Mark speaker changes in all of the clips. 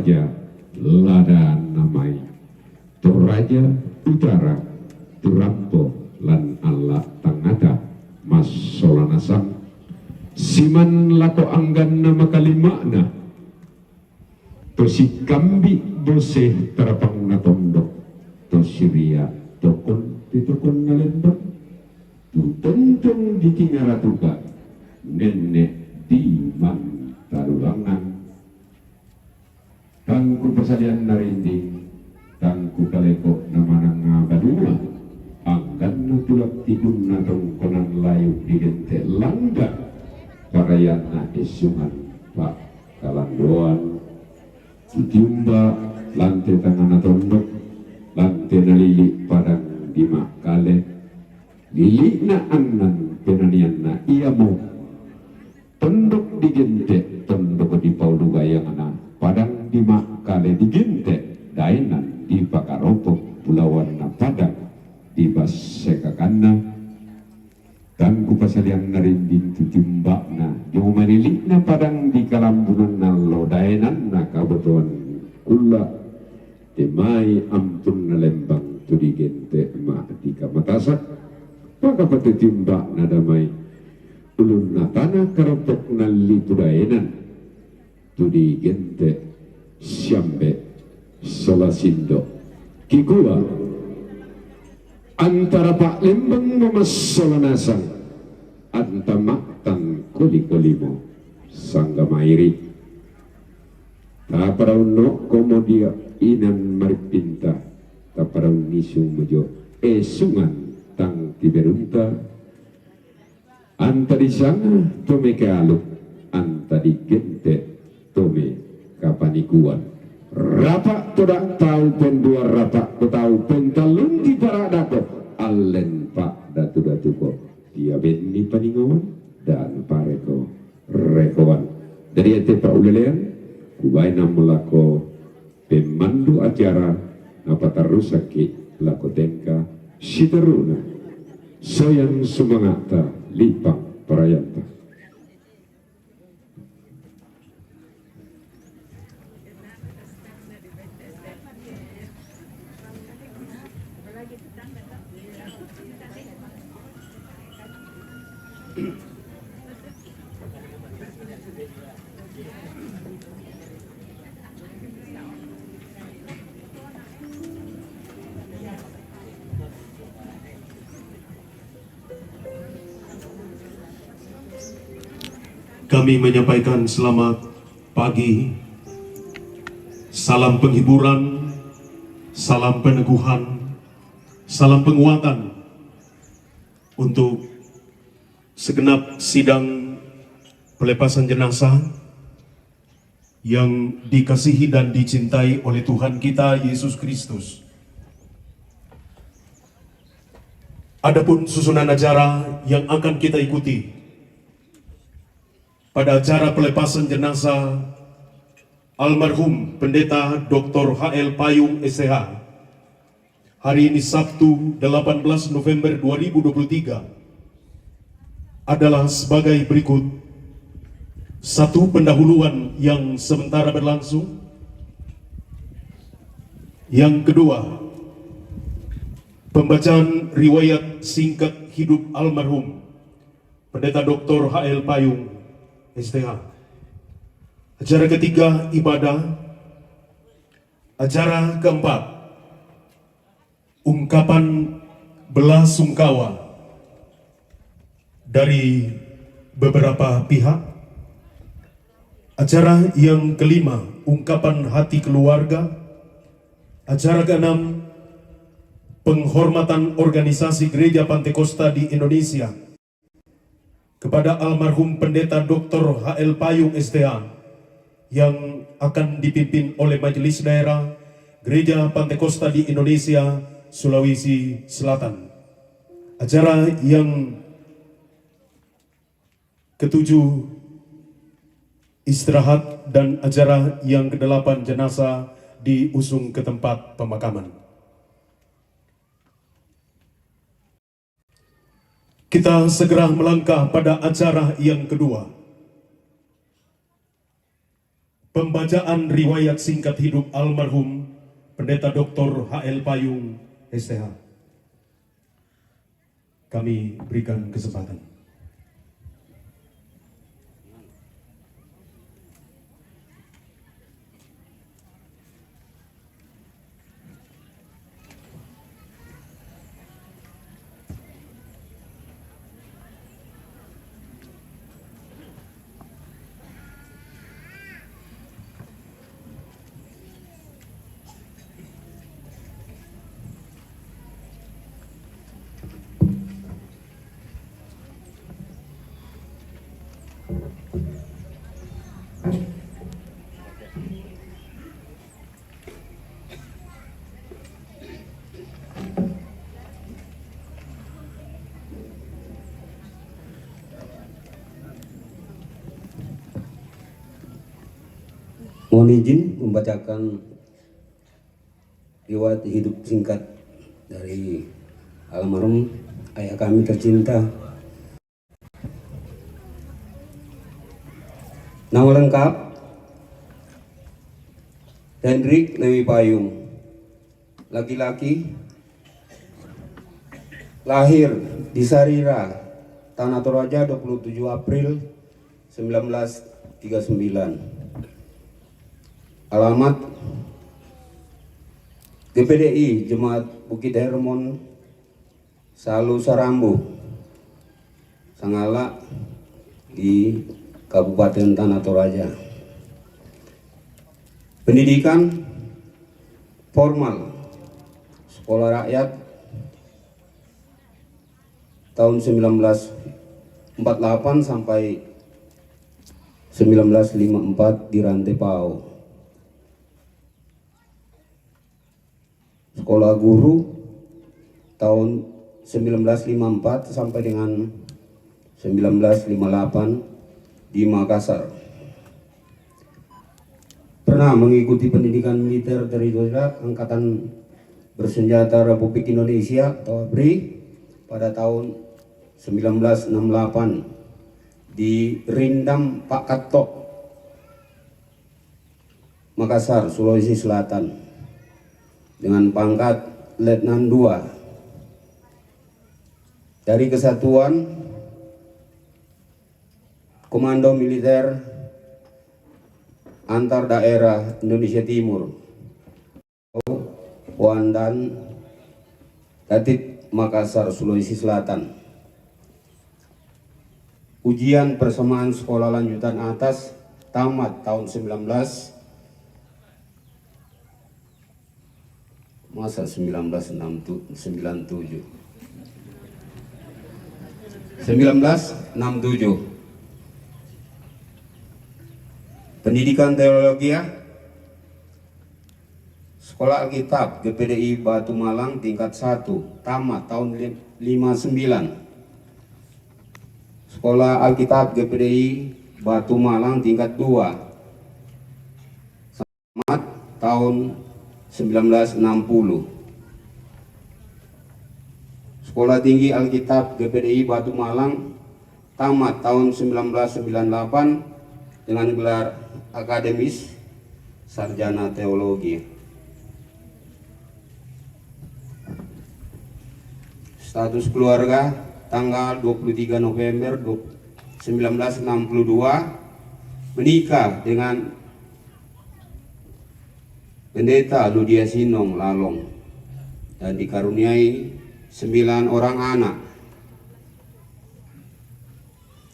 Speaker 1: Toraja lada namai, Toraja utara Turampo lan Allah tangada mas solanasang siman lako anggan nama kalimakna to si kambi bose terapang na tondok to siria tokon pitokon na lendok tu tontong di tingaratuka nenek di man tarulangan tangku pasalian narinding tangku kaleko namanang ngadua anggan na tulak tidun na tongkonan layu di gente langga parayan na isungan pak kalandoan Tiumba lantai tangan tondok lantai nalili padang di makale lili na anan penanian na iya mo tondok di gente tondok di paulu gayang na padang di makale di gente dainan di pakaropok pulauan na padang di basekakana tangku pasalian narinding tujumbak na yung manilik na padang di kalambunan na lodainan na kabutuan kula timay ampun na lembang tu di gente ma di kamatasak maka patitimbak na damay ulun na tanah karopok na litudainan tu di gente siambe solasindo kikua antara Pak Lembang memasolanasang antamaktan koli-kolimo sangga mairi taparauno komodia inan maripinta taparau nisung mojo esungan tang tiberunta anta di sana tome kealuk anta di gente tome kapanikuan rapak tidak tahu pendua rapak tahu pentalun di paradako alen pak datu-datu ko dia benni paningawan dan pareko rekowan dari ente pak ulelean kubai namulako pemandu acara apa tarusaki lako tengka siteruna soyan sumangata lipang parayanta.
Speaker 2: Kami menyampaikan selamat pagi, salam penghiburan, salam peneguhan, salam penguatan untuk segenap sidang pelepasan jenazah yang dikasihi dan dicintai oleh Tuhan kita Yesus Kristus. Adapun susunan acara yang akan kita ikuti pada acara pelepasan jenazah almarhum Pendeta Dr. H.L. Payung STH hari ini Sabtu 18 November 2023 adalah sebagai berikut. Satu, pendahuluan yang sementara berlangsung. Yang kedua, pembacaan riwayat singkat hidup almarhum Pendeta Dr. H.L. Payung STH. Acara ketiga, ibadah. Acara keempat, ungkapan belasungkawa dari beberapa pihak. Acara yang kelima, ungkapan hati keluarga. Acara keenam, penghormatan organisasi Gereja Pantekosta di Indonesia kepada almarhum Pendeta Dr. H.L. Payung STH yang akan dipimpin oleh Majelis Daerah Gereja Pantekosta di Indonesia, Sulawesi Selatan. Acara yang ketujuh, istirahat, dan acara yang kedelapan, jenazah diusung ke tempat pemakaman. Kita segera melangkah pada acara yang kedua. pembacaan riwayat singkat hidup almarhum Pendeta Dr. H.L. Payung, STH. Kami berikan kesempatan.
Speaker 3: Mohon izin membacakan riwayat hidup singkat dari almarhum ayah kami tercinta. Nama lengkap Hendrik Lewi Payung, laki-laki, lahir di Sarira, Tanah Toraja 27 April 1939. Alamat GPDI Jemaat Bukit Hermon Salu Sarambu, Sangala di Kabupaten Tanah Toraja. Pendidikan formal sekolah rakyat tahun 1948 sampai 1954 di Rantepao. Sekolah guru tahun 1954 sampai dengan 1958 di Makassar. Pernah mengikuti pendidikan militer dari Angkatan Bersenjata Republik Indonesia atau ABRI pada tahun 1968 di Rindam Pak Katok, Makassar, Sulawesi Selatan, dengan pangkat Letnan II dari Kesatuan Komando Militer Antar Daerah Indonesia Timur, Wandan Datit, Makassar, Sulawesi Selatan. Ujian persamaan sekolah lanjutan atas tamat tahun 1997. Pendidikan teologi, Sekolah Alkitab GPDI Batu Malang tingkat 1, tamat tahun 59. Sekolah Alkitab GPDI Batu Malang tingkat 2, tamat tahun 1960. Sekolah Tinggi Alkitab GPDI Batu Malang tamat tahun 1998 dengan gelar akademis sarjana teologi. Status keluarga tanggal 23 November 1962, menikah dengan Pendeta Ludia Sinong Lalong dan dikaruniai 9 orang anak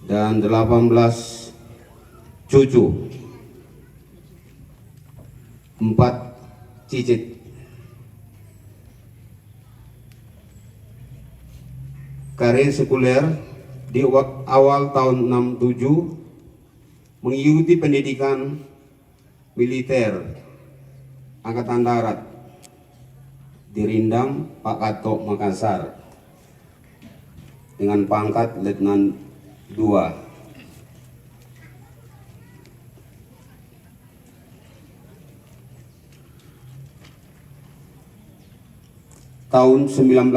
Speaker 3: dan 18 cucu, 4 cicit. Karir sekuler di awal tahun 67 mengikuti pendidikan militer Angkatan Darat di Rindam Pak Katok, Makassar dengan pangkat Letnan II. Tahun 1971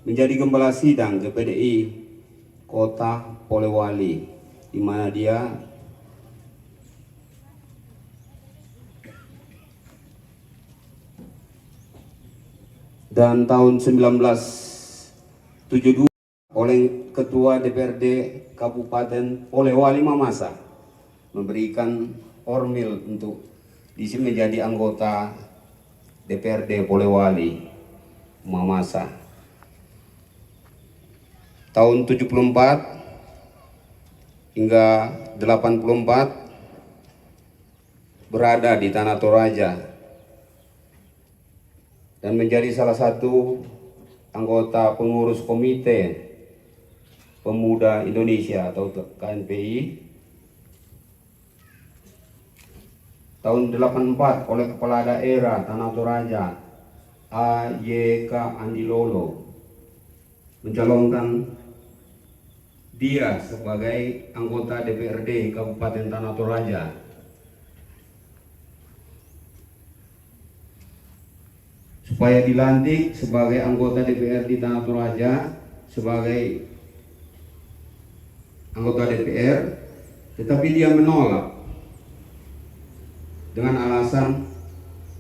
Speaker 3: menjadi Gembala Sidang GPDI Kota Polewali di mana dia dan tahun 1972 oleh Ketua DPRD Kabupaten Polewali Mamasa memberikan formil untuk diisi menjadi anggota DPRD Polewali Mamasa. Tahun 74 hingga 84 berada di Tanah Toraja dan menjadi salah satu anggota pengurus Komite Pemuda Indonesia atau KNPI. Tahun 84 oleh Kepala Daerah Tanah Toraja AYK Andi Lolo mencalonkan dia sebagai anggota DPRD Kabupaten Tanah Toraja. Supaya dilantik sebagai anggota DPRD Tanah Toraja sebagai anggota DPR, tetapi dia menolak dengan alasan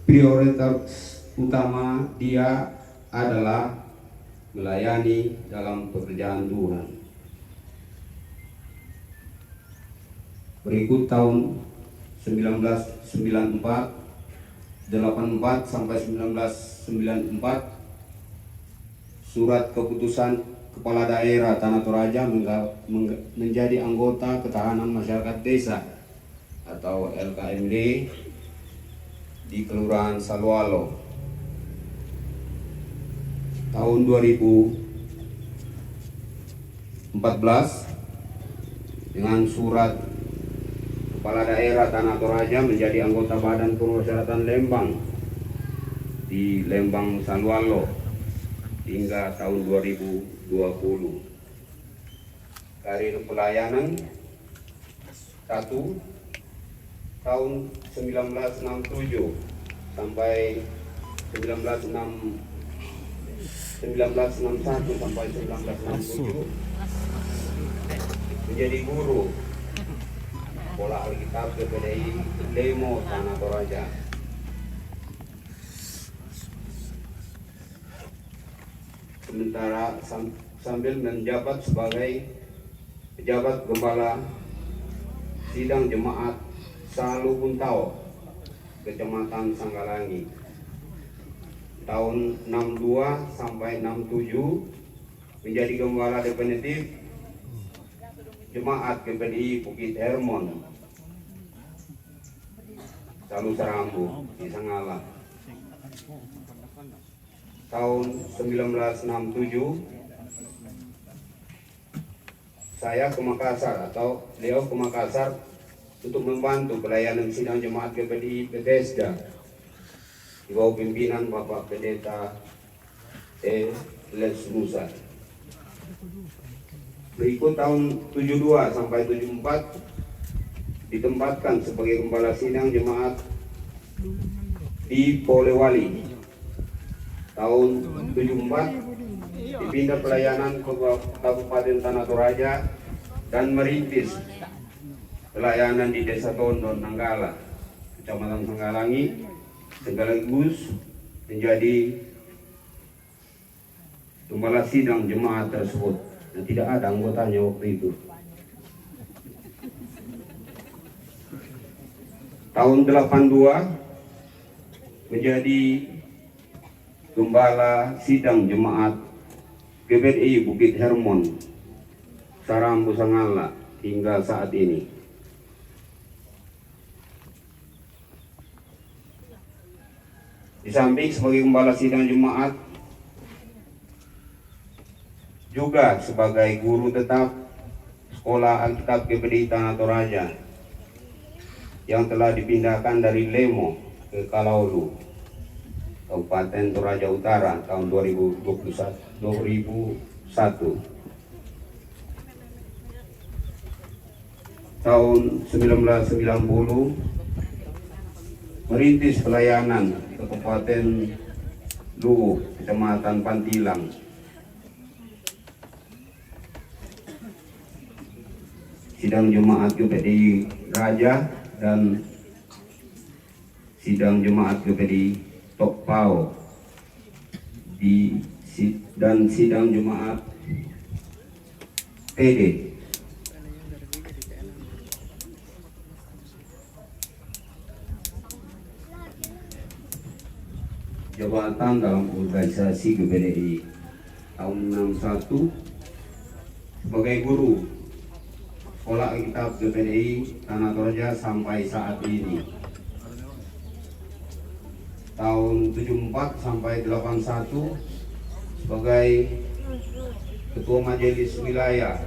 Speaker 3: prioritas utama dia adalah melayani dalam pekerjaan Tuhan. Berikut tahun 1994, 84 sampai 1994 surat keputusan Kepala Daerah Tanah Toraja menjadi anggota Ketahanan Masyarakat Desa atau LKMD di Kelurahan Salualo. Tahun 2014 dengan surat Kepala Daerah Tanah Toraja menjadi anggota Badan Permusyawaratan Lembang di Lembang Salualo hingga tahun 2020. Karir pelayanan 1 tahun 1967 sampai 1961 sampai 1967 menjadi guru Sekolah Alkitab GPDI Lemo Tanah Toraja. Sementara sambil menjabat sebagai pejabat gembala sidang jemaat Salu Buntao, Kecamatan Sanggalangi. Tahun 62 sampai 67 menjadi gembala definitif Jemaat GPDI Bukit Hermon, Salu Serambu di Sangala. Tahun 1967 saya ke Makassar atau beliau ke Makassar untuk membantu pelayanan sidang jemaat GPDI Bethesda di bawah pimpinan Bapak Pendeta Les Musa. Berikut tahun 72 sampai 74 ditempatkan sebagai gembala sidang jemaat di Polewali. Tahun 74 dipindah pelayanan ke Kabupaten Tanah Toraja dan merintis pelayanan di Desa Tondon Nanggala, Kecamatan Sanggalangi, sekaligus menjadi gembala sidang jemaat tersebut. Dan tidak ada anggotanya waktu itu. Tahun 82 menjadi gembala sidang jemaat GPDI Bukit Hermon, Sarambu Sangala hingga saat ini. Di samping sebagai gembala sidang jemaat, juga sebagai guru tetap Sekolah Alkitab GPDI Tanah Toraja yang telah dipindahkan dari Lemo ke Kalaulu, Kabupaten Toraja Utara tahun 2001. Tahun 1990 merintis pelayanan di Kabupaten Luwu, Kecamatan Pantilang. sidang Jemaat GPDI Raja dan sidang Jemaat GPDI Tokpao dan sidang Jemaat PD. Jabatan dalam organisasi GPDI tahun 61 sebagai guru Sekolah Alkitab GPDI Tanah Toraja sampai saat ini. Tahun 74 sampai 81 sebagai Ketua Majelis Wilayah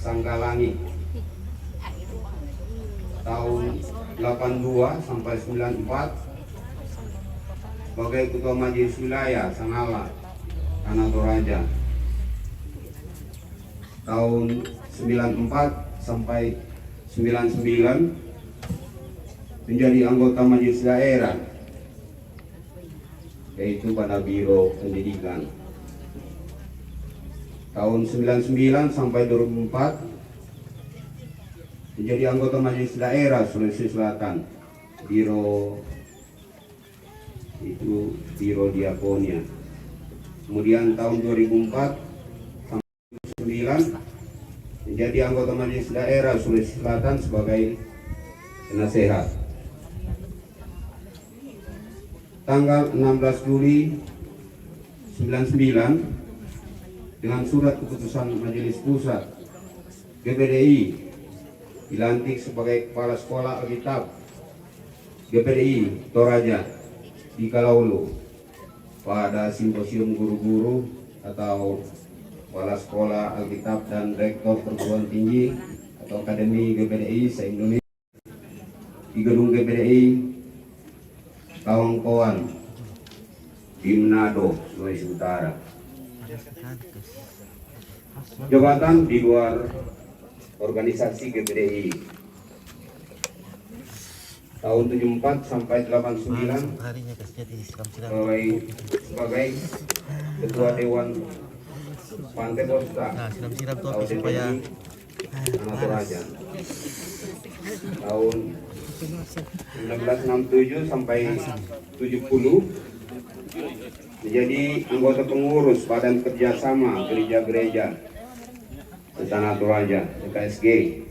Speaker 3: Sanggalangi. Tahun 82 sampai 94 sebagai Ketua Majelis Wilayah Sangala Tanah Toraja. Tahun 94 sampai 99 menjadi anggota Majelis Daerah, yaitu pada Biro Pendidikan. Tahun 99 sampai 2004 menjadi anggota Majelis Daerah Sulawesi Selatan, Biro Diakonia. Kemudian tahun 2004 sampai 2009 menjadi anggota Majelis Daerah Sulawesi Selatan sebagai penasehat. Tanggal 16 Juli 99 dengan surat keputusan Majelis Pusat GPDI dilantik sebagai Kepala Sekolah Alkitab GPDI Toraja di Kalaulu pada simposium guru-guru atau Kepala Sekolah Alkitab dan Rektor Perguruan Tinggi atau Akademi GPDI se-Indonesia di gedung GPDI Kawangkoan di Manado, Sulawesi Utara. Jabatan di luar organisasi GPDI tahun 74 sampai 89 sebagai Ketua Dewan Pantai Kosta atau DPI Tanah Toraja. Tahun 1967 sampai 70 menjadi anggota pengurus Badan Kerjasama Gereja-Gereja Tanah Toraja (KSG).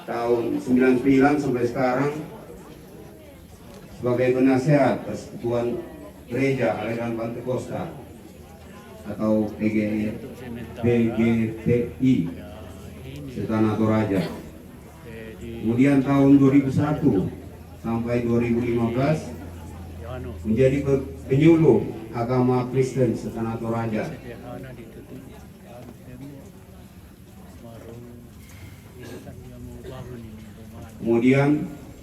Speaker 3: Tahun 99 sampai sekarang sebagai penasehat Persekutuan Gereja Aliran Pantai Kosta atau PGPI Tanah Toraja. Kemudian tahun 2001 sampai 2015 menjadi penyuluh agama Kristen Tanah Toraja. Kemudian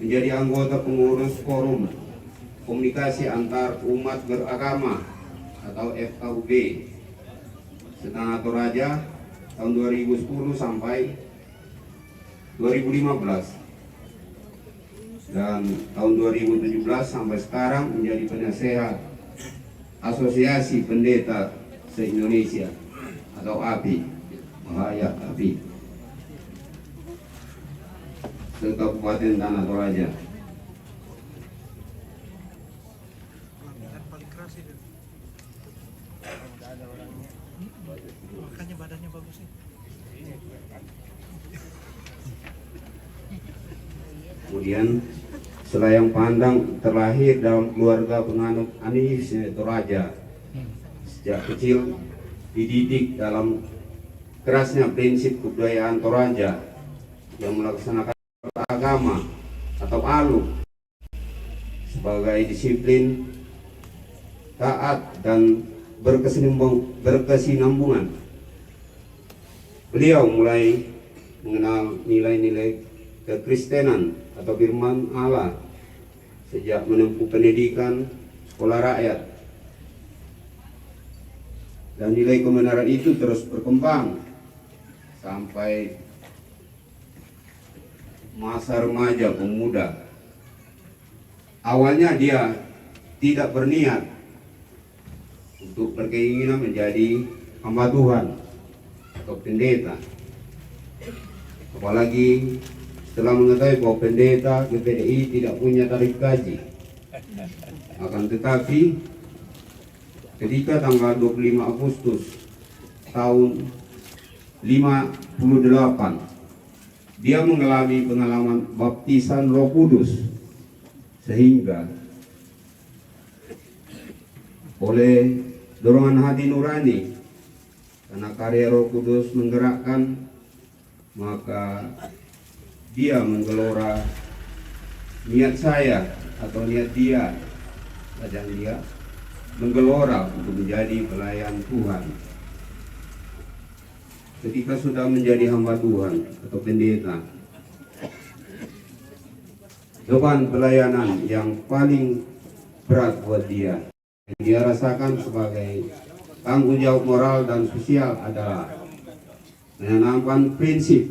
Speaker 3: menjadi anggota pengurus Forum Komunikasi Antar Umat Beragama atau FKUB Tanah Toraja tahun 2010 sampai 2015, dan tahun 2017 sampai sekarang menjadi penasehat Asosiasi Pendeta se-Indonesia atau API, Bahaya API, Kabupaten Tanah Toraja.
Speaker 4: Makanya badannya bagus nih.
Speaker 3: Kemudian Selayang Pandang terlahir dalam keluarga penganut Anies Toraja. Sejak kecil dididik dalam kerasnya prinsip kebudayaan Toraja yang melaksanakan agama atau ALU sebagai disiplin, taat dan berkesinambungan. Beliau mulai mengenal nilai-nilai kekristenan atau firman Allah sejak menempuh pendidikan sekolah rakyat, dan nilai kebenaran itu terus berkembang sampai masa remaja pemuda. Awalnya dia tidak berniat untuk berkeinginan menjadi hamba Tuhan, atau pendeta. Apalagi setelah mengetahui bahwa pendeta GPDI tidak punya tarif gaji. Akan tetapi ketika tanggal 25 Agustus tahun 58 dia mengalami pengalaman baptisan Roh Kudus, sehingga oleh dorongan hati nurani karena karya Roh Kudus menggerakkan, maka dia menggelora niat saya atau niat dia, ajang dia menggelora untuk menjadi pelayan Tuhan. Ketika sudah menjadi hamba Tuhan atau pendeta, beban pelayanan yang paling berat buat dia, yang dia rasakan sebagai tanggung jawab moral dan sosial adalah menanamkan prinsip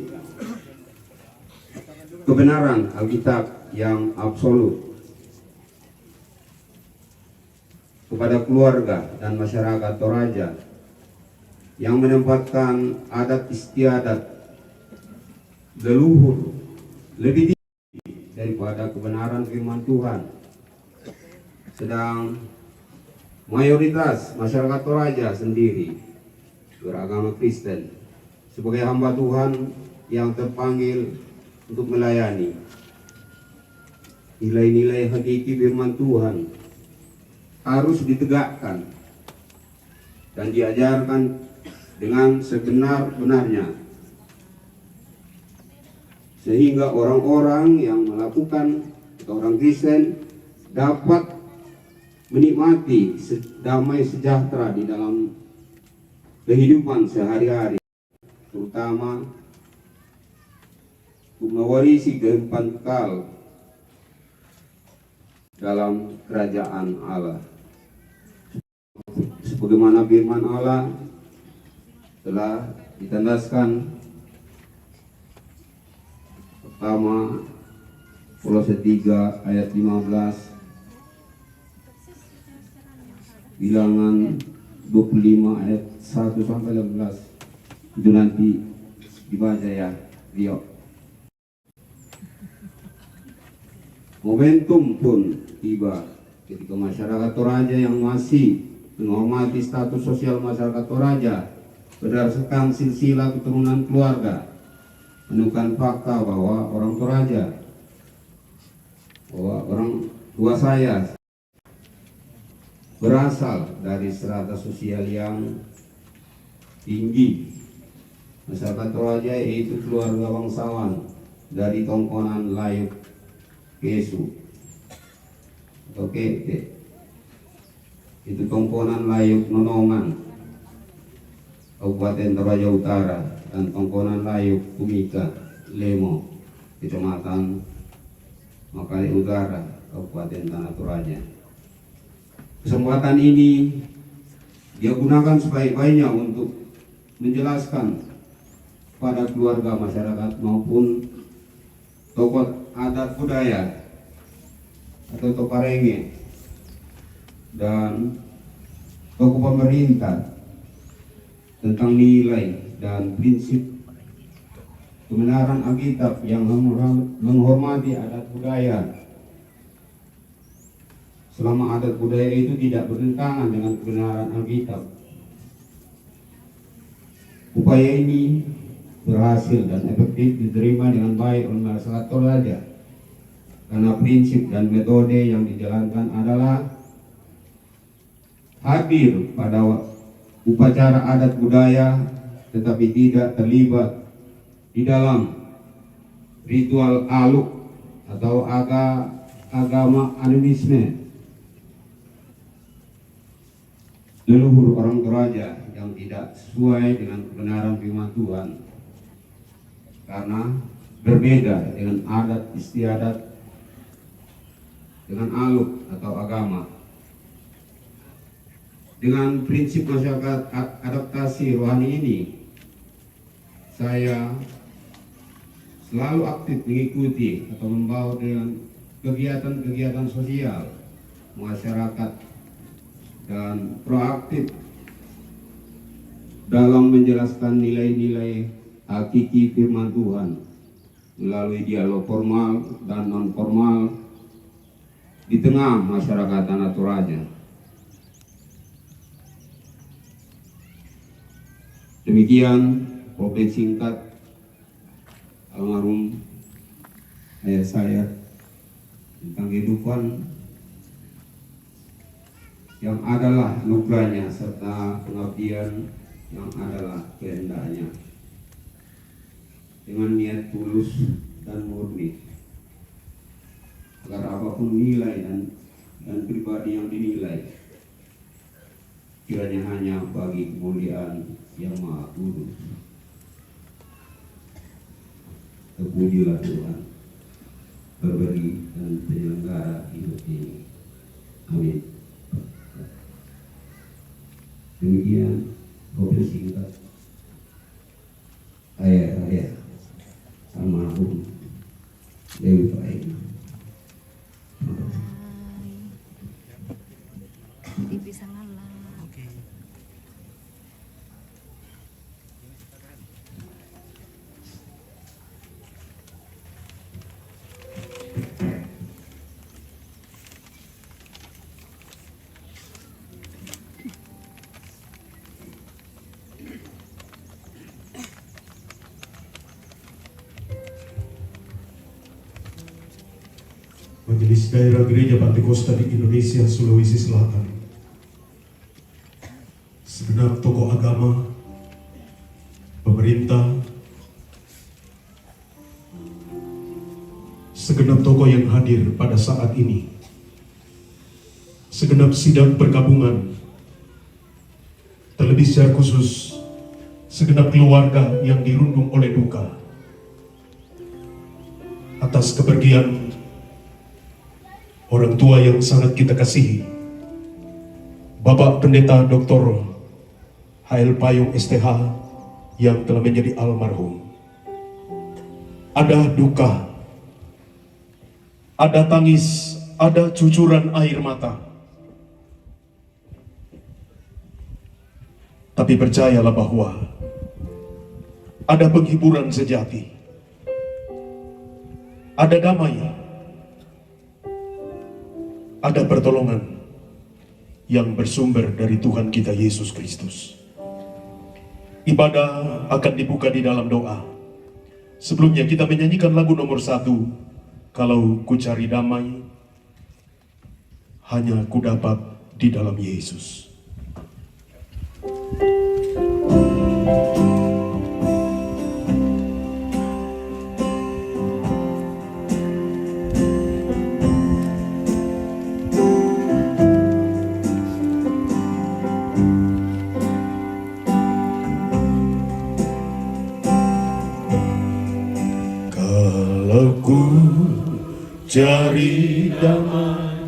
Speaker 3: kebenaran Alkitab yang absolut kepada keluarga dan masyarakat Toraja, yang menempatkan adat istiadat leluhur lebih tinggi daripada kebenaran firman Tuhan. Sedang mayoritas masyarakat Toraja sendiri beragama Kristen. Sebagai hamba Tuhan yang terpanggil untuk melayani, nilai-nilai hakiki firman Tuhan harus ditegakkan dan diajarkan dengan sebenar-benarnya, sehingga orang-orang yang melakukan atau orang Kristen dapat menikmati damai sejahtera di dalam kehidupan sehari-hari, terutama untuk mewarisi kehidupan kekal dalam kerajaan Allah. Sebagaimana firman Allah telah ditandaskan pertama Kolose 3 ayat 15, Bilangan 25 ayat 1 sampai 18. Itu nanti dibaca ya, Rio. Momentum pun tiba ketika masyarakat Toraja yang masih menghormati status sosial masyarakat Toraja berdasarkan silsilah keturunan keluarga menemukan fakta bahwa orang Toraja, bahwa orang tua saya berasal dari strata sosial yang tinggi. Masyarakat Toraja yaitu keluarga bangsawan dari tongkonan Layuk Kesu atau Kete. Itu tongkonan Layuk Nonongan, Kabupaten Toraja Utara, dan tongkonan Layuk Kumika Lemo, Kecamatan Makale Utara, Kabupaten Tanah Toraja. Kesempatan ini dia gunakan sebaik-baiknya untuk menjelaskan pada keluarga masyarakat maupun tokoh adat budaya atau toparenge dan tokoh pemerintah tentang nilai dan prinsip kebenaran Alkitab yang menghormati adat budaya, selama adat budaya itu tidak bertentangan dengan kebenaran Alkitab. Upaya ini berhasil dan efektif diterima dengan baik oleh masyarakat Toraja karena prinsip dan metode yang dijalankan adalah hadir pada upacara adat budaya tetapi tidak terlibat di dalam ritual aluk atau agama animisme leluhur orang Toraja yang tidak sesuai dengan kebenaran firman Tuhan, karena berbeda dengan adat istiadat, dengan aluk atau agama. Dengan prinsip masyarakat adaptasi rohani ini, saya selalu aktif mengikuti atau membawa dengan kegiatan-kegiatan sosial masyarakat dan proaktif dalam menjelaskan nilai-nilai hakiki firman Tuhan melalui dialog formal dan non-formal di tengah masyarakat Tanah Toraja. Demikian profil singkat almarhum ayah saya tentang kehidupan yang adalah nugrahnya serta pengabdian yang adalah kehendaknya, dengan niat tulus dan murni, agar apapun nilai dan pribadi yang dinilai kiranya hanya bagi kemuliaan yang maha kudus. Terpujilah Tuhan, pemberi dan penyelenggara hidup ini. Amin. Demikian profil singkat ayah almarhum Dewi Faina.
Speaker 5: Dipisah ngalah.
Speaker 4: Oke.
Speaker 2: Majelis Daerah Gereja Pantekosta di Indonesia, Sulawesi Selatan, segenap tokoh agama, pemerintah, segenap tokoh yang hadir pada saat ini, segenap sidang perkabungan, terlebih secara khusus segenap keluarga yang dirundung oleh duka atas kepergian orang tua yang sangat kita kasihi, Bapak Pendeta Dr. H.L. Payung STH yang telah menjadi almarhum. Ada duka, ada tangis, ada cucuran air mata. Tapi percayalah bahwa ada penghiburan sejati, ada damai, ada pertolongan yang bersumber dari Tuhan kita Yesus Kristus. Ibadah akan dibuka di dalam doa. Sebelumnya kita menyanyikan lagu nomor 1, Kalau Ku Cari Damai, Hanya Ku Dapat di Dalam Yesus. Cari damai,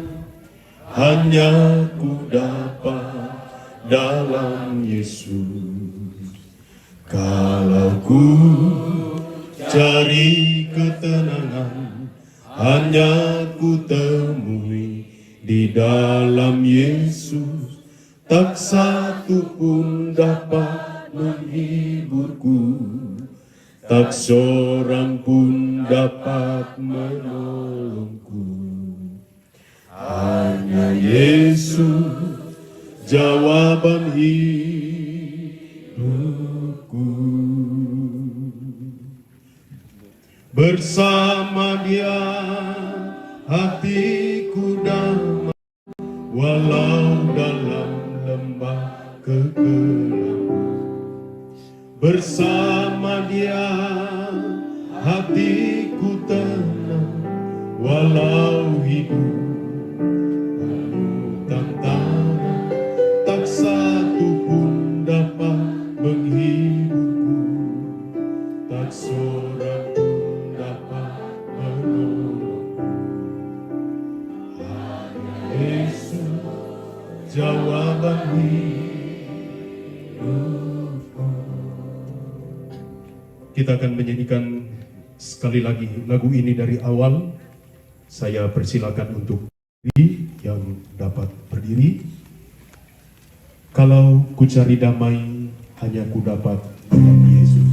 Speaker 2: hanya ku dapat dalam Yesus. Kalau ku cari ketenangan, hanya ku temui di dalam Yesus. Tak satu pun dapat menghiburku, tak seorang pun dapat menolongku. Hanya Yesus jawaban hidupku. Bersama Dia hatiku damai, walau dalam lembah kegelapan. Bersama Dia hatiku tenang, walau hidup penuh tantangan. Tak satu pun dapat menghiburku, tak seorang pun dapat menolongku. Hanya Yesus jawaban hidupku. Kita akan menyanyikan sekali lagi lagu ini dari awal. Saya persilakan untuk yang dapat berdiri. Kalau ku cari damai, hanya ku dapat dalam Yesus.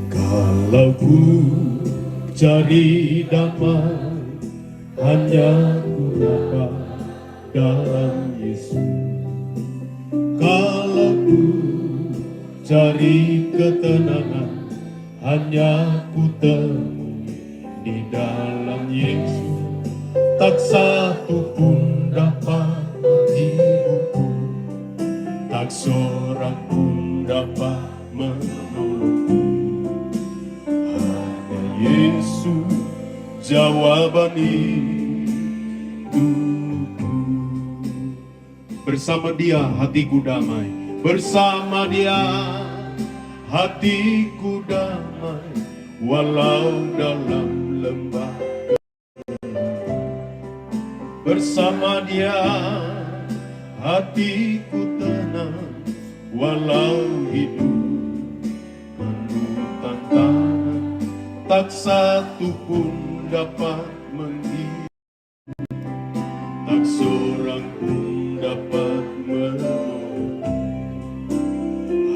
Speaker 2: Kalau ku cari damai, hanya ku dapat dalam Yesus. Kalau ku cari ketenangan, hanya ku temui di dalam Yesus. Tak satu pun dapat menghiburku, tak seorang pun dapat menolongku. Hanya Yesus jawaban hidupku. Bersama Dia hatiku damai, bersama Dia hatiku damai, walau dalam lembah. Bersama Dia hatiku tenang, walau hidup penuh tantangan, tak satu pun dapat menghibur, tak seorang pun dapat menolong.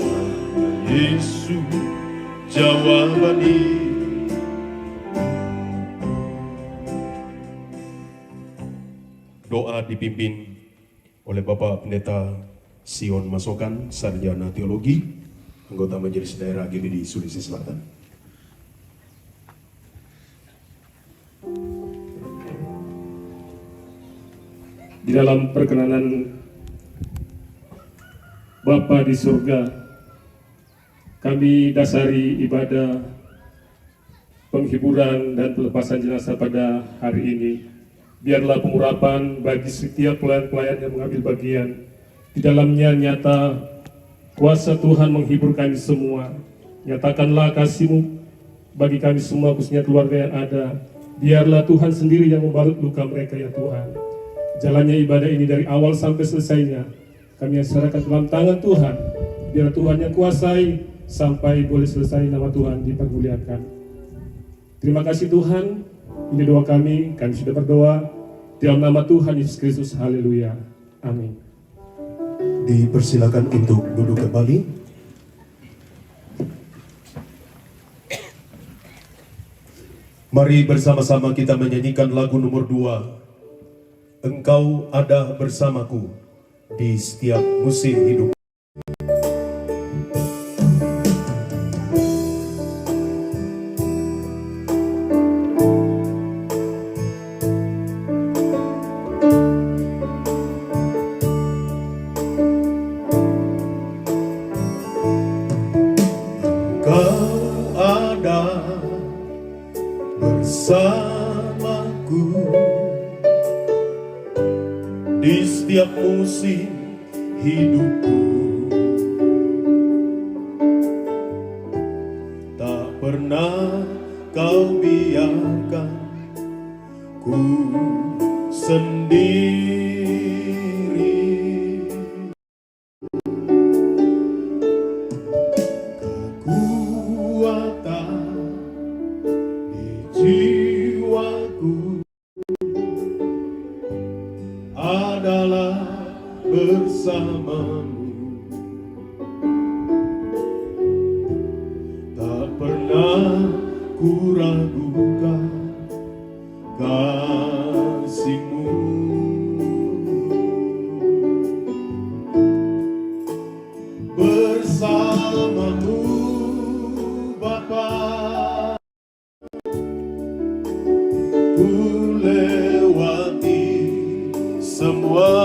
Speaker 2: Hanya Yesus jawaban hidup. Doa dipimpin oleh Bapak Pendeta Sion Masokan, Sarjana Teologi, anggota Majelis Daerah GBD Sulawesi Selatan.
Speaker 6: Di dalam perkenanan Bapa di surga, kami dasari ibadah penghiburan dan pelepasan jenazah pada hari ini. Biarlah pengurapan bagi setiap pelayan-pelayan yang mengambil bagian. Di dalamnya nyata kuasa Tuhan menghibur kami semua. Nyatakanlah kasih-Mu bagi kami semua, khususnya keluarga yang ada. Biarlah Tuhan sendiri yang membalut luka mereka, ya Tuhan. Jalannya ibadah ini dari awal sampai selesainya, kami serahkan dalam tangan Tuhan. Biar Tuhan yang kuasai sampai boleh selesai, nama Tuhan dipermuliakan. Terima kasih Tuhan. Ini doa kami sudah berdoa dalam nama Tuhan Yesus Kristus. Haleluya. Amin.
Speaker 2: Dipersilakan untuk duduk kembali. Mari bersama-sama kita menyanyikan lagu nomor 2. Engkau ada bersamaku di setiap musim hidup. Bersamaku di setiap musim hidupku, tak pernah kau biarkan ku sendiri. Kekuatan jiwaku adalah bersamamu, tak pernah ku ragukan kasih-Mu. Bersamamu Bapa, ku lewati semua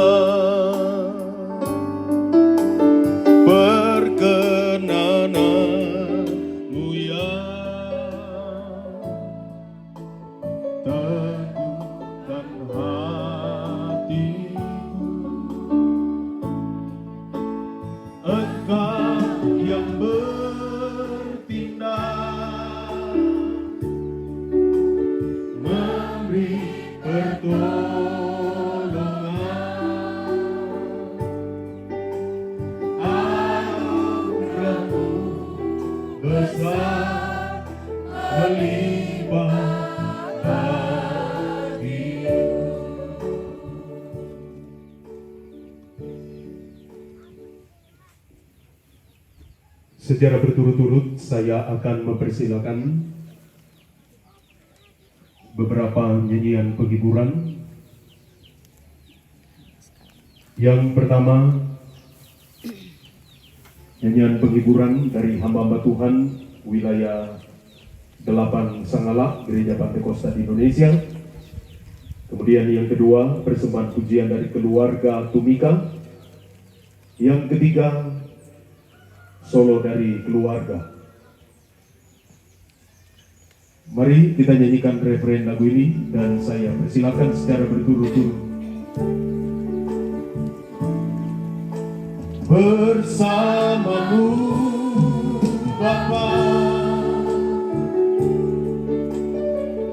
Speaker 2: perkenanan-Mu yang teguhkan hatiku. Engkau yang bertindak memberi pertolongan, anugerah-Mu besar melimpah bagiku. secara berturut-turut saya akan mempersilakan beberapa nyanyian penghiburan. Yang pertama, nyanyian penghiburan dari hamba-hamba Tuhan wilayah 8 Sangalak, Gereja Pantekosta di Indonesia. Kemudian yang kedua, persembahan pujian dari keluarga Tumika. Yang ketiga, solo dari keluarga. Mari kita nyanyikan referen lagu ini dan saya persilakan secara berturut-turut. Bersamamu Bapa,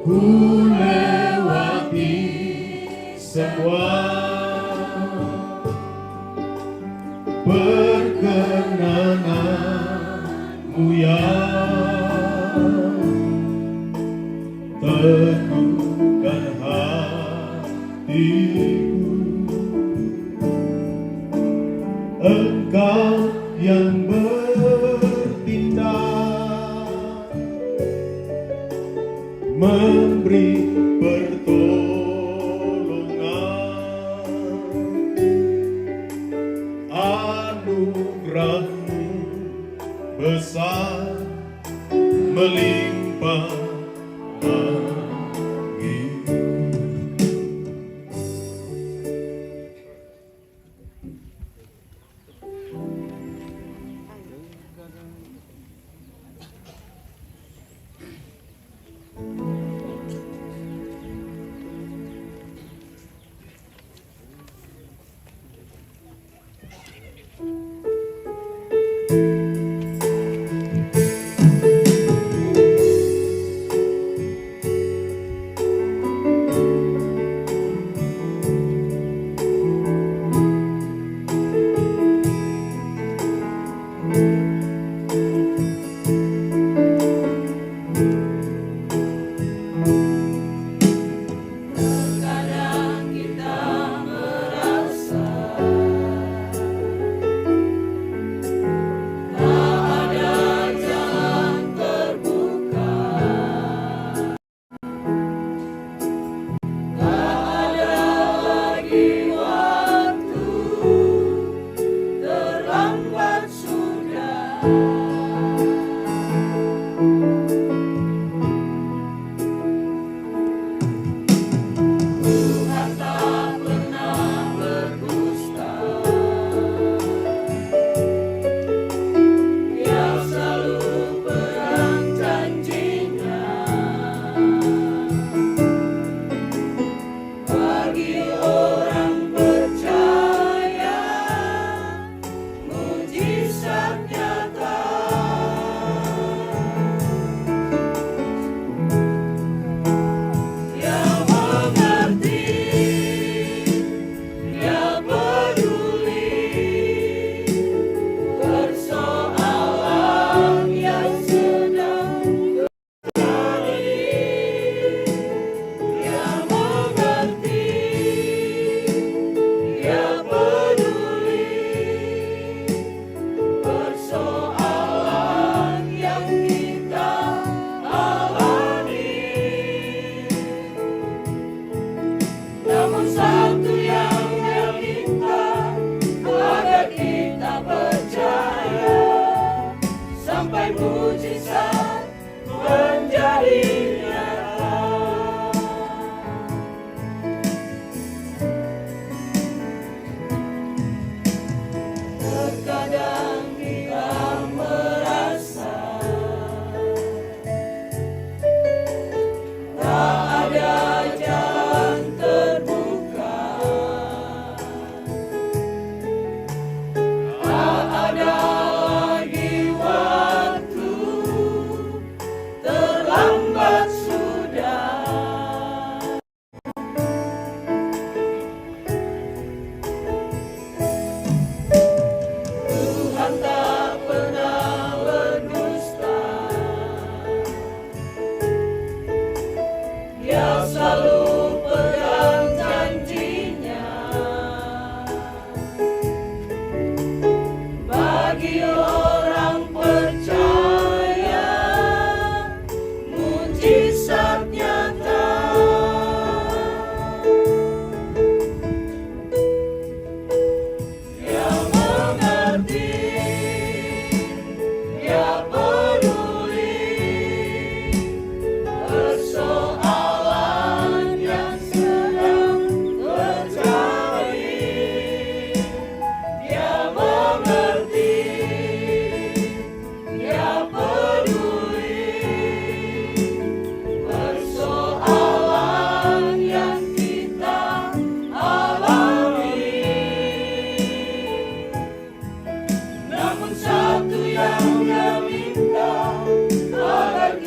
Speaker 2: ku lewati semua perkenananmu yang teguhkan hatiku. Engkau yang bertindak memberi pertolongan, anugerah-Mu besar melimpah bagiku.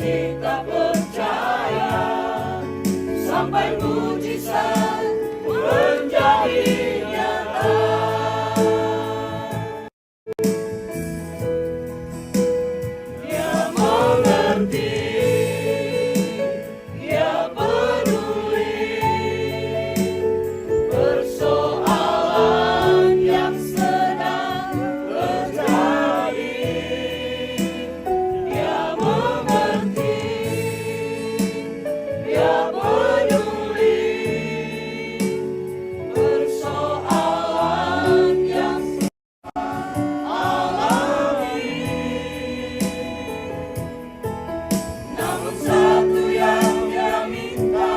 Speaker 7: kita percaya sampai mujizat menjadi nyata. Dia mengerti, dia peduli persoalan yang sedang terjadi. Dia mengerti, dia peduli persoalan yang alami. Namun satu yang dia minta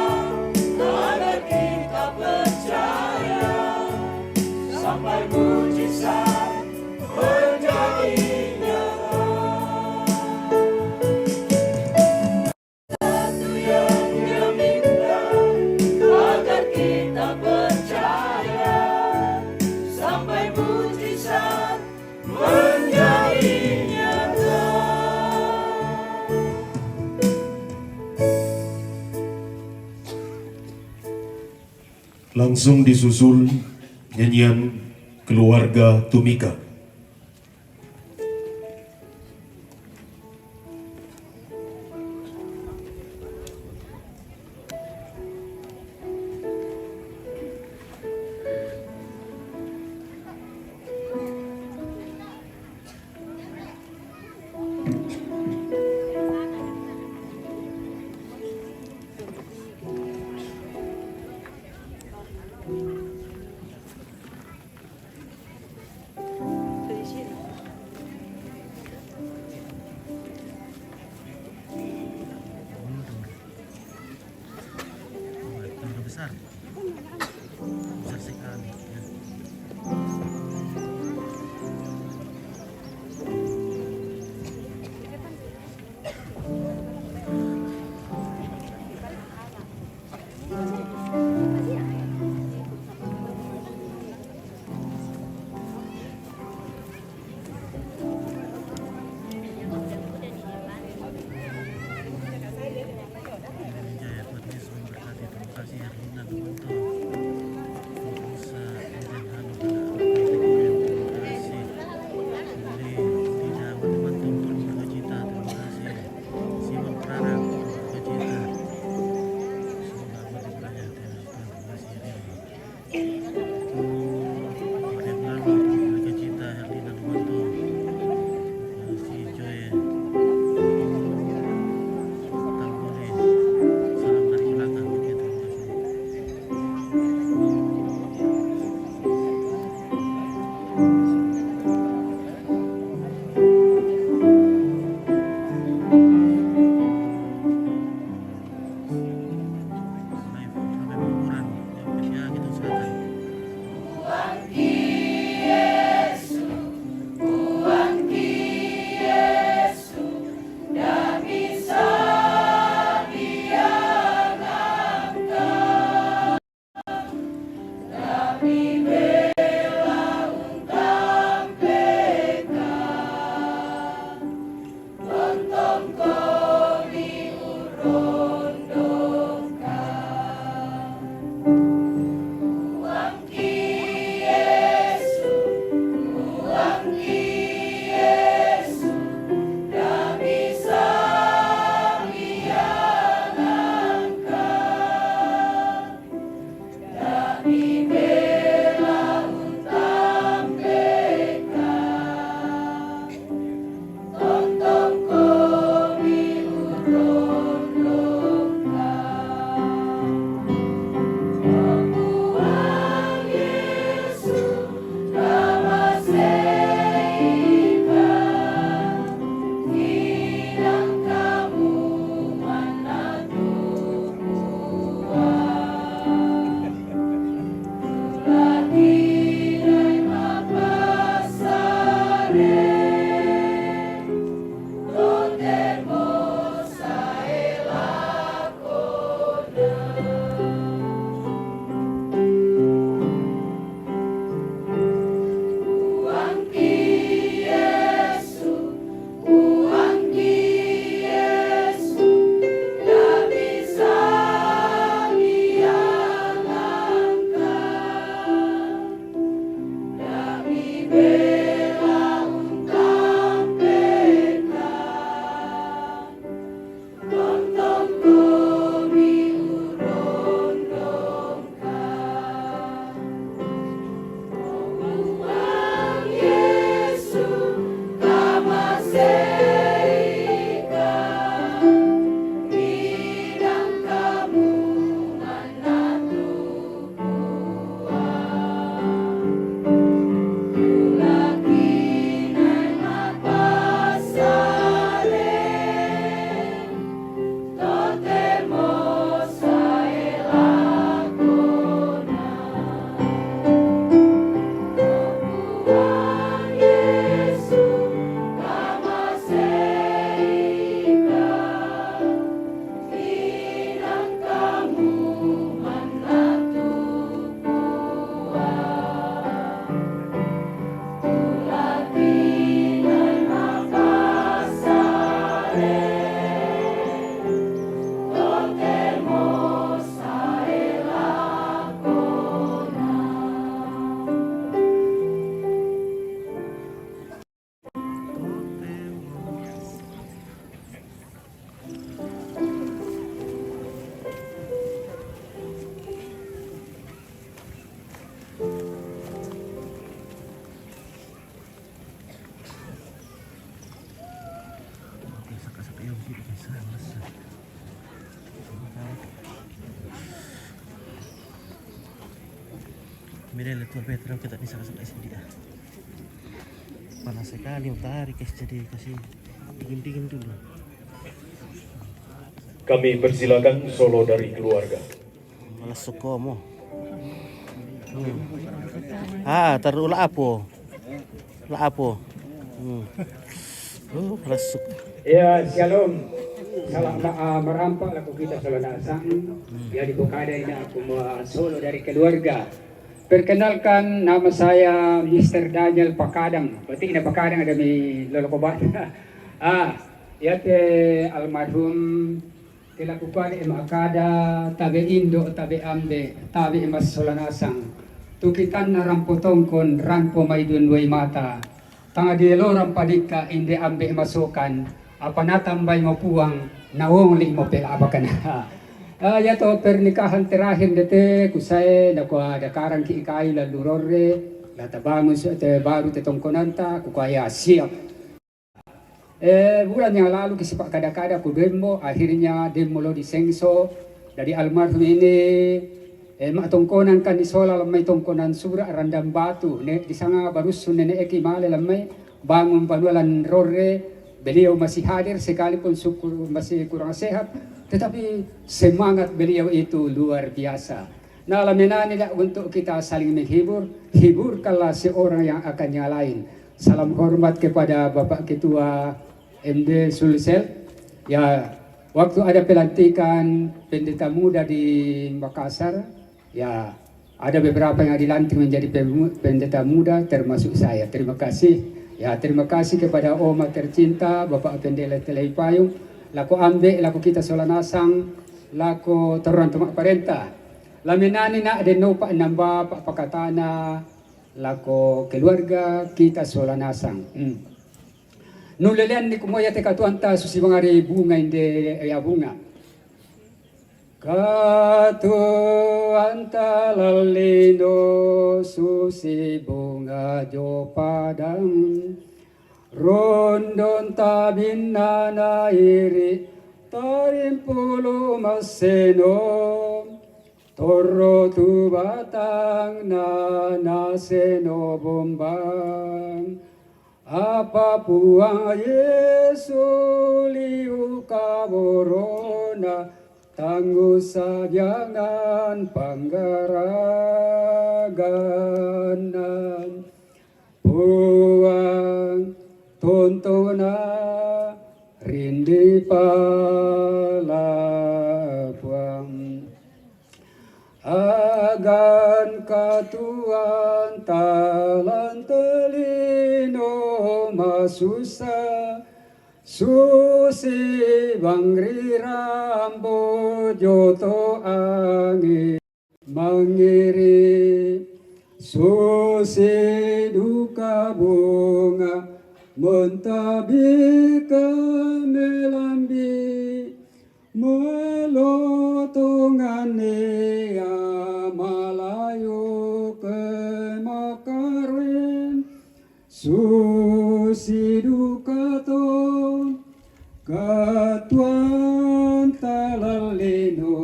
Speaker 7: agar kita percaya sampai mujizat menjadi nyata. Satu yang dia minta agar kita percaya sampai mujizat menjadi nyata.
Speaker 2: Langsung disusul nyanyian Keluarga Tumika.
Speaker 4: Besar sekali. Jaya Tuhan Yesus memberkati. Terima kasih Erlina untuk bisa Beda letup Petra kita bisa sampai sini dia. Panas sekali tarik jadi kasih dingin dulu.
Speaker 2: Kami persilakan solo dari keluarga.
Speaker 4: Malas sukomo. Taruh lah apa? Malas suk.
Speaker 8: Ya, shalom. Salam merampak laku kita Solanasang. Ya di Bukada ini aku solo dari keluarga. Perkenalkan, nama saya Mr. Daniel Pakadang. Berarti ini Pakadang ada di Lolokobat. Ya almarhum dilakukan Akada, tabi Indo, tabi Ambe, tabi Mas Solanasang. Tukitan na rampotongkon, rampo maidun way mata. Tanga di lorang padika, indi Ambe masukan. Apa natambay mo puwang, nawong li mo pela abakan. Yato pernikahan terakhir dete kusay nakwa dakaran ki ikai la lurore la tabangun te baru te tongkonanta kukaya siap. Bulan yang lalu kisipak kada-kada ku demo, akhirnya demo lo di Sengso dari almarhum ini matongkonan kan di sola lamay tongkonan sura randam batu ne di sanga barusun nene eki male lamay bangun panualan rore. Beliau masih hadir sekalipun syukur masih kurang sehat, tetapi semangat beliau itu luar biasa. Nah, alaminani untuk kita saling menghibur, hiburkanlah seorang yang akan nyalain. Salam hormat kepada Bapak Ketua MD Sulsel. Ya, waktu ada pelantikan pendeta muda di Makassar, ya ada beberapa yang dilantik menjadi pendeta muda, termasuk saya. Terima kasih. Ya, terima kasih kepada Oma tercinta, Bapak Pendeta Telai Payung, laku Ambe, laku kita Solanasang, laku Toron Tumak Parenta. Laminani na adeno pa namba pakatana, laku keluarga kita Solanasang. Nulelian ni kumoya te katuanta susibangari bunga inde ya bunga. Katuanta lalino susi bunga jo padang rondon tabinna na iri tarimpulu maseno torro tu batang na naseno bombang apa puang Yesu liu kaborona tangguh sajangan panggaraganan puang tontona rindi palapuang agan katuan talan telino masusa susi bangri rambo joto angin mangiri susi duka bunga mentabika melambi melotongane malayu kemakarin susi duka to katuan talalino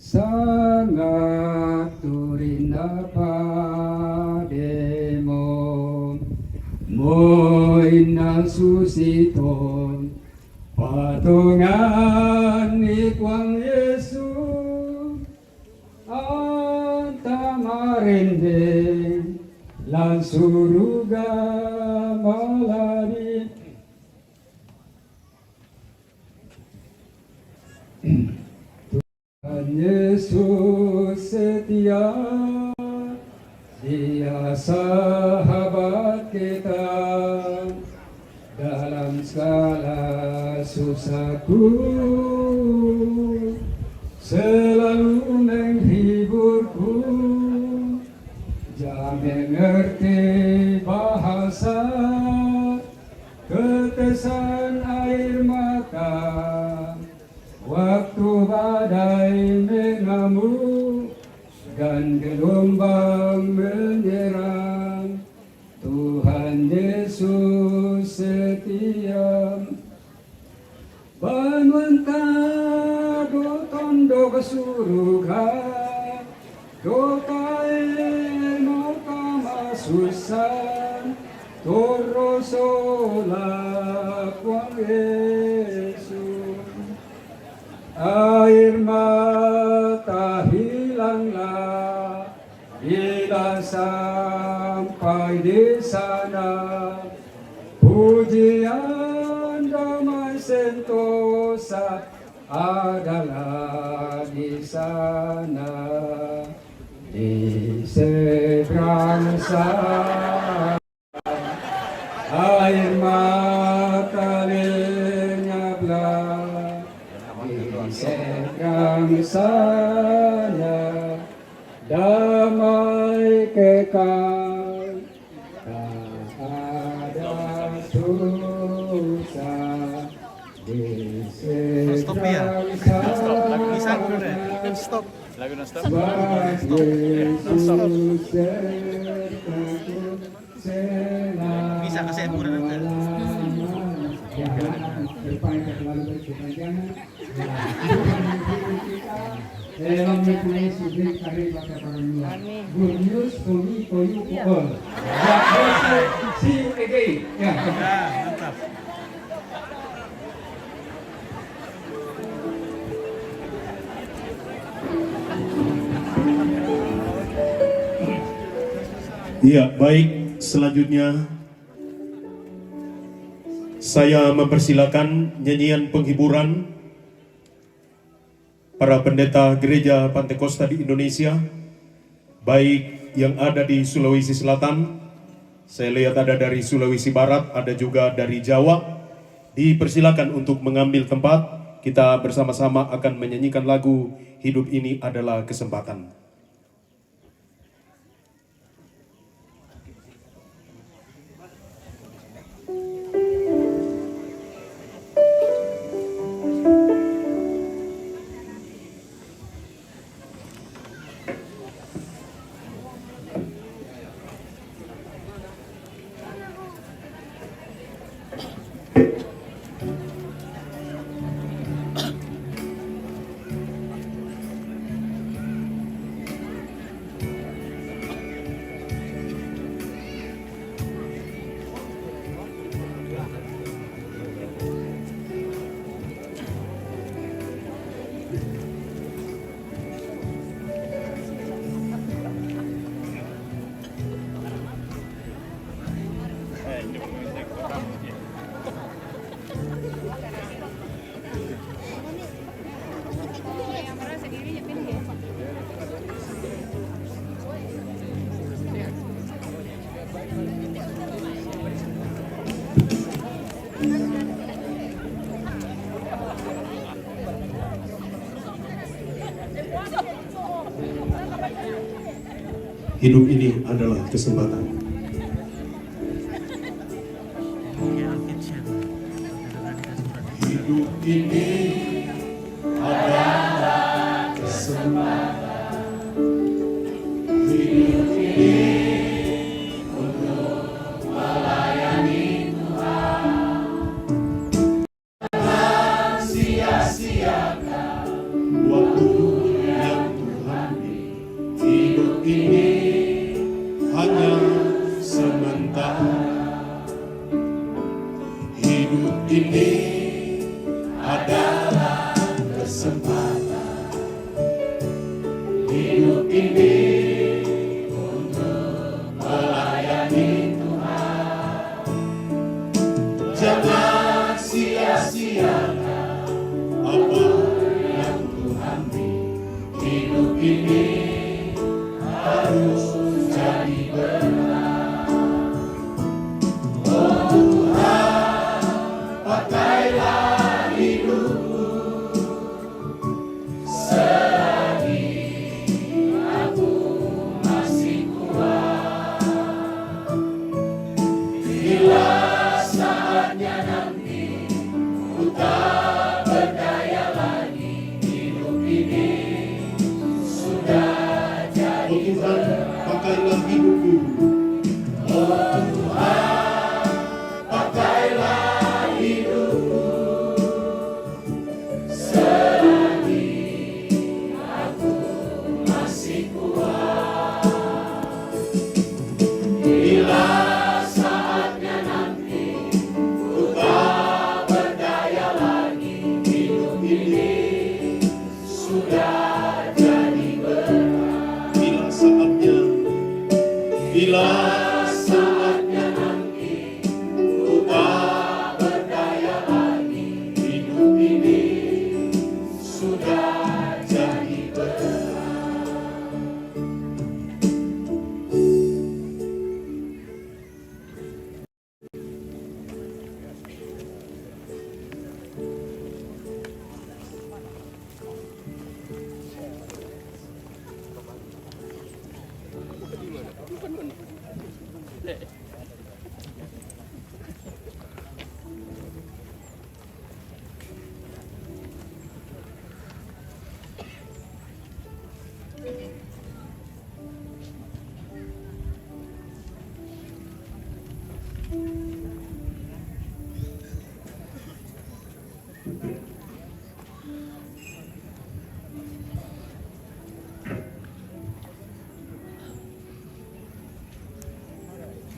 Speaker 8: sangat turinda pademo moina susiton patungan ikwang Yesu antamarende lan suruga malani Tuhan Yesus setia, Dia sahabat kita dalam segala susahku, selalu menghiburku, jangan mengerti bahasa ketesan air mata. Waktu badai mengamuk dan gelombang menyerang, Tuhan Yesus setia. Panuanta do tondo kesuruga do kae no kamasusan toro sola kuang Yesus. Air mata hilanglah bila sampai di sana. Pujian damai sentosa adalah di sana, di seberang sana. Air mata lenyaplah di seberang sana, damai kekal tak ada dosa di seberang sana.
Speaker 4: Stop. Lagu non-stop. Bisa kasih hiburan nanti.
Speaker 8: Jangan terlalu berkepanjangan. Good news for me, for you, for all. See you again. Ya.
Speaker 4: Mantap.
Speaker 2: Iya, baik. Selanjutnya saya mempersilakan nyanyian penghiburan para pendeta gereja Pantai Kosta di Indonesia, baik yang ada di Sulawesi Selatan, saya lihat ada dari Sulawesi Barat, ada juga dari Jawa. Dipersilakan untuk mengambil tempat. Kita bersama-sama akan menyanyikan lagu Hidup Ini Adalah Kesempatan. Hidup ini adalah kesempatan. Hidup ini adalah kesempatan. Hidup ini untuk melayani Tuhan. Jangan sia-siakan waktu yang Tuhan beri. Hidup ini hanya sementara. Hidup ini adalah kesempatan. Hidup ini untuk melayani Tuhan. Jangan sia-siakan apa yang Tuhan beri. Hidup ini harus jadi benar. Oh Tuhan, pakailah hidupku selagi aku masih kuat. Bila saatnya nanti ku tak berdaya lagi, hidup ini sudah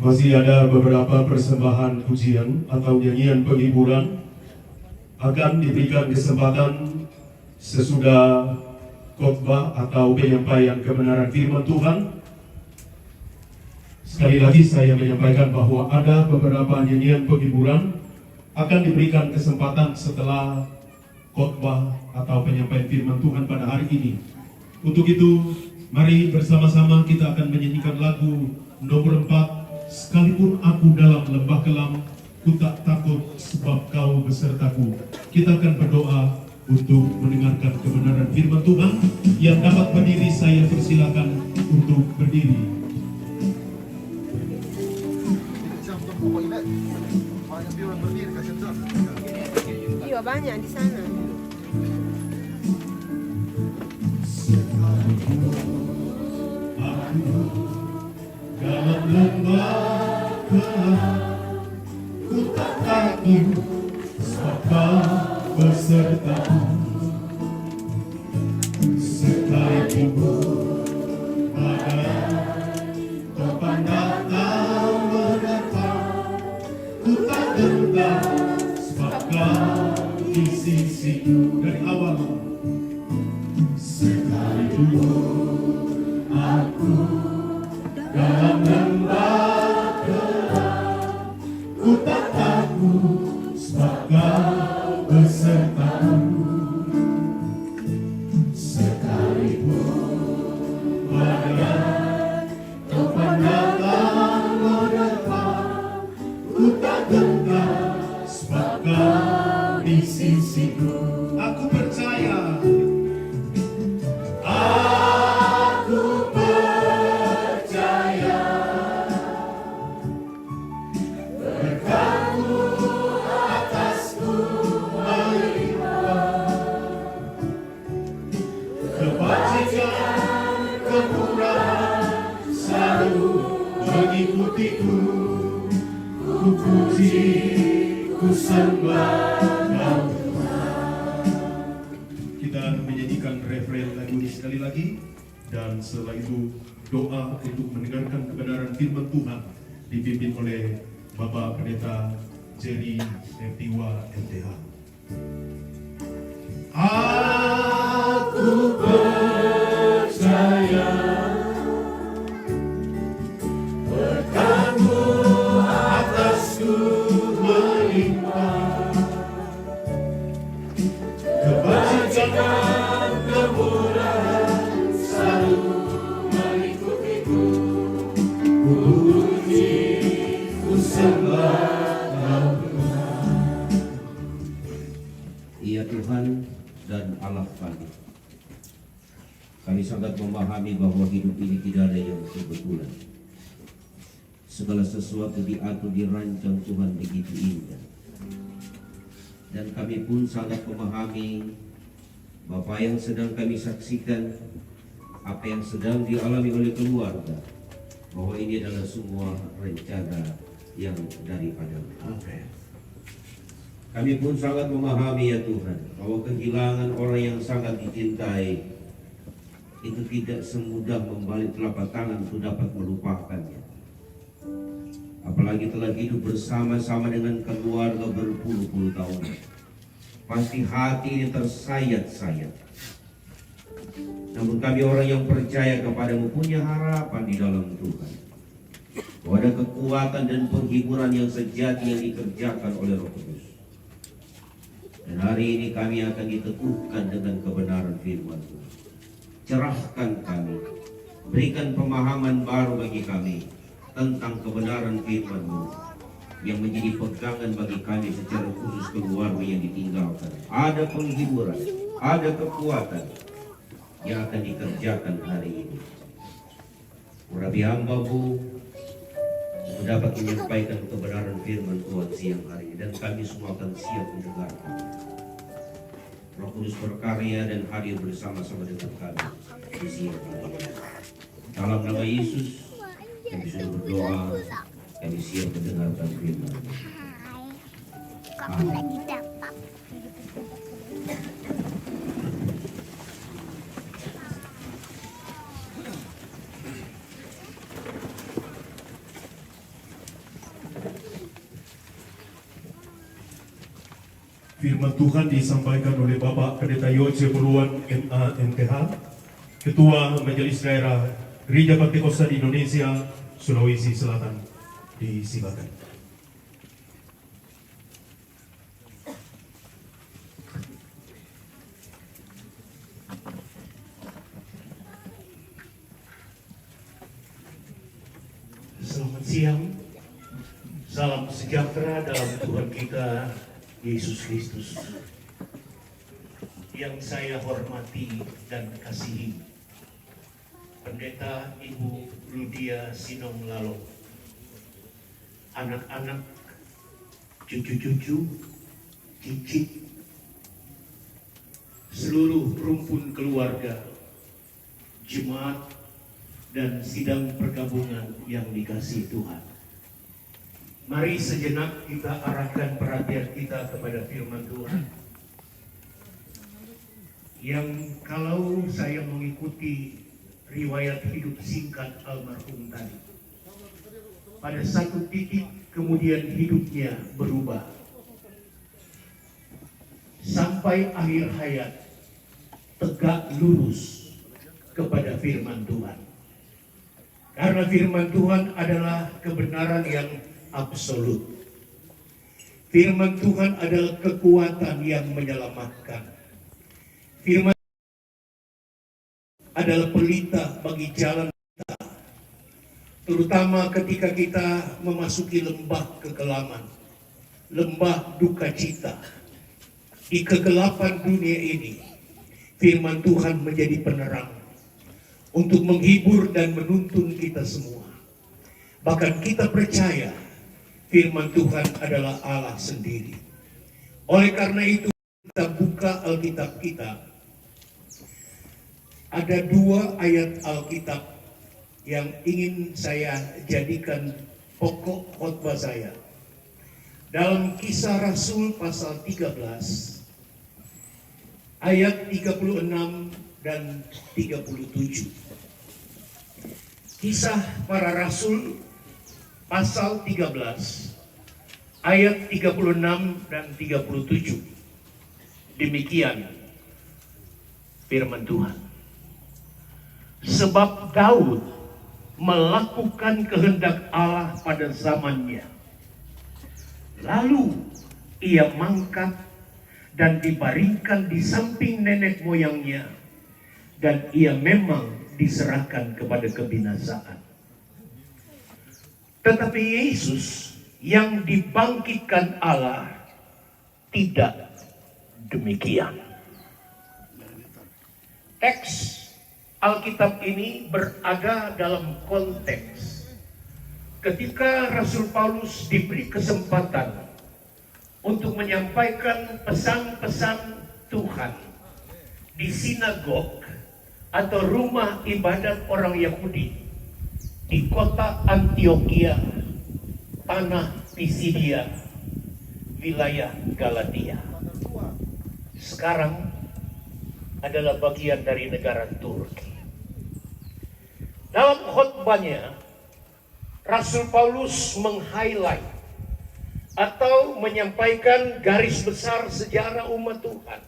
Speaker 2: Masih ada beberapa persembahan pujian atau nyanyian penghiburan akan diberikan kesempatan sesudah khotbah atau penyampaian kebenaran firman Tuhan. Sekali lagi saya menyampaikan bahwa ada beberapa nyanyian penghiburan akan diberikan kesempatan setelah khotbah atau penyampaian firman Tuhan pada hari ini. Untuk itu, mari bersama-sama kita akan menyanyikan lagu nomor 4, Sekalipun aku dalam lembah kelam, ku tak takut sebab kau besertaku. Kita akan berdoa untuk mendengarkan kebenaran firman Tuhan. Yang dapat berdiri saya persilakan untuk berdiri.
Speaker 9: Iya banyak di sana.
Speaker 2: Dalam lembah kelam, ku tak takut sebab kau besertaku. Sekalipun badai topan datang menerpa, ku tak gentar sebab kau di sisiku. Dari awal, sekalipun aku dalam lembah gelap, ku tak takut sebab kau besertaku. Sekalipun badai topan datang menerpa, ku tak gentar sebab kau di sisiku. Aku percaya. Mengikutiku, ku puji, ku sembah Kau Tuhan. Kita menyanyikan referen lagu ini sekali lagi, dan setelah itu doa untuk mendengarkan kebenaran firman Tuhan dipimpin oleh Bapak Pendeta Jerry Eptiwa MTH. Aku percaya berkat-Mu atasku melimpah, kebajikan kemurahan selalu mengikutiku. Ku puji, ku sembah Kau Tuhan.
Speaker 3: Ya Tuhan dan Allah kami sangat memahami bahwa hidup ini tidak ada yang kebetulan. Segala sesuatu diatur, dirancang Tuhan begitu indah. Dan kami pun sangat memahami Bapak yang sedang kami saksikan, apa yang sedang dialami oleh keluarga, bahwa ini adalah semua rencana yang daripada-Mu.
Speaker 2: Amin.
Speaker 3: Kami pun sangat memahami ya Tuhan, bahwa kehilangan orang yang sangat dicintai itu tidak semudah membalik telapak tangan untuk dapat melupakannya. Apalagi telah hidup bersama-sama dengan keluarga berpuluh-puluh tahun. Pasti hati ini tersayat-sayat. Namun kami orang yang percaya kepada-Mu punya harapan di dalam Tuhan, bahwa ada kekuatan dan penghiburan yang sejati yang dikerjakan oleh Roh Kudus. Dan hari ini kami akan diteguhkan dengan kebenaran firman Tuhan. Cerahkan kami, berikan pemahaman baru bagi kami tentang kebenaran firman-Mu yang menjadi pegangan bagi kami secara khusus keluarga yang ditinggalkan. Ada penghiburan, ada kekuatan yang akan dikerjakan hari ini. Urabi hamba-Mu dapat menyampaikan kebenaran firman Tuhan siang hari ini, dan kami semua akan siap mendengarkan. Roh Kudus berkarya dan hadir bersama-sama dengan kami di siang hari ini. Dalam nama Yesus kami sudah berdoa, kami siap mendengarkan firman.
Speaker 5: Kapan lagi dapat?
Speaker 2: Firman Tuhan disampaikan oleh Bapak Pendeta Yoce Puluhan MA/MTH, Ketua Majelis Daerah Gereja Pantekosta di Indonesia, Sulawesi Selatan. Disilakan.
Speaker 10: Selamat siang, salam sejahtera dalam Tuhan kita Yesus Kristus. Yang saya hormati dan kasihi, Pendeta Ibu Ludia Sinong Lalo, anak-anak, cucu-cucu, cicit, seluruh rumpun keluarga, jemaat, dan sidang pergabungan yang dikasihi Tuhan. Mari sejenak kita arahkan perhatian kita kepada firman Tuhan. Yang kalau saya mengikuti riwayat hidup singkat almarhum tadi, pada satu titik kemudian hidupnya berubah. Sampai akhir hayat, tegak lurus kepada firman Tuhan. Karena firman Tuhan adalah kebenaran yang absolut. Firman Tuhan adalah kekuatan yang menyelamatkan. Firman adalah pelita bagi jalan kita, terutama ketika kita memasuki lembah kekelaman, lembah duka cita. Di kegelapan dunia ini, firman Tuhan menjadi penerang untuk menghibur dan menuntun kita semua. Bahkan kita percaya firman Tuhan adalah Allah sendiri. Oleh karena itu kita buka Alkitab kita. Ada 2 ayat Alkitab yang ingin saya jadikan pokok khotbah saya. Dalam Kisah Rasul pasal 13 ayat 36 dan 37. Kisah para Rasul pasal 13 ayat 36 dan 37. Demikian firman Tuhan. Sebab Daud melakukan kehendak Allah pada zamannya. Lalu ia mangkat dan dibaringkan di samping nenek moyangnya, dan ia memang diserahkan kepada kebinasaan. Tetapi Yesus yang dibangkitkan Allah tidak demikian. Teks Alkitab ini berada dalam konteks ketika Rasul Paulus diberi kesempatan untuk menyampaikan pesan-pesan Tuhan di sinagog atau rumah ibadat orang Yahudi di kota Antioquia, tanah Pisidia, wilayah Galatia. Sekarang adalah bagian dari negara Turki. Dalam khotbahnya, Rasul Paulus meng-highlight atau menyampaikan garis besar sejarah umat Tuhan.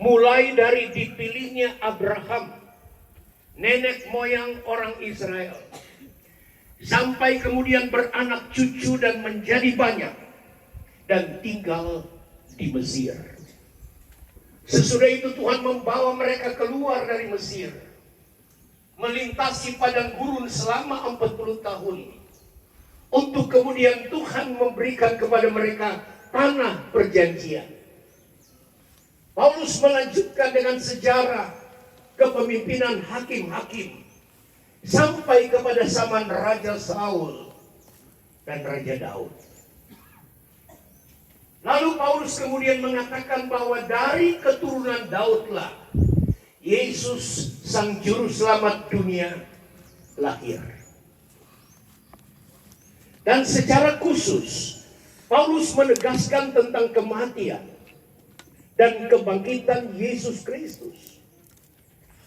Speaker 10: Mulai dari dipilihnya Abraham, nenek moyang orang Israel, sampai kemudian beranak cucu dan menjadi banyak, dan tinggal di Mesir. Sesudah itu Tuhan membawa mereka keluar dari Mesir, melintasi padang gurun selama 40 tahun, untuk kemudian Tuhan memberikan kepada mereka tanah perjanjian. Paulus melanjutkan dengan sejarah kepemimpinan hakim-hakim sampai kepada zaman Raja Saul dan Raja Daud. Lalu Paulus kemudian mengatakan bahwa dari keturunan Daudlah Yesus sang juru selamat dunia lahir. Dan secara khusus Paulus menegaskan tentang kematian dan kebangkitan Yesus Kristus,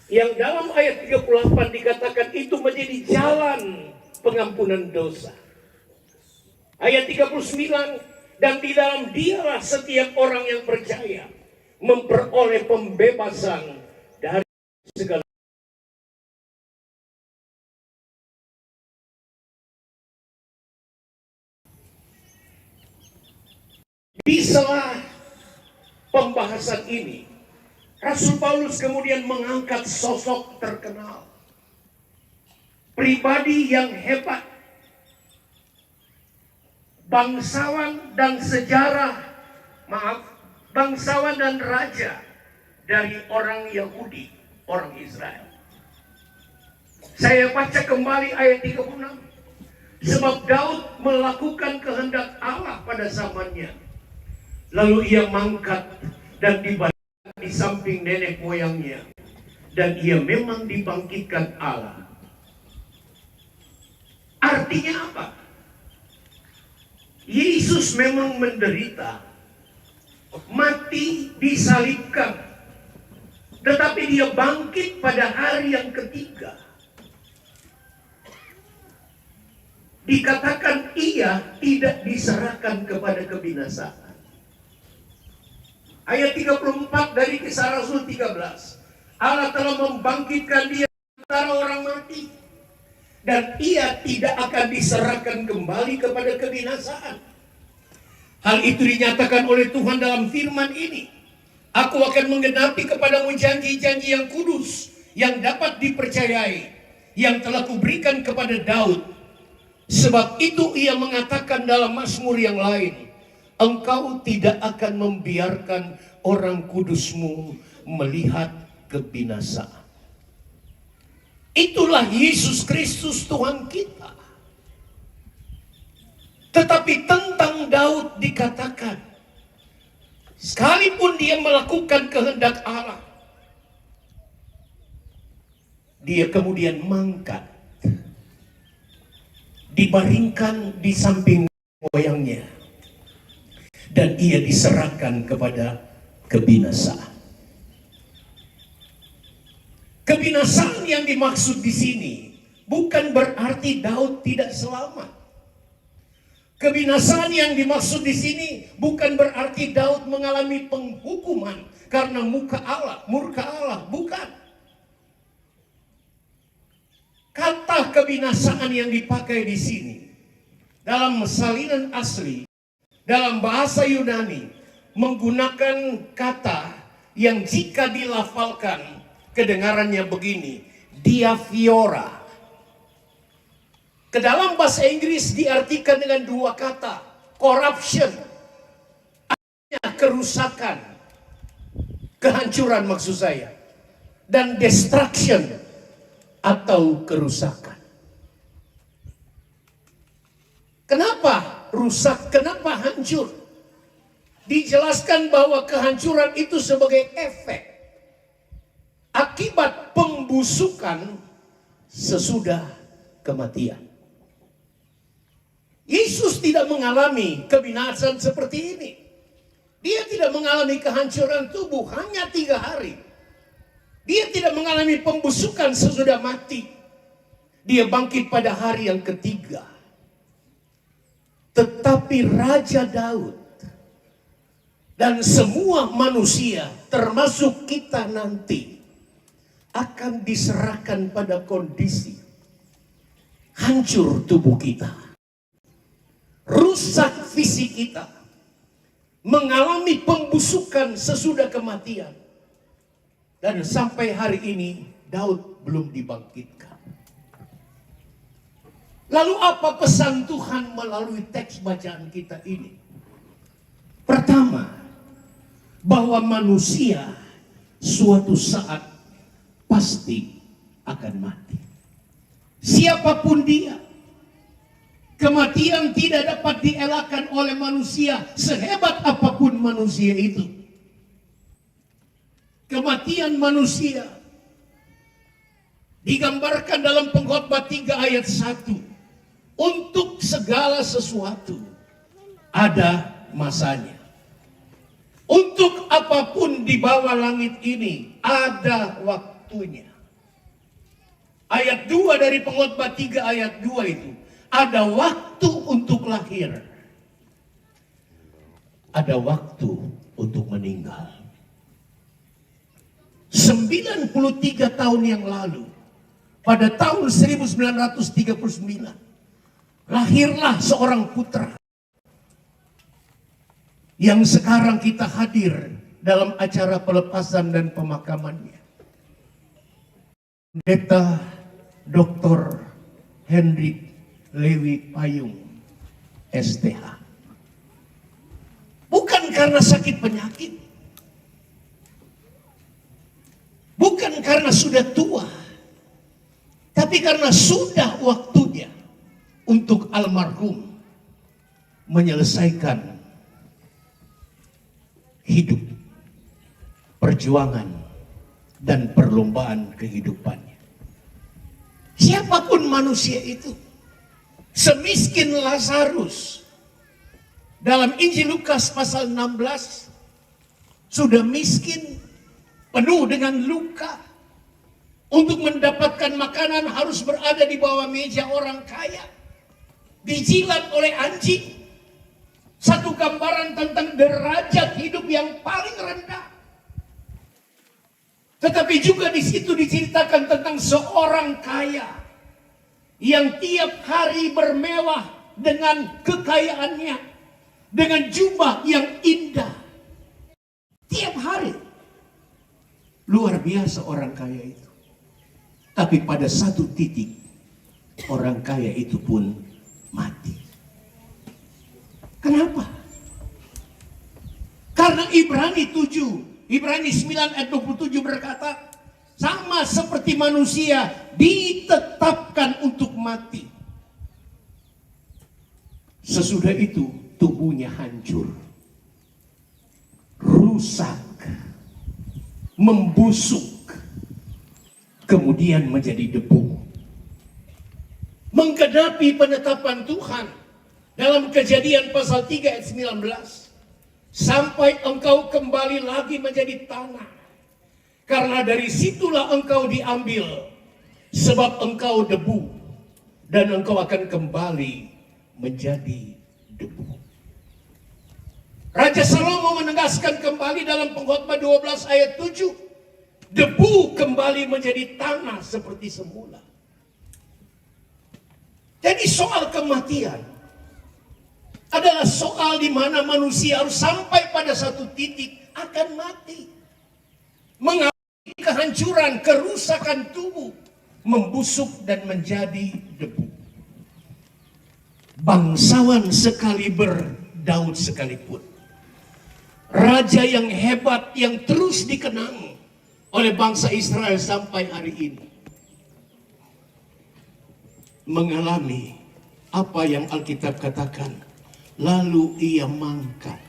Speaker 10: yang dalam ayat 38 dikatakan itu menjadi jalan pengampunan dosa. Ayat 39, Dan di dalam dialah setiap orang yang percaya memperoleh pembebasan dari segala. Di sela pembahasan ini, Rasul Paulus kemudian mengangkat sosok terkenal, pribadi yang hebat, bangsawan dan bangsawan dan raja dari orang Yahudi, orang Israel. Saya baca kembali ayat 36. Sebab Daud melakukan kehendak Allah pada zamannya. Lalu ia mangkat dan dibangkitkan di samping nenek moyangnya. Dan ia memang dibangkitkan Allah. Artinya apa? Yesus memang menderita, mati, disalibkan, tetapi dia bangkit pada hari yang ketiga. Dikatakan ia tidak diserahkan kepada kebinasaan. Ayat 34 dari Kisah Rasul 13. Allah telah membangkitkan dia antara orang mati. Dan ia tidak akan diserahkan kembali kepada kebinasaan. Hal itu dinyatakan oleh Tuhan dalam firman ini. Aku akan menggenapi kepadamu janji-janji yang kudus, yang dapat dipercayai, yang telah kuberikan kepada Daud. Sebab itu ia mengatakan dalam Mazmur yang lain, Engkau tidak akan membiarkan orang kudusmu melihat kebinasaan. Itulah Yesus Kristus Tuhan kita. Tetapi tentang Daud dikatakan, sekalipun dia melakukan kehendak Allah, dia kemudian mangkat, dibaringkan di samping moyangnya, dan ia diserahkan kepada kebinasaan. Kebinasaan yang dimaksud di sini bukan berarti Daud tidak selamat. Kebinasaan yang dimaksud di sini bukan berarti Daud mengalami penghukuman karena murka Allah, bukan. Kata kebinasaan yang dipakai di sini dalam salinan asli, dalam bahasa Yunani menggunakan kata yang jika dilafalkan kedengarannya begini, diafiora. Ke dalam bahasa Inggris diartikan dengan dua kata, corruption, artinya kerusakan, kehancuran maksud saya, dan destruction atau kerusakan. Kenapa rusak? Kenapa hancur? Dijelaskan bahwa kehancuran itu sebagai efek akibat pembusukan sesudah kematian. Yesus tidak mengalami kebinasaan seperti ini. Dia tidak mengalami kehancuran tubuh hanya 3 hari. Dia tidak mengalami pembusukan sesudah mati. Dia bangkit pada hari yang ketiga. Tetapi Raja Daud dan semua manusia, termasuk kita nanti, akan diserahkan pada kondisi hancur tubuh kita, rusak fisik kita, mengalami pembusukan sesudah kematian, dan sampai hari ini Daud belum dibangkitkan. Lalu apa pesan Tuhan melalui teks bacaan kita ini? Pertama, bahwa manusia suatu saat pasti akan mati. Siapapun dia, kematian tidak dapat dielakkan oleh manusia, sehebat apapun manusia itu. Kematian manusia digambarkan dalam Pengkhotbah 3 ayat 1. Untuk segala sesuatu ada masanya. Untuk apapun di bawah langit ini ada waktunya. Ayat 2 dari Pengkhotbah 3 ayat 2 itu, ada waktu untuk lahir, ada waktu untuk meninggal. 93 tahun yang lalu, pada tahun 1939, lahirlah seorang putra yang sekarang kita hadir dalam acara pelepasan dan pemakamannya. Pendeta Dr. Hendrik Lewi Payung, STH. Bukan karena sakit penyakit, bukan karena sudah tua, tapi karena sudah waktunya untuk almarhum menyelesaikan hidup, perjuangan, dan perlombaan kehidupannya. Siapapun manusia itu, semiskin Lazarus, dalam Injil Lukas pasal 16, sudah miskin, penuh dengan luka. Untuk mendapatkan makanan harus berada di bawah meja orang kaya, dijilat oleh anjing. Satu gambaran tentang derajat hidup yang paling rendah. Tetapi juga di situ diceritakan tentang seorang kaya yang tiap hari bermewah dengan kekayaannya, dengan jubah yang indah. Tiap hari. Luar biasa orang kaya itu. Tapi pada satu titik, orang kaya itu pun mati. Kenapa? Karena Ibrani 9 ayat 27 berkata, sama seperti manusia ditetapkan untuk mati. Sesudah itu tubuhnya hancur, rusak, membusuk, kemudian menjadi debu. Menggenapi penetapan Tuhan dalam Kejadian pasal 3 ayat 19. Sampai engkau kembali lagi menjadi tanah. Karena dari situlah engkau diambil. Sebab engkau debu. Dan engkau akan kembali menjadi debu. Raja Salomo menegaskan kembali dalam Pengkhotbah 12 ayat 7. Debu kembali menjadi tanah seperti semula. Jadi soal kematian adalah soal di mana manusia harus sampai pada satu titik akan mati. Mengalami kehancuran, kerusakan tubuh, membusuk dan menjadi debu. Bangsawan sekaliber Daud sekalipun, raja yang hebat yang terus dikenang oleh bangsa Israel sampai hari ini, mengalami apa yang Alkitab katakan. Lalu ia mangkat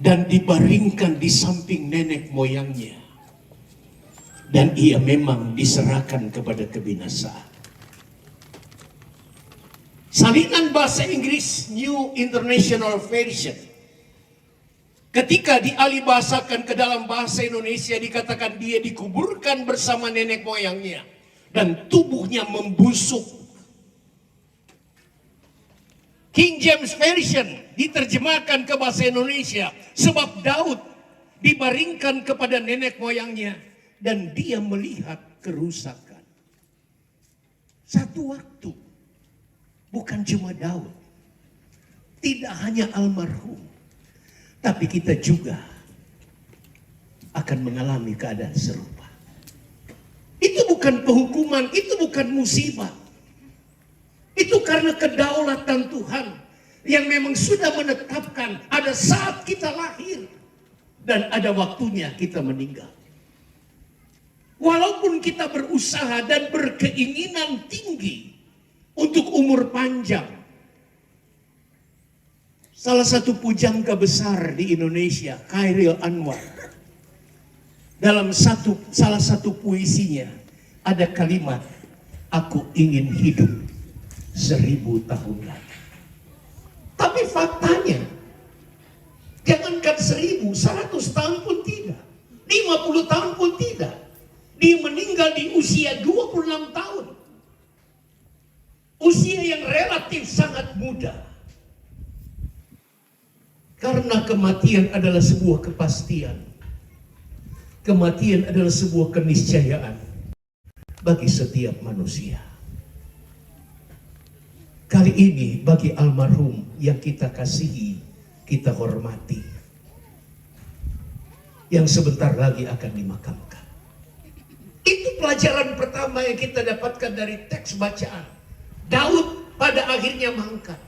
Speaker 10: dan dibaringkan di samping nenek moyangnya. Dan ia memang diserahkan kepada kebinasaan. Salinan bahasa Inggris New International Version, ketika dialihbahasakan ke dalam bahasa Indonesia, dikatakan dia dikuburkan bersama nenek moyangnya dan tubuhnya membusuk. King James Version diterjemahkan ke bahasa Indonesia, sebab Daud dibaringkan kepada nenek moyangnya dan dia melihat kerusakan. Satu waktu, bukan cuma Daud, tidak hanya almarhum, tapi kita juga akan mengalami keadaan serupa. Itu bukan penghukuman, itu bukan musibah. Itu karena kedaulatan Tuhan yang memang sudah menetapkan ada saat kita lahir dan ada waktunya kita meninggal. Walaupun kita berusaha dan berkeinginan tinggi untuk umur panjang. Salah satu pujangga besar di Indonesia, Khairil Anwar, dalam salah satu puisinya ada kalimat, aku ingin hidup 1000 tahun lagi. Tapi faktanya, jangankan 1000, 100 tahun pun tidak, 50 tahun pun tidak. Dia meninggal di usia 26 tahun. Usia yang relatif sangat muda. Karena kematian adalah sebuah kepastian. Kematian adalah sebuah keniscayaan bagi setiap manusia. Kali ini bagi almarhum yang kita kasihi, kita hormati, yang sebentar lagi akan dimakamkan. Itu pelajaran pertama yang kita dapatkan dari teks bacaan. Daud pada akhirnya mangkat,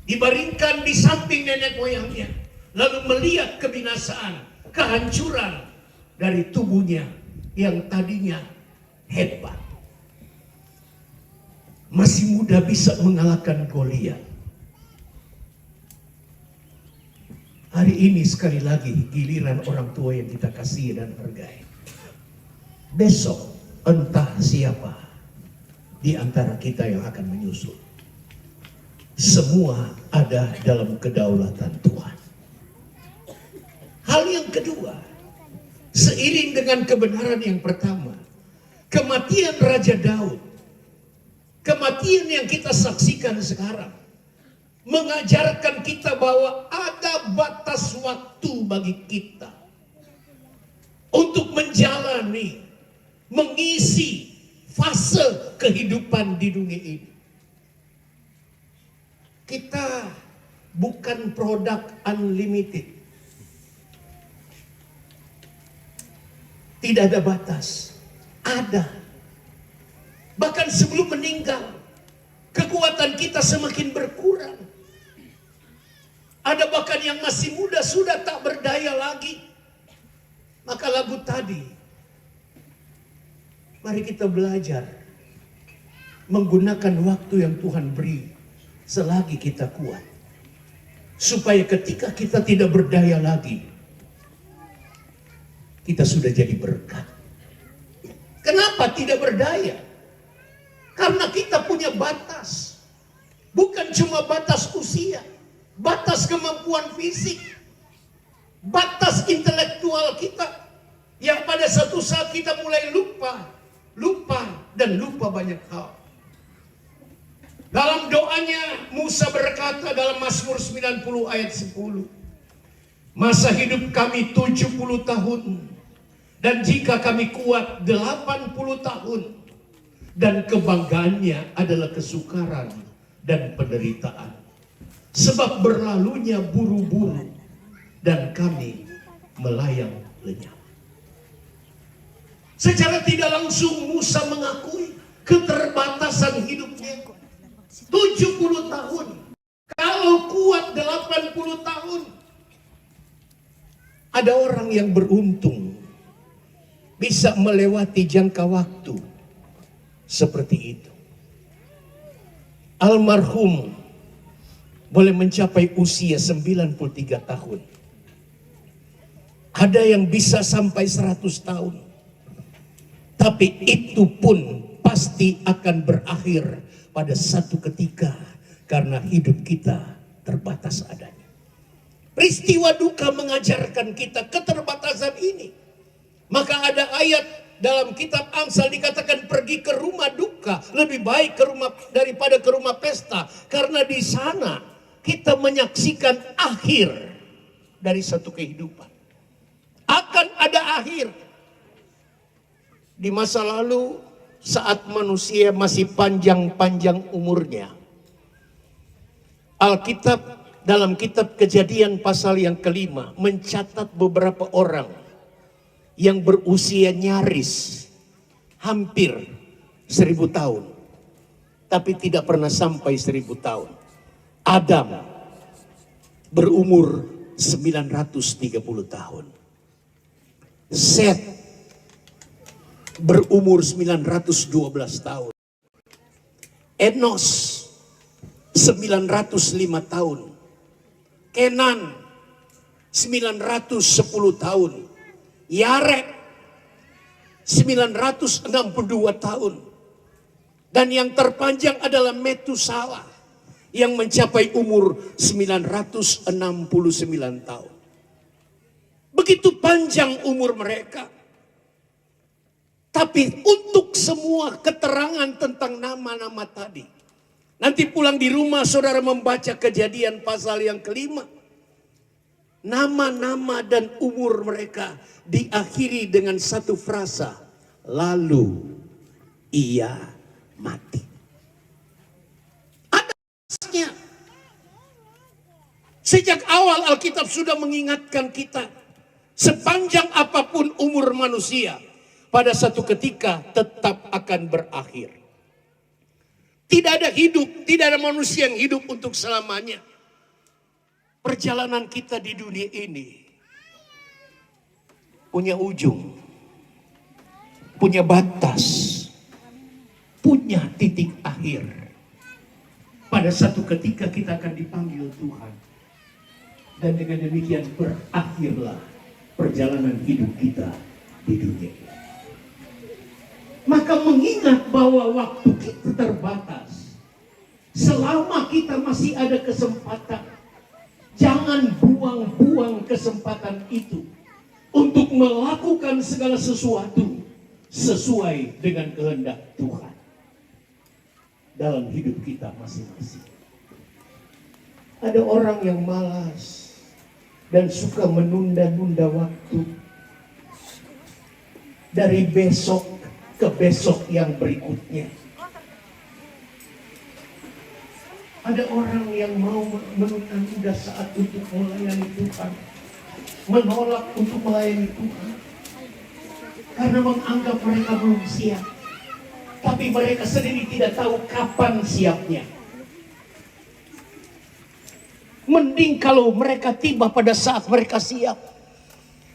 Speaker 10: dibaringkan di samping nenek moyangnya, lalu melihat kebinasaan, kehancuran dari tubuhnya yang tadinya hebat. Masih muda bisa mengalahkan Goliat. Hari ini sekali lagi giliran orang tua yang kita kasihi dan hargai. Besok entah siapa di antara kita yang akan menyusul. Semua ada dalam kedaulatan Tuhan. Hal yang kedua, seiring dengan kebenaran yang pertama, kematian Raja Daud, kematian yang kita saksikan sekarang, mengajarkan kita bahwa ada batas waktu bagi kita untuk menjalani, mengisi fase kehidupan di dunia ini. Kita bukan produk unlimited. Tidak ada batas. Ada. Bahkan sebelum meninggal, kekuatan kita semakin berkurang. Ada bahkan yang masih muda sudah tak berdaya lagi. Maka lagu tadi, mari kita belajar menggunakan waktu yang Tuhan beri selagi kita kuat. Supaya ketika kita tidak berdaya lagi, kita sudah jadi berkat. Kenapa tidak berdaya? Karena kita punya batas. Bukan cuma batas usia, batas kemampuan fisik, batas intelektual kita, yang pada satu saat kita mulai lupa dan lupa banyak hal. Dalam doanya Musa berkata dalam Mazmur 90 ayat 10, masa hidup kami 70 tahun, dan jika kami kuat 80 tahun, dan kebanggaannya adalah kesukaran dan penderitaan. Sebab berlalunya buru-buru, dan kami melayang lenyap. Secara tidak langsung Musa mengakui keterbatasan hidupnya. 70 tahun, kalau kuat 80 tahun. Ada orang yang beruntung bisa melewati jangka waktu seperti itu. Almarhum boleh mencapai usia 93 tahun. Ada yang bisa sampai 100 tahun. Tapi itu pun pasti akan berakhir pada satu ketika, karena hidup kita terbatas adanya. Peristiwa duka mengajarkan kita keterbatasan ini. Maka ada ayat dalam kitab Amsal dikatakan pergi ke rumah duka lebih baik daripada ke rumah pesta, karena di sana kita menyaksikan akhir dari satu kehidupan. Akan ada akhir. Di masa lalu, saat manusia masih panjang-panjang umurnya, Alkitab dalam kitab Kejadian pasal yang ke-5 mencatat beberapa orang yang berusia nyaris hampir 1000 tahun, tapi tidak pernah sampai 1000 tahun. Adam berumur 930 tahun. Set berumur 912 tahun. Enos 905 tahun. Kenan 910 tahun. Yarek 962 tahun. Dan yang terpanjang adalah Metusala yang mencapai umur 969 tahun. Begitu panjang umur mereka. Tapi untuk semua keterangan tentang nama-nama tadi, nanti pulang di rumah saudara membaca Kejadian pasal yang ke-5. nama-nama dan umur mereka diakhiri dengan satu frasa, lalu ia mati. Ada frasanya. Sejak awal Alkitab sudah mengingatkan kita, sepanjang apapun umur manusia, pada satu ketika tetap akan berakhir. Tidak ada hidup, tidak ada manusia yang hidup untuk selamanya. Perjalanan kita di dunia ini punya ujung, punya batas, punya titik akhir. Pada satu ketika kita akan dipanggil Tuhan. Dan dengan demikian berakhirlah perjalanan hidup kita di dunia ini. Maka mengingat bahwa waktu kita terbatas, selama kita masih ada kesempatan, jangan buang-buang kesempatan itu untuk melakukan segala sesuatu sesuai dengan kehendak Tuhan dalam hidup kita masing-masing. Ada orang yang malas dan suka menunda-nunda waktu dari besok ke besok yang berikutnya. Ada orang yang mau menunda saat untuk melayani Tuhan, menolak untuk melayani Tuhan, karena menganggap mereka belum siap. Tapi mereka sendiri tidak tahu kapan siapnya. Mending kalau mereka tiba pada saat mereka siap.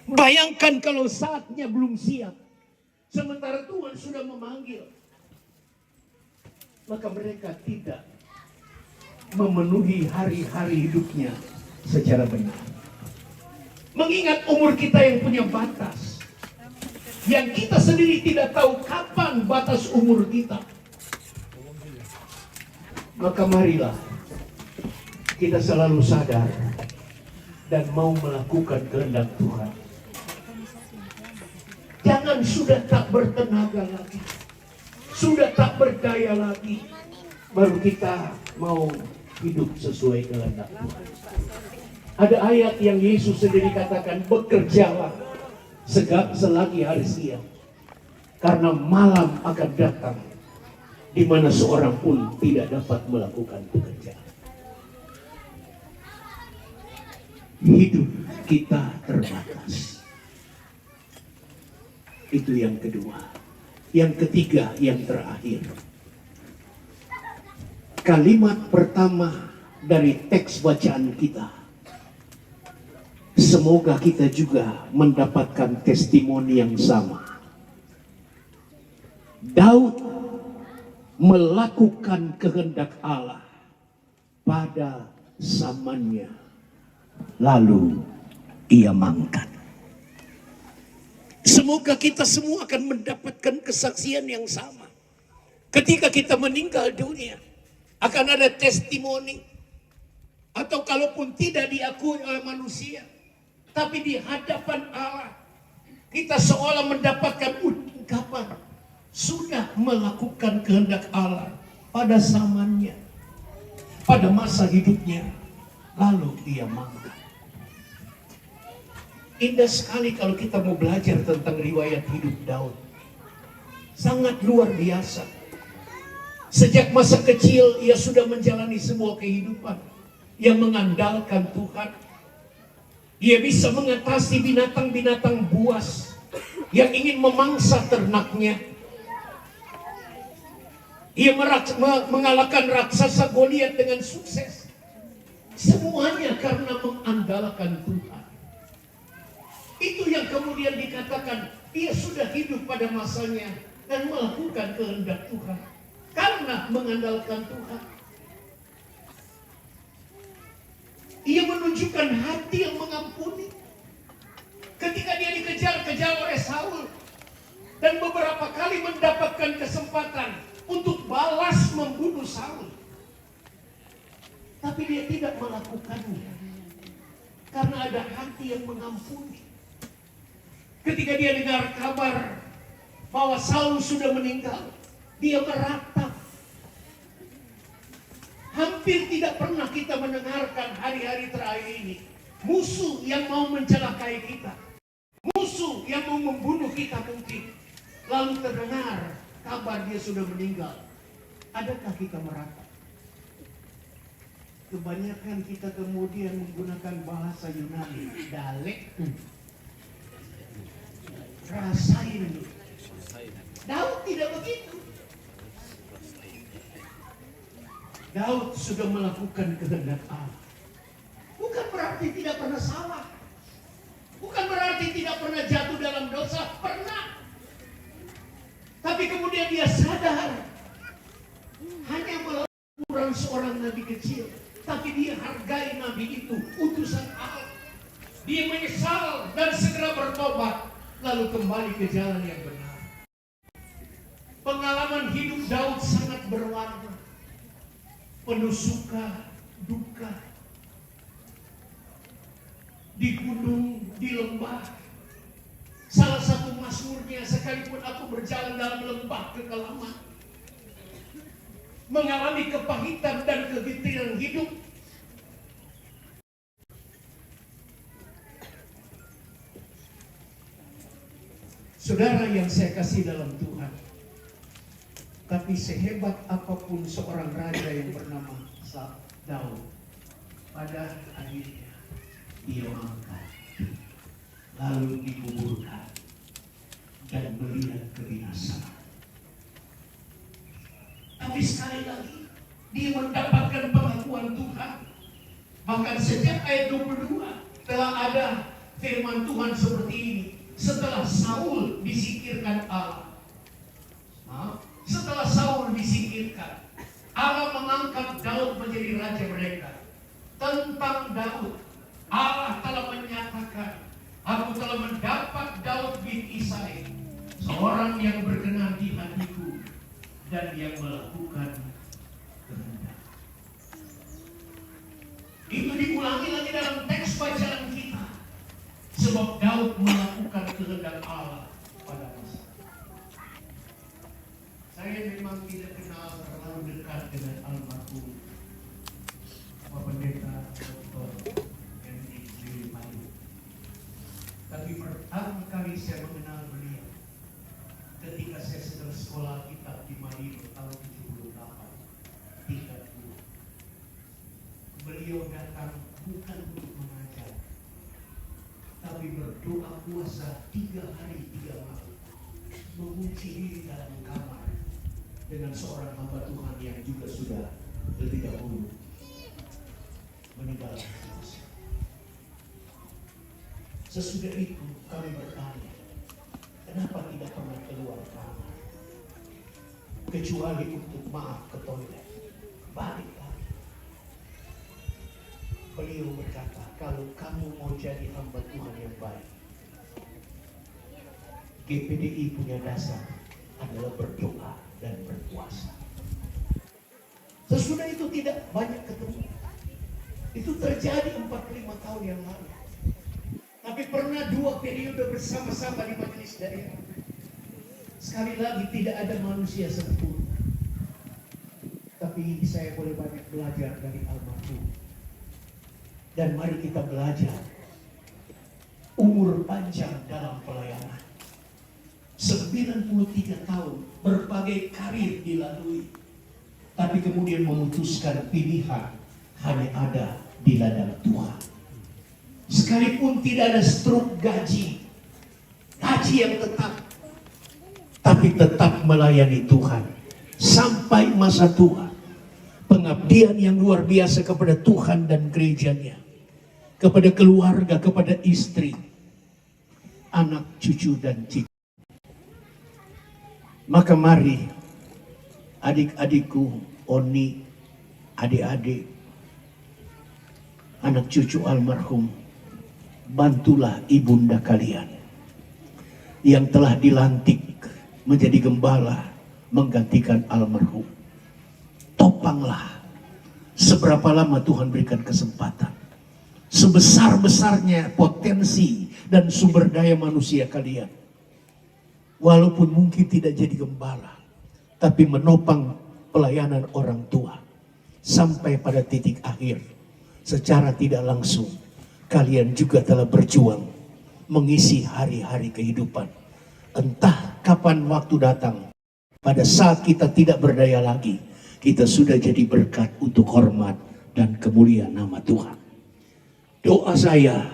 Speaker 10: Bayangkan kalau saatnya belum siap, sementara Tuhan sudah memanggil, maka mereka tidak memenuhi hari-hari hidupnya secara benar. Mengingat umur kita yang punya batas, yang kita sendiri tidak tahu kapan batas umur kita, maka marilah kita selalu sadar dan mau melakukan kehendak Tuhan. Jangan sudah tak bertenaga lagi, sudah tak berdaya lagi, baru kita mau hidup sesuai kehendak Tuhan. Ada ayat yang Yesus sendiri katakan, bekerjalah selagi hari siang, karena malam akan datang di mana seorang pun tidak dapat melakukan pekerjaan. Hidup kita terbatas. Itu yang kedua. Yang ketiga, yang terakhir. Kalimat pertama dari teks bacaan kita. Semoga kita juga mendapatkan testimoni yang sama. Daud melakukan kehendak Allah pada zamannya. Lalu ia mangkat. Semoga kita semua akan mendapatkan kesaksian yang sama. Ketika kita meninggal dunia, akan ada testimoni. Atau kalaupun tidak diakui oleh manusia, tapi di hadapan Allah, kita seolah mendapatkan ungkapan sudah melakukan kehendak Allah pada zamannya, pada masa hidupnya. Lalu ia mangkat. Indah sekali kalau kita mau belajar tentang riwayat hidup Daud. Sangat luar biasa. Sejak masa kecil ia sudah menjalani sebuah kehidupan yang mengandalkan Tuhan. Ia bisa mengatasi binatang-binatang buas yang ingin memangsa ternaknya. Ia mengalahkan raksasa Goliat dengan sukses. Semuanya karena mengandalkan Tuhan. Itu yang kemudian dikatakan ia sudah hidup pada masanya dan melakukan kehendak Tuhan karena mengandalkan Tuhan. Ia menunjukkan hati yang mengampuni. Ketika dia dikejar-kejar oleh Saul dan beberapa kali mendapatkan kesempatan untuk balas membunuh Saul, tapi dia tidak melakukannya karena ada hati yang mengampuni. Ketika dia dengar kabar bahwa Saul sudah meninggal, dia meratap. Hampir tidak pernah kita mendengarkan hari-hari terakhir ini musuh yang mau mencelakai kita, musuh yang mau membunuh kita mungkin, lalu terdengar kabar dia sudah meninggal. Adakah kita meratap? Kebanyakan kita kemudian menggunakan bahasa Yunani, dalek. Rasain. Daud tidak begitu. Daud sudah melakukan kehendak Allah. Bukan berarti tidak pernah salah. Bukan berarti tidak pernah jatuh dalam dosa. Pernah. Tapi kemudian dia sadar. Hanya melakukan seorang nabi kecil. Tapi dia hargai nabi itu. Utusan Allah. Dia menyesal dan segera bertobat. Lalu kembali ke jalan yang benar. Pengalaman hidup Daud sangat berwarna. Penuh suka, duka. Di gunung, di lembah. Salah satu mazmurnya, sekalipun aku berjalan dalam lembah kekelaman, mengalami kepahitan dan kegetiran hidup, saudara yang saya kasih dalam Tuhan, tapi sehebat apapun seorang raja yang bernama Daud, pada akhirnya dia mangkat, lalu dikuburkan dan melihat kebinasaan. Tapi sekali lagi dia mendapatkan pengakuan Tuhan. Bahkan sejak ayat 22 telah ada firman Tuhan seperti ini. Setelah Saul disingkirkan Allah, setelah Saul disingkirkan, Allah mengangkat Daud menjadi raja mereka. Tentang Daud, Allah telah menyatakan, aku telah mendapat Daud bin Isai, seorang yang berkenan di hatiku dan yang melakukan kehendak. Itu diulangi lagi dalam teks bacaan kita. Sebab Daud melakukan kehendak Allah pada masa. Saya memang tidak kenal terlalu dekat dengan almarhum Bapak Pendeta Dr. Henry Payu. Tapi pertama kali saya mengenal beliau ketika saya sedang sekolah kitab di Madinah tahun 78, tingkat 2. Beliau datang bukan untuk mengajar, tapi berdoa puasa 3 hari 3 malam, mengunci diri dalam kamar dengan seorang hamba Tuhan yang juga sudah lebih dahulu meninggalkan dosa. Sesudah itu kami bertanya, kenapa tidak pernah keluar kamar kecuali untuk maaf ke toilet, balik lagi. Beliau berkata, kalau kamu mau jadi hamba Tuhan yang baik, GPDI punya dasar adalah berdoa dan berpuasa. Sesudah itu tidak banyak ketemu. Itu terjadi 45 tahun yang lalu. Tapi pernah 2 periode bersama-sama di majelis daerah. Sekali lagi tidak ada manusia sempurna. Tapi saya boleh banyak belajar dari almarhum. Dan mari kita belajar umur panjang dalam pelayanan. 93 tahun, berbagai karir dilalui. Tapi kemudian memutuskan pilihan hanya ada di ladang Tuhan. Sekalipun tidak ada struk gaji yang tetap, tapi tetap melayani Tuhan sampai masa tua. Pengabdian yang luar biasa kepada Tuhan dan gerejanya, kepada keluarga, kepada istri, anak, cucu, dan cicit. Maka mari adik-adikku, Oni, adik-adik, anak cucu almarhum, bantulah ibunda kalian yang telah dilantik menjadi gembala menggantikan almarhum. Topanglah seberapa lama Tuhan berikan kesempatan. Sebesar-besarnya potensi dan sumber daya manusia kalian. Walaupun mungkin tidak jadi gembala, tapi menopang pelayanan orang tua sampai pada titik akhir secara tidak langsung kalian juga telah berjuang mengisi hari-hari kehidupan. Entah kapan waktu datang, pada saat kita tidak berdaya lagi, kita sudah jadi berkat untuk hormat dan kemuliaan nama Tuhan. Doa saya,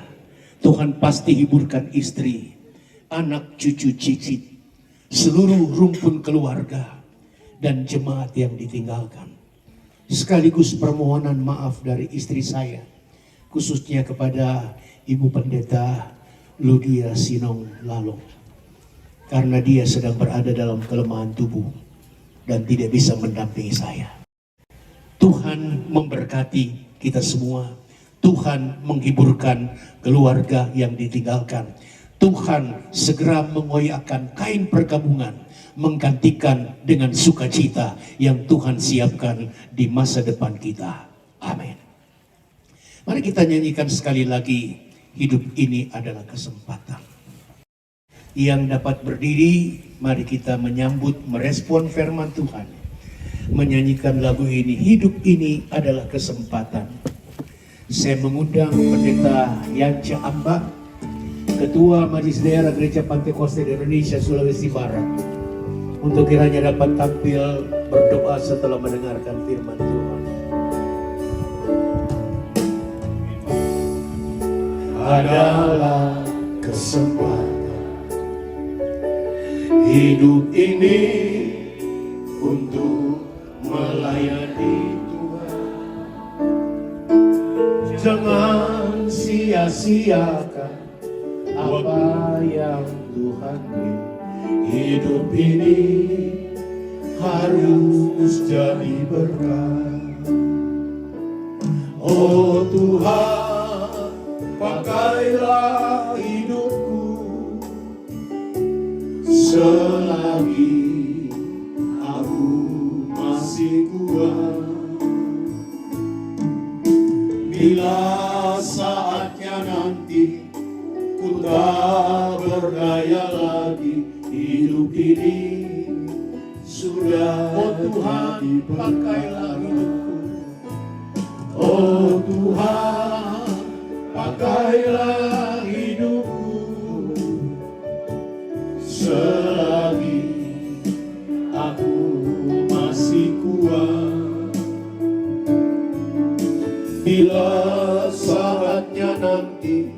Speaker 10: Tuhan pasti hiburkan istri, anak, cucu, cicit, seluruh rumpun keluarga, dan jemaat yang ditinggalkan. Sekaligus permohonan maaf dari istri saya, khususnya kepada Ibu Pendeta Ludia Sinong Lalong, karena dia sedang berada dalam kelemahan tubuh dan tidak bisa mendampingi saya. Tuhan memberkati kita semua. Tuhan menghiburkan keluarga yang ditinggalkan. Tuhan segera mengoyakkan kain perkabungan, menggantikan dengan sukacita yang Tuhan siapkan di masa depan kita. Amin. Mari kita nyanyikan sekali lagi, hidup ini adalah kesempatan. Yang dapat berdiri, mari kita menyambut, merespon firman Tuhan. Menyanyikan lagu ini, hidup ini adalah kesempatan. Saya mengundang Pendeta Yanca Amba, Ketua Majelis Daerah Gereja Pantai Kosta di Indonesia, Sulawesi Barat, untuk kiranya dapat tampil berdoa setelah mendengarkan firman Tuhan. Adalah kesempatan hidup ini untuk melayani Tuhan. Jangan sia-siakan apa yang Tuhan beri. Hidup ini harus jadi berkat. Oh Tuhan, pakailah hidupku selagi aku masih kuat. Bila saatnya nanti ku tak berdaya lagi, hidup ini sudah. Oh Tuhan, pakailah hidupku. Oh Tuhan, pakailah hidupku selagi aku masih kuat. Bila saatnya nanti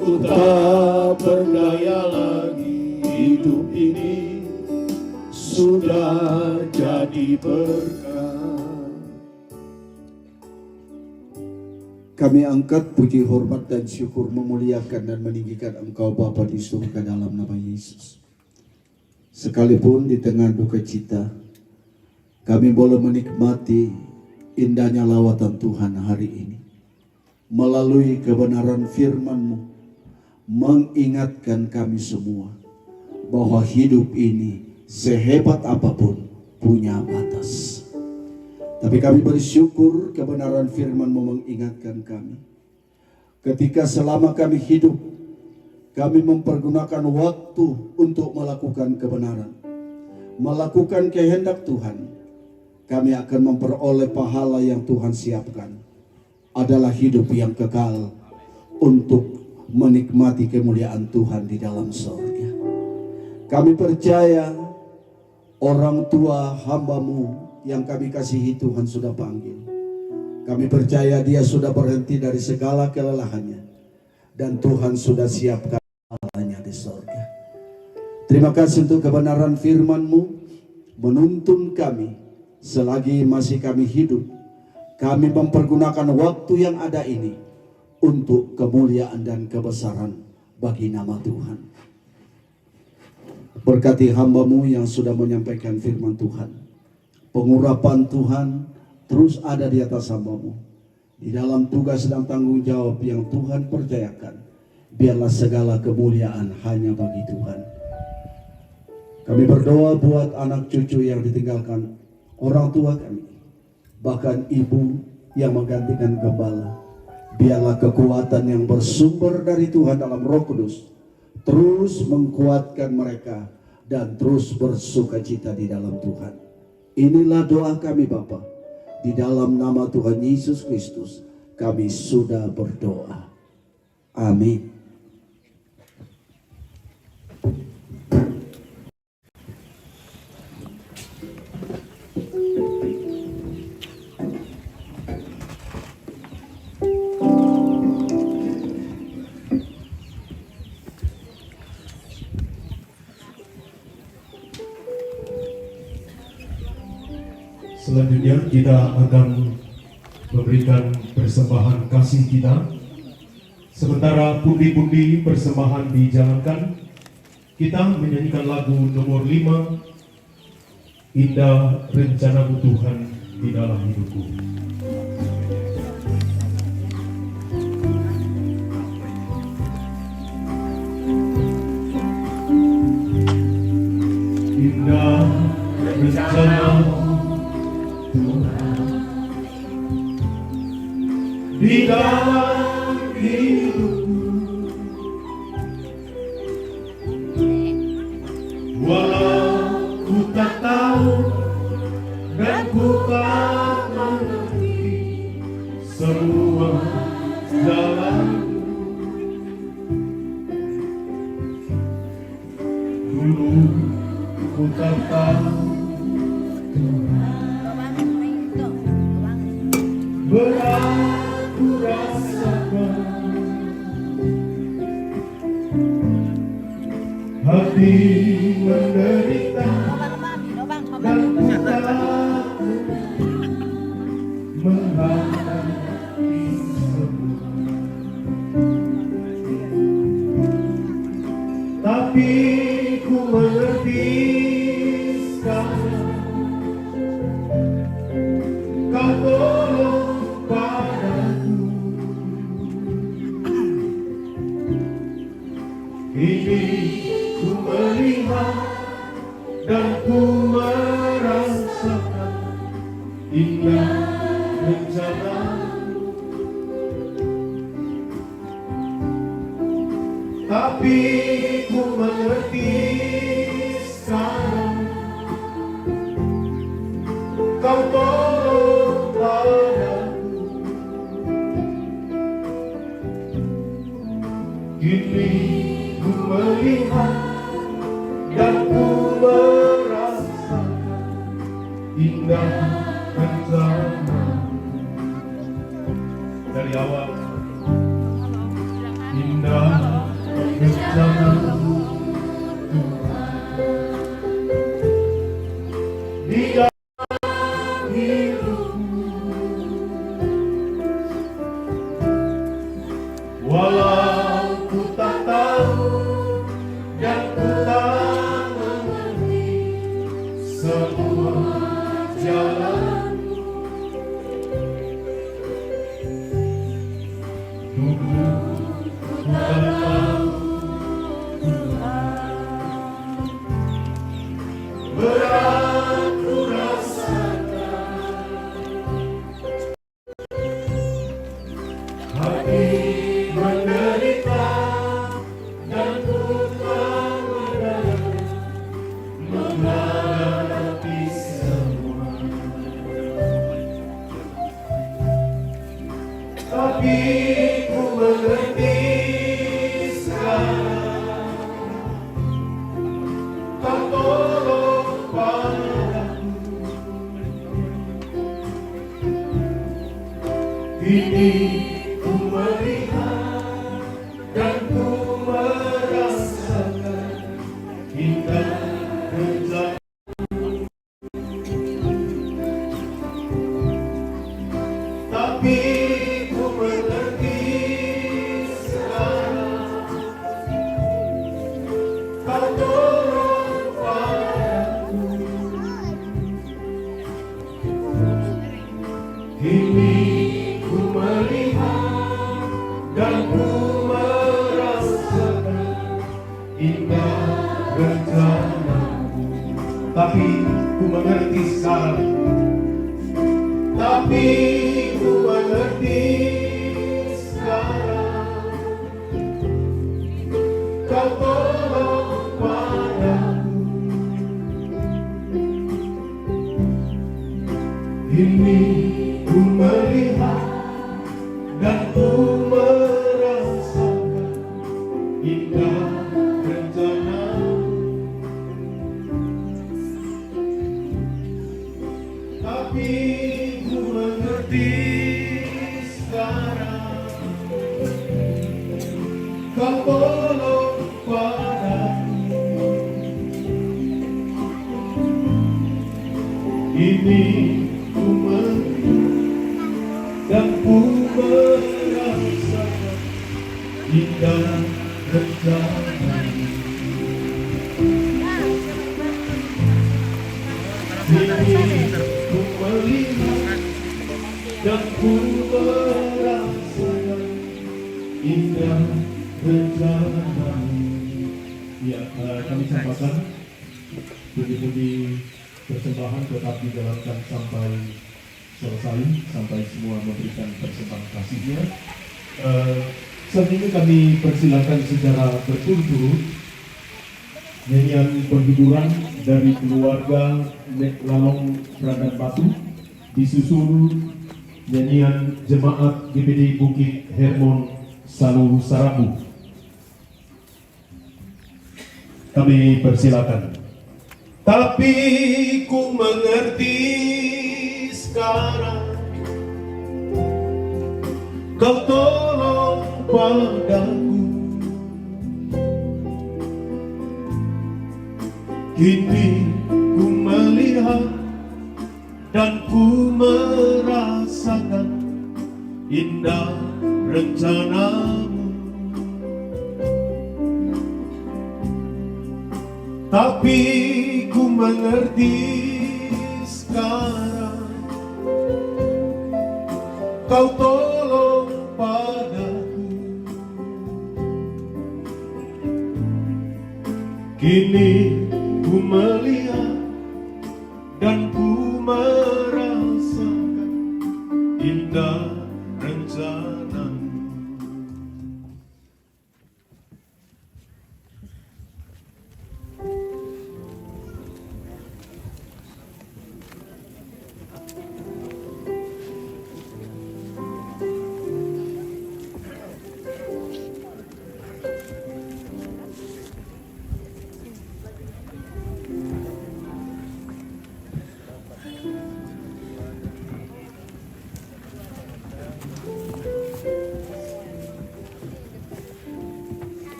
Speaker 10: ku tak berdaya lagi, hidup ini sudah jadi berkat.
Speaker 11: Kami angkat puji hormat dan syukur, memuliakan dan meninggikan Engkau Bapa di surga dalam nama Yesus. Sekalipun di tengah duka cita, kami boleh menikmati indahnya lawatan Tuhan hari ini. Melalui kebenaran firman-Mu, mengingatkan kami semua bahwa hidup ini sehebat apapun punya batas. Tapi kami bersyukur kebenaran firman-Mu mengingatkan kami. Ketika selama kami hidup, kami mempergunakan waktu untuk melakukan kebenaran, melakukan kehendak Tuhan, kami akan memperoleh pahala yang Tuhan siapkan. Adalah hidup yang kekal untuk menikmati kemuliaan Tuhan di dalam surga. Kami percaya orang tua hamba-Mu yang kami kasihi Tuhan sudah panggil. Kami percaya dia sudah berhenti dari segala kelelahannya, dan Tuhan sudah siapkan pahalanya di surga. Terima kasih untuk kebenaran firman-Mu menuntun kami. Selagi masih kami hidup, kami mempergunakan waktu yang ada ini untuk kemuliaan dan kebesaran bagi nama Tuhan. Berkati hamba-Mu yang sudah menyampaikan firman Tuhan. Pengurapan Tuhan terus ada di atas hamba-Mu. Di dalam tugas dan tanggung jawab yang Tuhan percayakan, biarlah segala kemuliaan hanya bagi Tuhan. Kami berdoa buat anak cucu yang ditinggalkan orang tua kami, bahkan ibu yang menggantikan gembala. Biarlah kekuatan yang bersumber dari Tuhan dalam Roh Kudus terus menguatkan mereka dan terus bersukacita di dalam Tuhan. Inilah doa kami Bapa. Di dalam nama Tuhan Yesus Kristus kami sudah berdoa. Amin.
Speaker 2: Selanjutnya kita akan memberikan persembahan kasih kita. Sementara pundi-pundi persembahan dijalankan, kita menyanyikan lagu nomor 5, Indah Rencanamu Tuhan di dalam hidupku. Indah rencanamu di dalam hidupku, walau ku tak tahu dan ku tak mengerti semua jalan, dulu ku tak tahu berat ku rasakan, hati menderita dan ku takut menghadapi semua. Tapi ku mengerti sekarang, Kau tolong padaku. Ini ku melihat dan ku merasakan indah rencanamu. Tapi ku mengerti sekarang, Kau tolong padaku. Kini ku melihat dan ku merasakan indah rencanamu. Dari awal, indah rencanamu di dalam hidupku, walau ku tak tahu dan ku tak mengerti semua jalan, dulu ku tak tahu berat ku rasakan, hati menderita dan ku tak berdaya menghadapi semua. Tapi ku mengerti sekarang, Kau tolong padaku. Kini ku melihat dan ku merasakan indah rencanamu. Tapi ku mengerti sekarang, Kau tolong padaku. Kini ku melihat dan ku merasakan indah rencanamu. Tapi ku mengerti sekarang, tapi ku mengerti sekarang, Kau tolong padaku. Ini ku melihat dan ku merasakan Kini ku melihat dan ku merasakan indah rencana. Kini ku melihat dan ku merasakan indah rencana. Ya, kami sampaikan puji-puji persembahan tetap dijalankan sampai selesai, sampai semua memberikan persembahan kasihnya. Saat ini kami persilakan secara berturut-turut nyanyian penghiburan dari keluarga Lalong Randan Batu, disusul nyanyian jemaat GBD Bukit Hermon Salu Sarabu. Kami persilakan. Tapi ku mengerti sekarang, kau tolong padaku. Kini ku melihat dan ku merasakan indah rencanamu. Tapi ku mengerti sekarang, kau tolong padaku. Kini ku melihat dan ku merasakan indah rencanamu.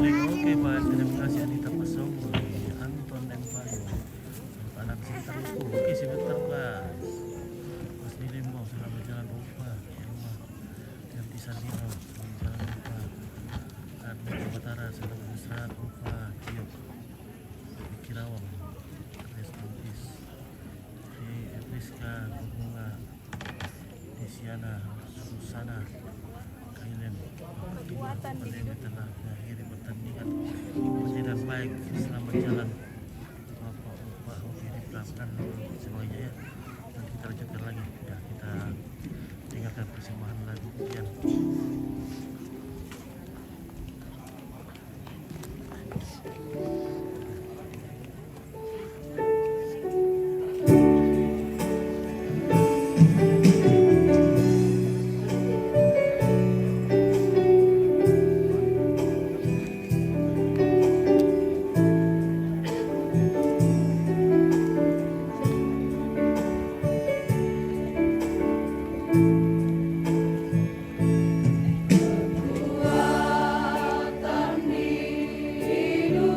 Speaker 4: Oke Pak, terima kasih Anita Pasong, Anton dan Payo, anak sekitar itu. Oke sebentar Pak, Mas Lili mau selamat jalan Opa, ya Allah, yang bisa Lino, selamat jalan Opa, Arno Batara, selamat istirahat Opa, Ciok, Kirawang, Respontis, Friska, Bunga, Desiana, Susana, Kailen, Pandemi telah mengakhiri pertandingan dengan baik. Selamat jalan Bapak oke diterapkan semuanya ya. Nanti kita lanjutkan lagi ya, kita tinggalkan persembahan lagu yang
Speaker 7: Kuatan hidup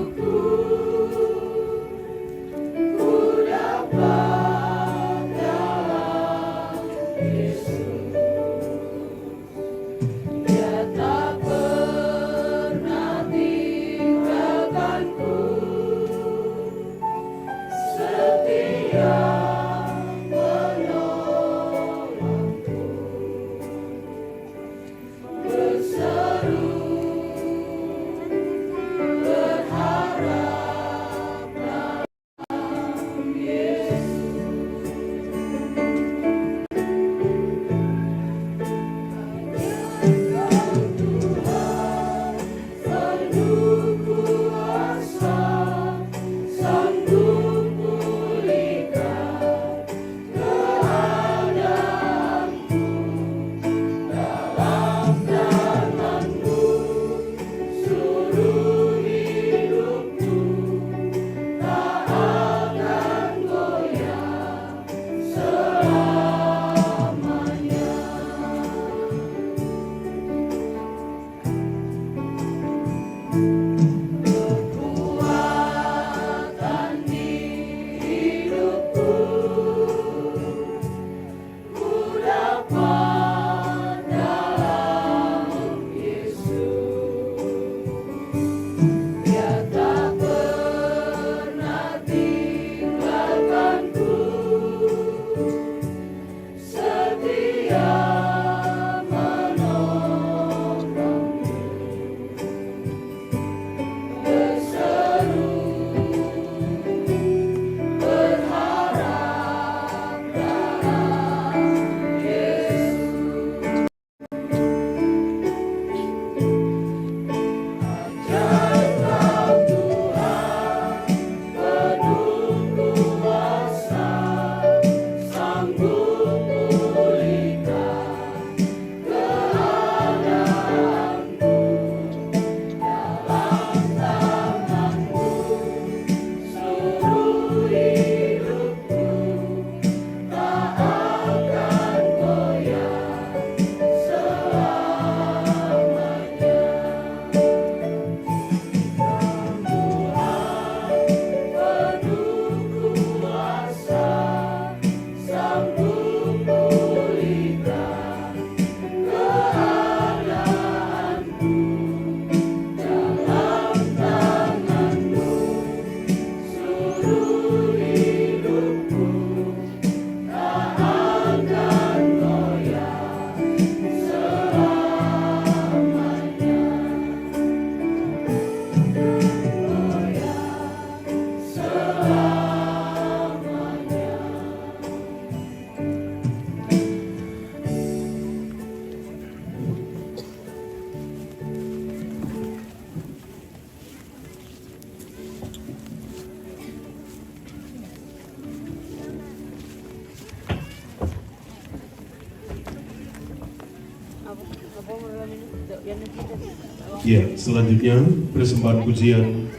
Speaker 2: Ya, selanjutnya persembahan pujian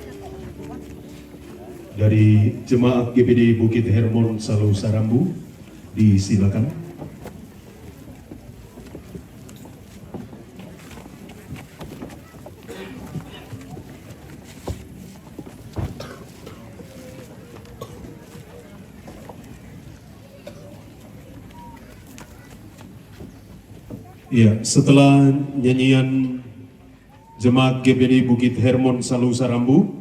Speaker 2: dari Jemaat GPD Bukit Hermon Salu Sarambu, disilakan. Ya, setelah nyanyian Jemaat GPD Bukit Hermon Salu Sarambu,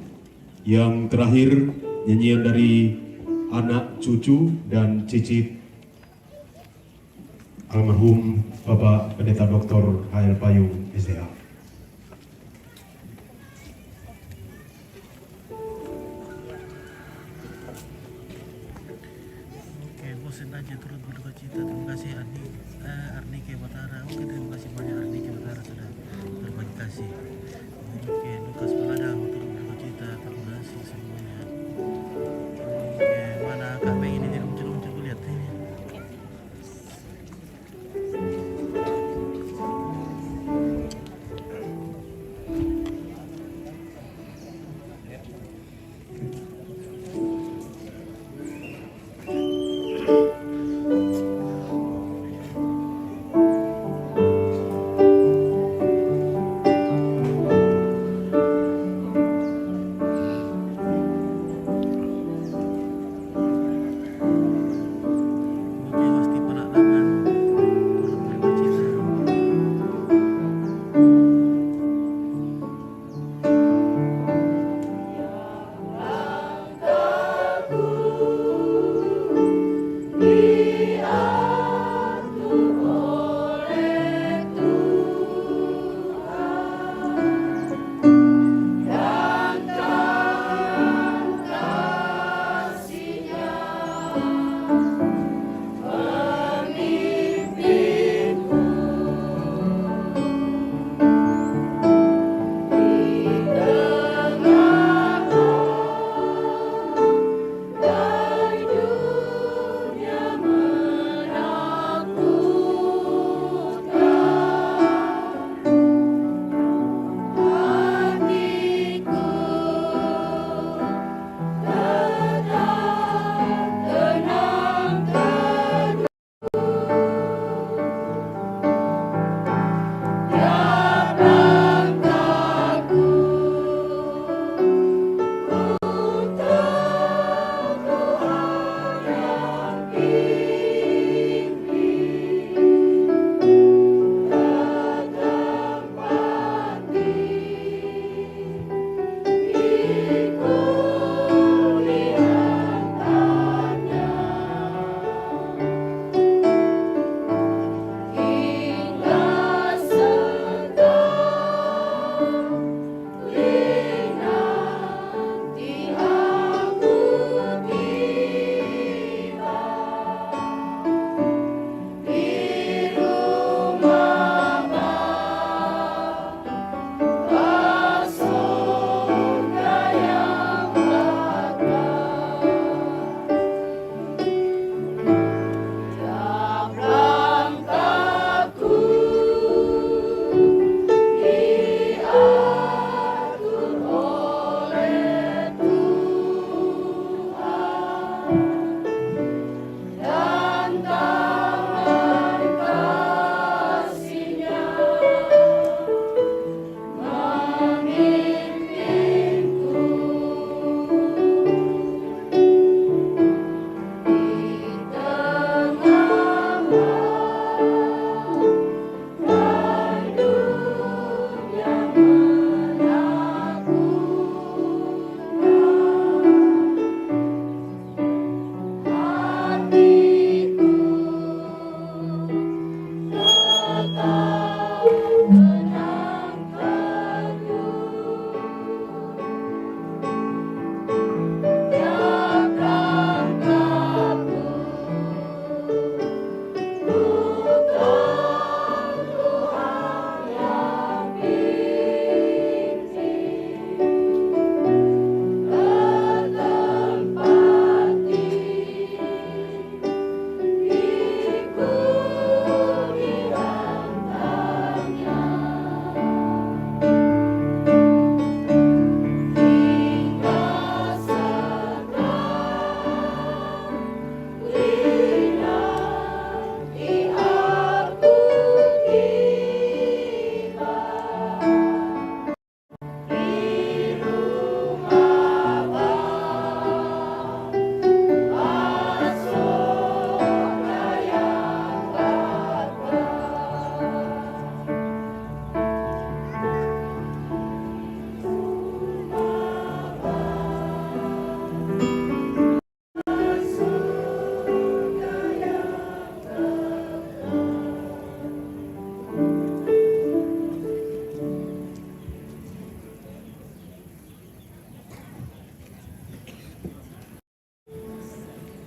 Speaker 2: yang terakhir nyanyian dari anak, cucu, dan cicit almarhum Bapak Pendeta Dr. H.L. Payung, SDA.
Speaker 4: Oke, bosen aja turut berduka cita. Terima kasih Arnike Batara. Oke, terima kasih banyak Arnike Batara sudah berbagi kasih. Oke, Lukas Peladang turut berduka cita. Terima kasih semuanya. Oke, mana Kak Mei ini tidak muncul-muncul, lihat ini.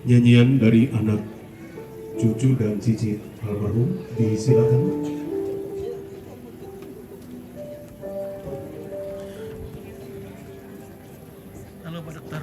Speaker 2: nyanyian dari anak cucu dan cicit almarhum. Disilakan.
Speaker 4: Halo Pak Dokter.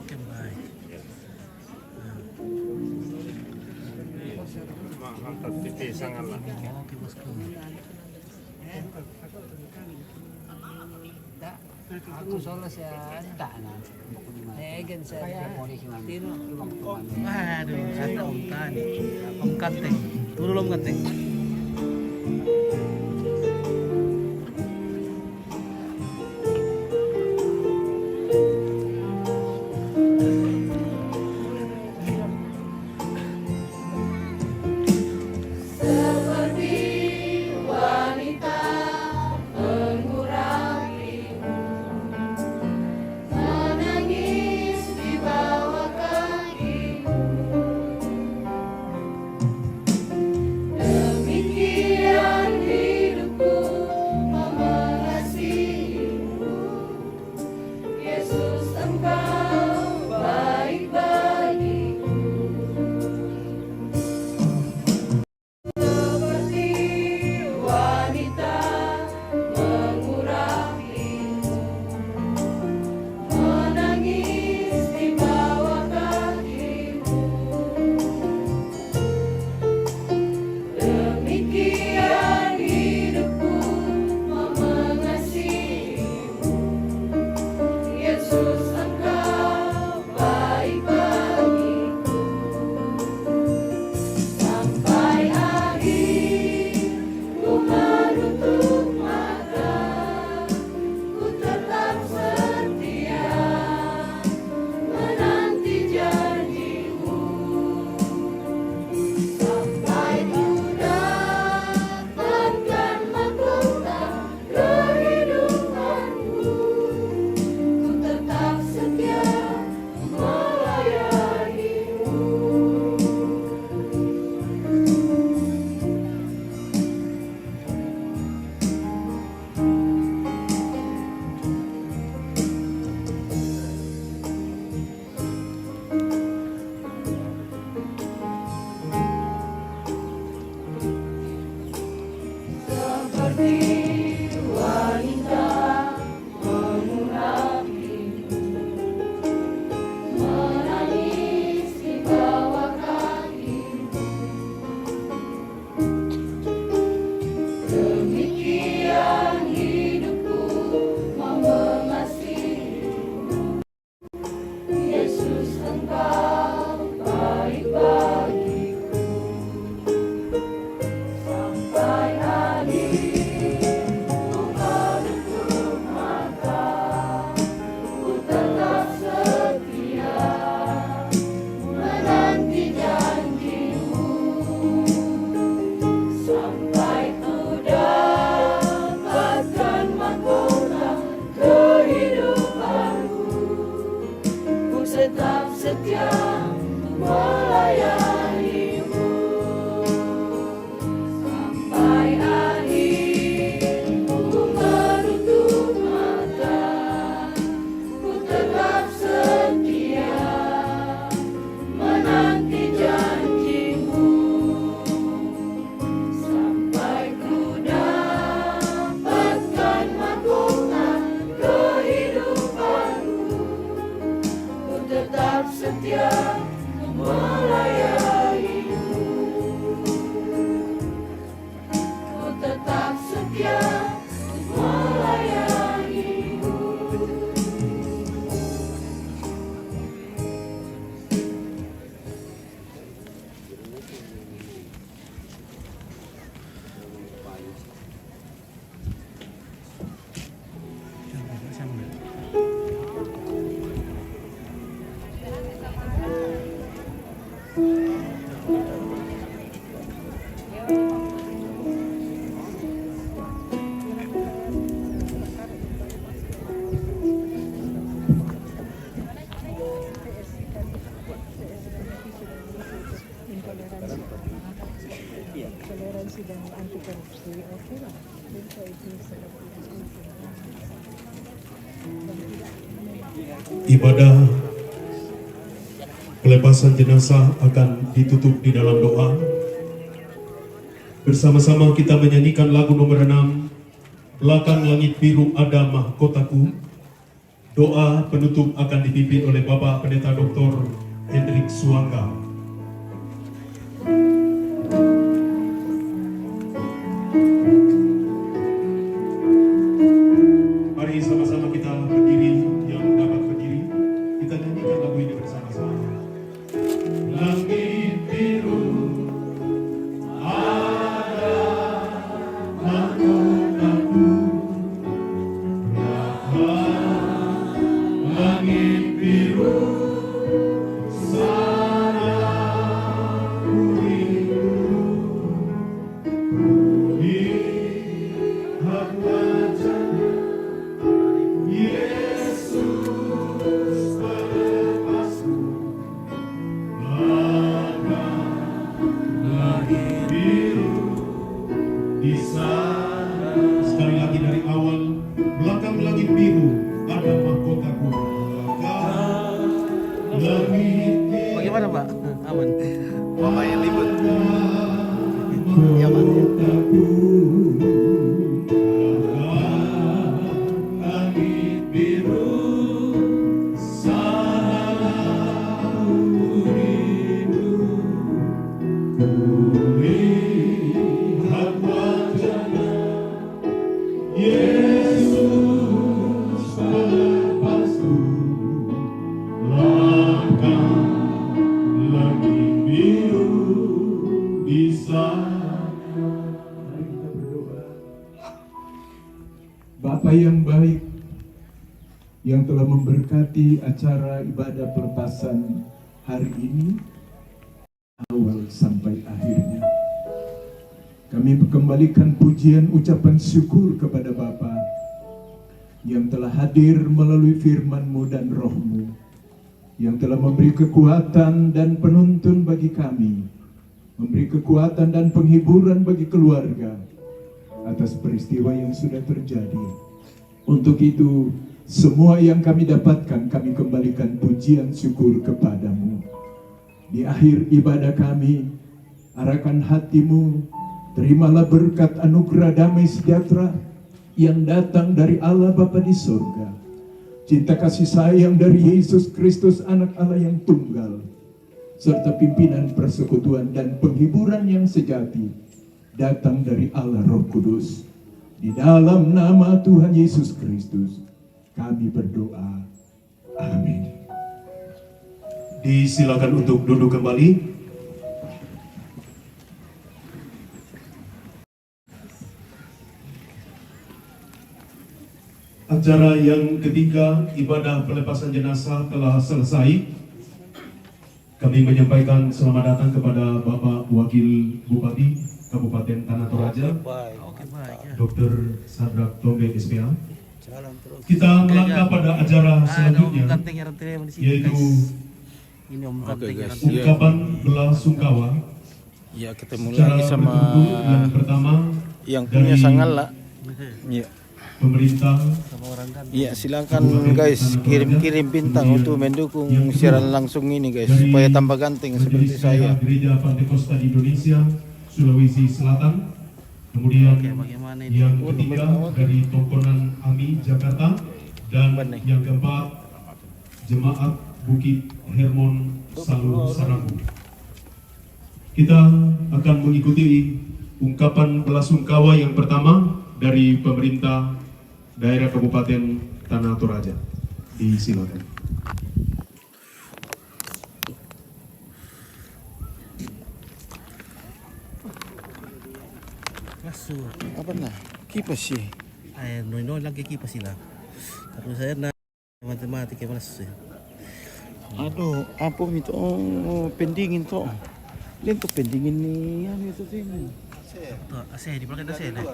Speaker 4: Oke, baik. Oke, bosku.
Speaker 8: Aku solo siya dana. Egen saya tino
Speaker 4: Waduh, ada Om Tani. Om Kanteng. Turun Om Kanteng.
Speaker 7: Seperti wanita mengurapi, menangis di bawah kakimu. Demikian hidupku mengasihimu. Yesus, Engkau baik bagiku. Seperti wanita mengurapimu, menangis di bawah kakimu. Demikian hidupku mengasihimu. Yesus, Engkau baik bagiku. Sampai akhir ku menutup mata, ku tetap setia menanti janjimu. Sampai ku dapatkan mahkota kehidupanku, ku tetap setia melayanimu. Seperti wanita mengurapimu, menangis di bawah kakimu. Demikian hidupku mengasihimu. Yesus, Engkau baik bagiku. Sampai akhir ku menutup mata, ku tetap setia menanti janjimu. Sampai ku dapatkan mahkota kehidupanku, ku tetap setia melayanimu. Sampai akhir ku menutup mata, ku tetap setia menanti janjimu. Sampai ku dapatkan mahkota kehidupanku, ku tetap setia melayanimu. Ku tetap setia melayanimu.
Speaker 9: toleransi dan anti korupsi, oke lah.
Speaker 2: Ibadah pelepasan jenazah akan ditutup di dalam doa. Bersama-sama kita menyanyikan lagu nomor 6, Belakang Langit Biru Ada Mahkotaku. Doa penutup akan dipimpin oleh Bapak Pendeta Dr. Hendrik Suangga. Mari sama-sama kita berdiri, yang dapat berdiri, kita nyanyikan lagu ini bersama-sama. Langit biru ada mahkotaku, langit biru sana ku rindu, lihat wajahnya Yesus pelepasku. Langit biru di sana. Sekali lagi dari awal, belakang langit biru ada mahkotaku. Langit biru.
Speaker 4: Bagaimana Pak? Aman?
Speaker 2: Pemain libur. Ya Pak. Langit biru sana ku rindu, lihat wajahnya Yesus pelepasku. Langkah langit biru di sana. Mari kita berdoa.
Speaker 11: Bapa yang baik, yang telah memberkati acara ibadah pelepasan hari ini, awal sampai akhirnya. Kami kembalikan pujian ucapan syukur kepada Bapa yang telah hadir melalui firman-Mu dan Roh-Mu, yang telah memberi kekuatan dan penuntun bagi kami, memberi kekuatan dan penghiburan bagi keluarga atas peristiwa yang sudah terjadi. Untuk itu, semua yang kami dapatkan, kami kembalikan pujian syukur kepadamu. Di akhir ibadah kami, arahkan hatimu, terimalah berkat anugerah damai sejahtera yang datang dari Allah Bapa di surga, cinta kasih sayang dari Yesus Kristus anak Allah yang tunggal, serta pimpinan persekutuan dan penghiburan yang sejati datang dari Allah Roh Kudus. Di dalam nama Tuhan Yesus Kristus kami berdoa. Amin.
Speaker 2: Disilakan untuk duduk kembali. Acara yang ketiga, ibadah pelepasan jenazah telah selesai. Kami menyampaikan selamat datang kepada Bapak Wakil Bupati Kabupaten Tanah Toraja, Dr. Sadrak Tombe SPA. Kita melangkah pada acara selanjutnya, yaitu ungkapan bela sungkawa.
Speaker 12: Ya, ketemu lagi sama
Speaker 2: yang pertama
Speaker 12: yang punya Sangala. Ya.
Speaker 2: Pemerintah.
Speaker 12: Ya, silakan guys kirim-kirim bintang untuk mendukung siaran langsung ini guys, supaya tambah ganteng seperti saya.
Speaker 2: Gereja Pantekosta di Indonesia, Sulawesi Selatan. Kemudian yang ketiga dari Tongkonan Ami Jakarta, dan yang keempat Jemaat Bukit Hermon Salu Sarangu. Kita akan mengikuti ungkapan belasungkawa yang pertama dari pemerintah daerah Kabupaten Tanah Toraja. Disilakan.
Speaker 4: Masuk.
Speaker 12: Apa nah? Kipas sih.
Speaker 4: Noy lagi kipas sila. Terus saya na matematika masuk.
Speaker 12: Aduh, apa itu? Oh, pendingin to. Lain to pendingin ni ano ito sini.
Speaker 4: Tuh, AC di belakang AC deh.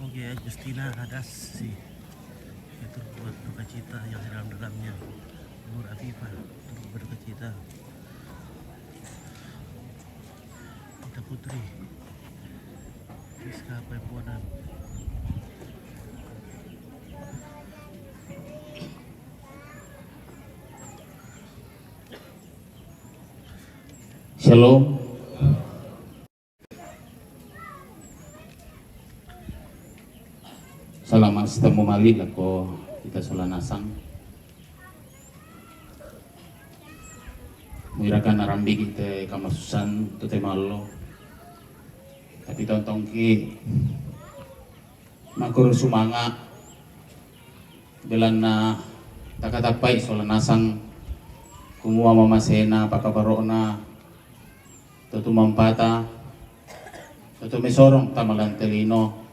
Speaker 4: Oke, Justina Hadas sih. Itu buat duka cita yang di dalam-dalamnya. Nur Afifah turut berduka cita. Kita Putri Rizka Pemponan.
Speaker 13: Shalom. Salamat setemu mali lako kita solanasang. Muirakan narambi kita kamasusan tete malo. Tapi tontong ki makur sumanga belan na takatapai solanasang kumua mamasena pakabarona Tutu mampata, tutu mesorong tamalan telino,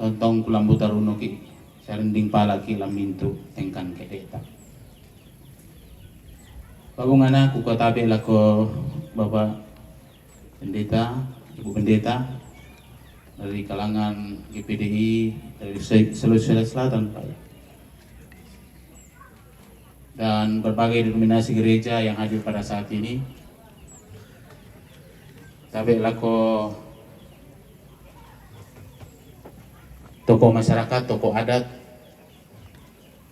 Speaker 13: tontong kulambu taruno ki, sarending pala ki lamintu tengkan kedeta. Pagungana kukatabi lako Bapak Pendeta, Ibu Pendeta dari kalangan GPDI dari Sulawesi Selatan Pak. Dan berbagai denominasi gereja yang hadir pada saat ini. Tabe lako tokoh masyarakat, tokoh adat,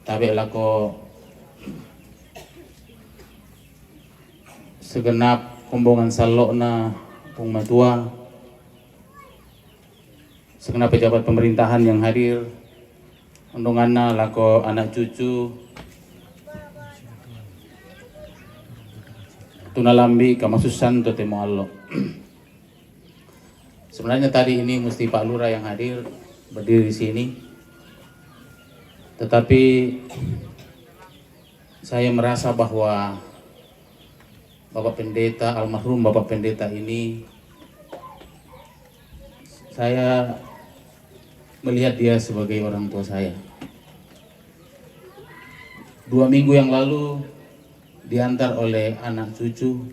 Speaker 13: tabe lako segenap kumbongan salok na pung matua, segenap pejabat pemerintahan yang hadir, undunganna lako anak cucu, tunalambi kamasusan to temo allo. Sebenarnya tadi ini mesti Pak Lurah yang hadir berdiri di sini, tetapi saya merasa bahwa Bapak Pendeta, almarhum Bapak Pendeta ini, saya melihat dia sebagai orang tua saya. 2 minggu yang lalu diantar oleh anak cucu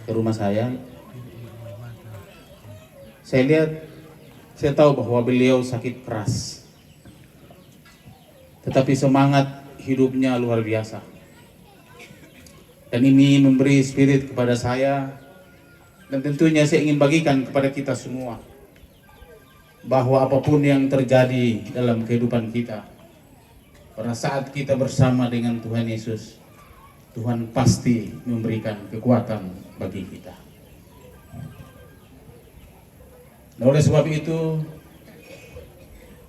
Speaker 13: ke rumah saya. Saya lihat, saya tahu bahwa beliau sakit keras, tetapi semangat hidupnya luar biasa. Dan ini memberi spirit kepada saya, dan tentunya saya ingin bagikan kepada kita semua, bahwa apapun yang terjadi dalam kehidupan kita, pada saat kita bersama dengan Tuhan Yesus, Tuhan pasti memberikan kekuatan bagi kita. Nah, oleh sebab itu,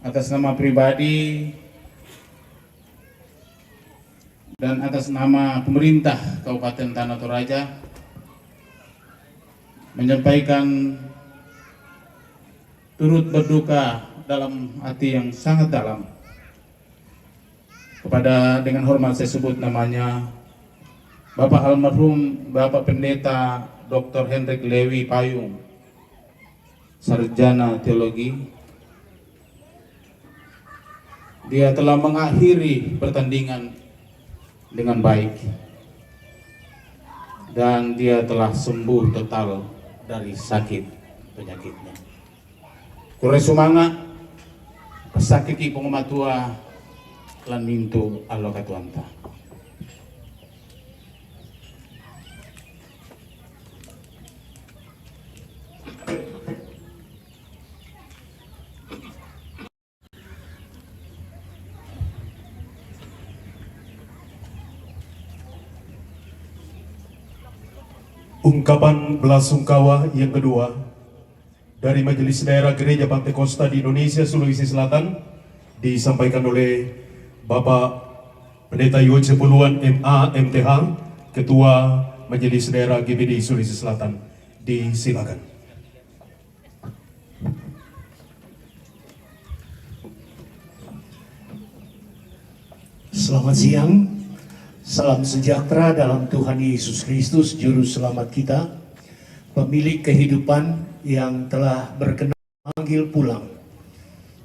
Speaker 13: atas nama pribadi dan atas nama pemerintah Kabupaten Tanah Toraja, menyampaikan turut berduka dalam hati yang sangat dalam kepada, dengan hormat saya sebut namanya, Bapak almarhum Bapak Pendeta Dr. Hendrik Lewi Payung, sarjana teologi. Dia telah mengakhiri pertandingan dengan baik dan dia telah sembuh total dari sakit penyakitnya. Kure sumanga pesakit pengumatua lan mintu Allah katuanta.
Speaker 2: Ungkapan belasungkawa yang kedua dari Majelis Daerah Gereja Pantai Kosta di Indonesia Sulawesi Selatan disampaikan oleh Bapak Pendeta Yoce Puluhan MA MTH, Ketua Majelis Daerah GPD Sulawesi Selatan. Disilakan.
Speaker 10: Selamat siang. Salam sejahtera dalam Tuhan Yesus Kristus, Juru Selamat kita, pemilik kehidupan yang telah berkenan memanggil pulang.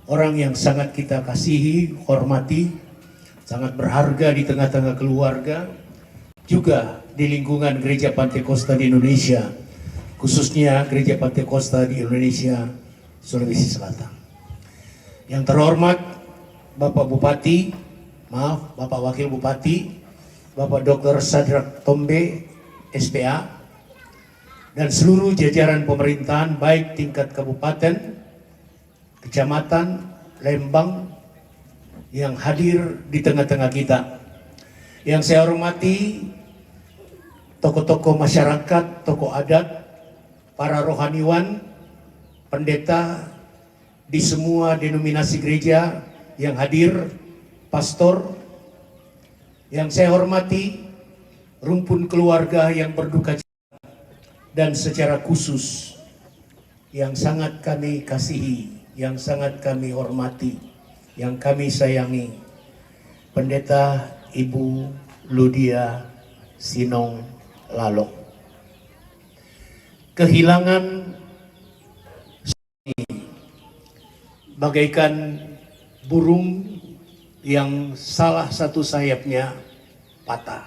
Speaker 10: Orang yang sangat kita kasihi, hormati, sangat berharga di tengah-tengah keluarga, juga di lingkungan Gereja Pantai Kosta di Indonesia, khususnya Gereja Pantai Kosta di Indonesia, Sulawesi Selatan. Yang terhormat Bapak Bupati, Bapak Wakil Bupati, Bapak Dr. Sadrak Tombe, SPA, dan seluruh jajaran pemerintahan baik tingkat kabupaten, kecamatan, Lembang yang hadir di tengah-tengah kita. Yang saya hormati tokoh-tokoh masyarakat, tokoh adat, para rohaniwan, pendeta di semua denominasi gereja yang hadir, pastor. Yang saya hormati rumpun keluarga yang berduka cita, dan secara khusus yang sangat kami kasihi, yang sangat kami hormati, yang kami sayangi, Pendeta Ibu Ludia Sinong Lalong. Kehilangan bagaikan burung yang salah satu sayapnya patah.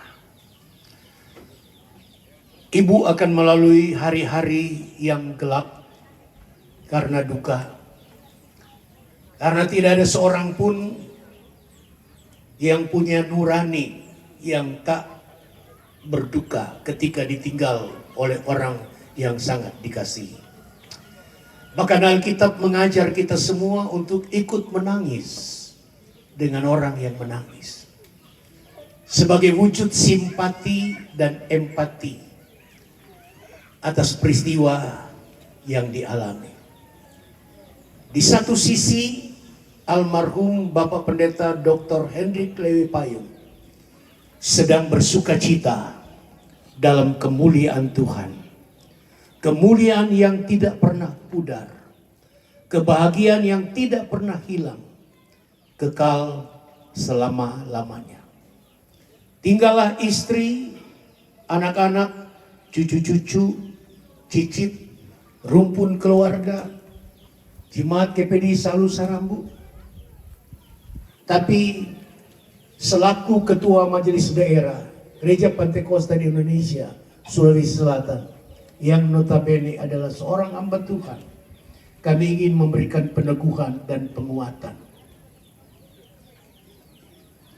Speaker 10: Ibu akan melalui hari-hari yang gelap karena duka. Karena tidak ada seorang pun yang punya nurani yang tak berduka ketika ditinggal oleh orang yang sangat dikasihi. Bahkan Alkitab mengajar kita semua untuk ikut menangis dengan orang yang menangis, sebagai wujud simpati dan empati atas peristiwa yang dialami. Di satu sisi, almarhum Bapak Pendeta Dr. Hendrik Lewi Payung sedang bersuka cita dalam kemuliaan Tuhan. Kemuliaan yang tidak pernah pudar, kebahagiaan yang tidak pernah hilang, kekal selama-lamanya. Tinggallah istri, anak-anak, cucu-cucu, cicit, rumpun keluarga, jemaat GPD Salu Sarambu. Tapi selaku Ketua Majelis Daerah Gereja Pantekosta di Indonesia, Sulawesi Selatan, yang notabene adalah seorang hamba Tuhan, kami ingin memberikan peneguhan dan penguatan.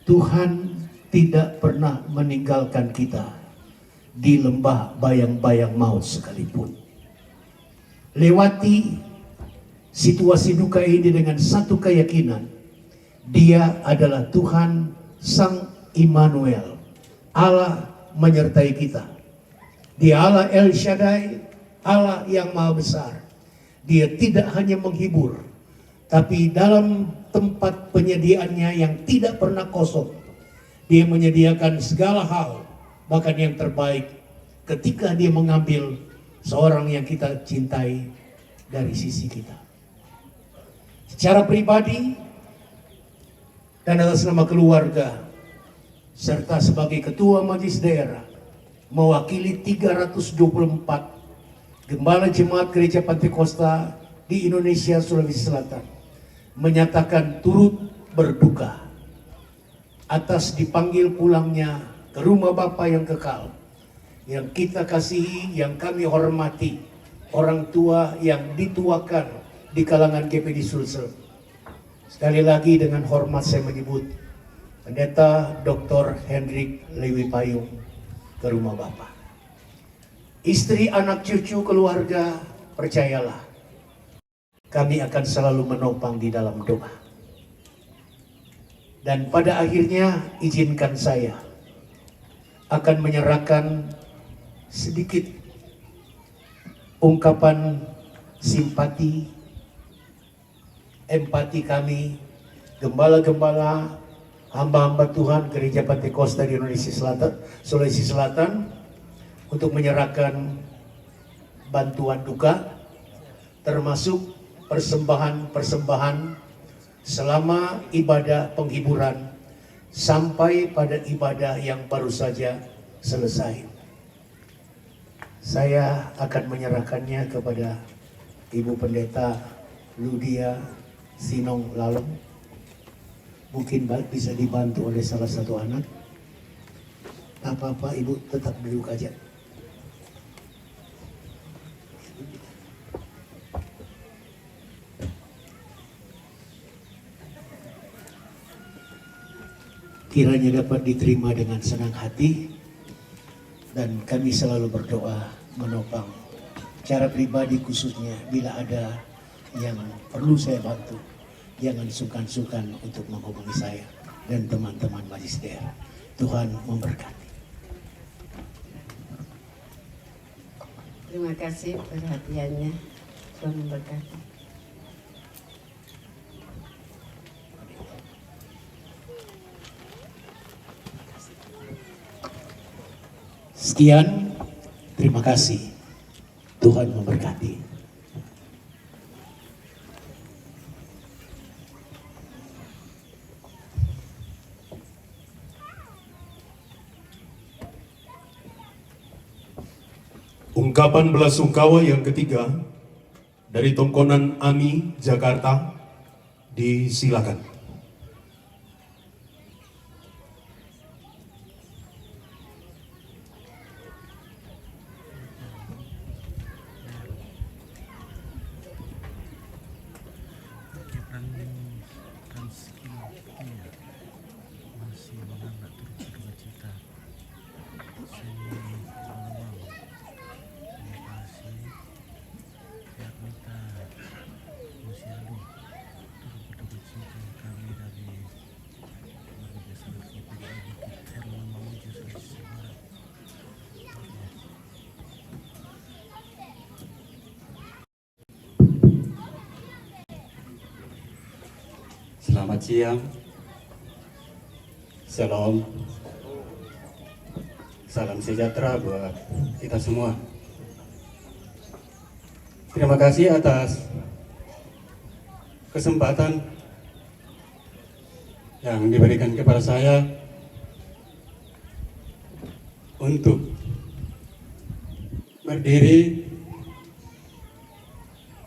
Speaker 10: Tuhan tidak pernah meninggalkan kita di lembah bayang-bayang maut sekalipun. Lewati situasi duka ini dengan satu keyakinan, Dia adalah Tuhan Sang Immanuel, Allah menyertai kita. Dia Allah El Shaddai, Allah yang Maha Besar. Dia tidak hanya menghibur, tapi dalam tempat penyediaannya yang tidak pernah kosong, Dia menyediakan segala hal, bahkan yang terbaik, ketika Dia mengambil seorang yang kita cintai dari sisi kita. Secara pribadi dan atas nama keluarga, serta sebagai Ketua Majelis Daerah, mewakili 324 Gembala Jemaat Gereja Pantekosta di Indonesia Sulawesi Selatan, menyatakan turut berduka atas dipanggil pulangnya ke rumah Bapa yang kekal, yang kita kasihi, yang kami hormati, orang tua yang dituakan di kalangan GPD Sulsel. Sekali lagi dengan hormat saya menyebut Pendeta Dr. Hendrik Lewi Payung ke rumah Bapa. Istri, anak, cucu, keluarga, percayalah, kami akan selalu menopang di dalam doa. Dan pada akhirnya izinkan saya akan menyerahkan sedikit ungkapan simpati, empati kami, gembala-gembala, hamba-hamba Tuhan Gereja Pantekosta di Indonesia Selatan, Sulawesi Selatan, untuk menyerahkan bantuan duka, termasuk persembahan-persembahan selama ibadah penghiburan sampai pada ibadah yang baru saja selesai. Saya akan menyerahkannya kepada Ibu Pendeta Ludia Sinong Lalong. Mungkin bisa dibantu oleh salah satu anak. Apa-apa Ibu tetap duduk aja. kiranya dapat diterima dengan senang hati, dan kami selalu berdoa menopang secara pribadi khususnya bila ada yang perlu saya bantu, jangan sungkan-sungkan untuk menghubungi saya dan teman-teman Magisder. Tuhan memberkati.
Speaker 7: Terima kasih perhatiannya. Tuhan memberkati.
Speaker 10: Sekian, terima kasih. Tuhan memberkati.
Speaker 2: Ungkapan belasungkawa yang ketiga dari Tongkonan AMI Jakarta disilakan.
Speaker 14: Selamat siang. Salam. Salam sejahtera buat kita semua. Terima kasih atas kesempatan yang diberikan kepada saya untuk berdiri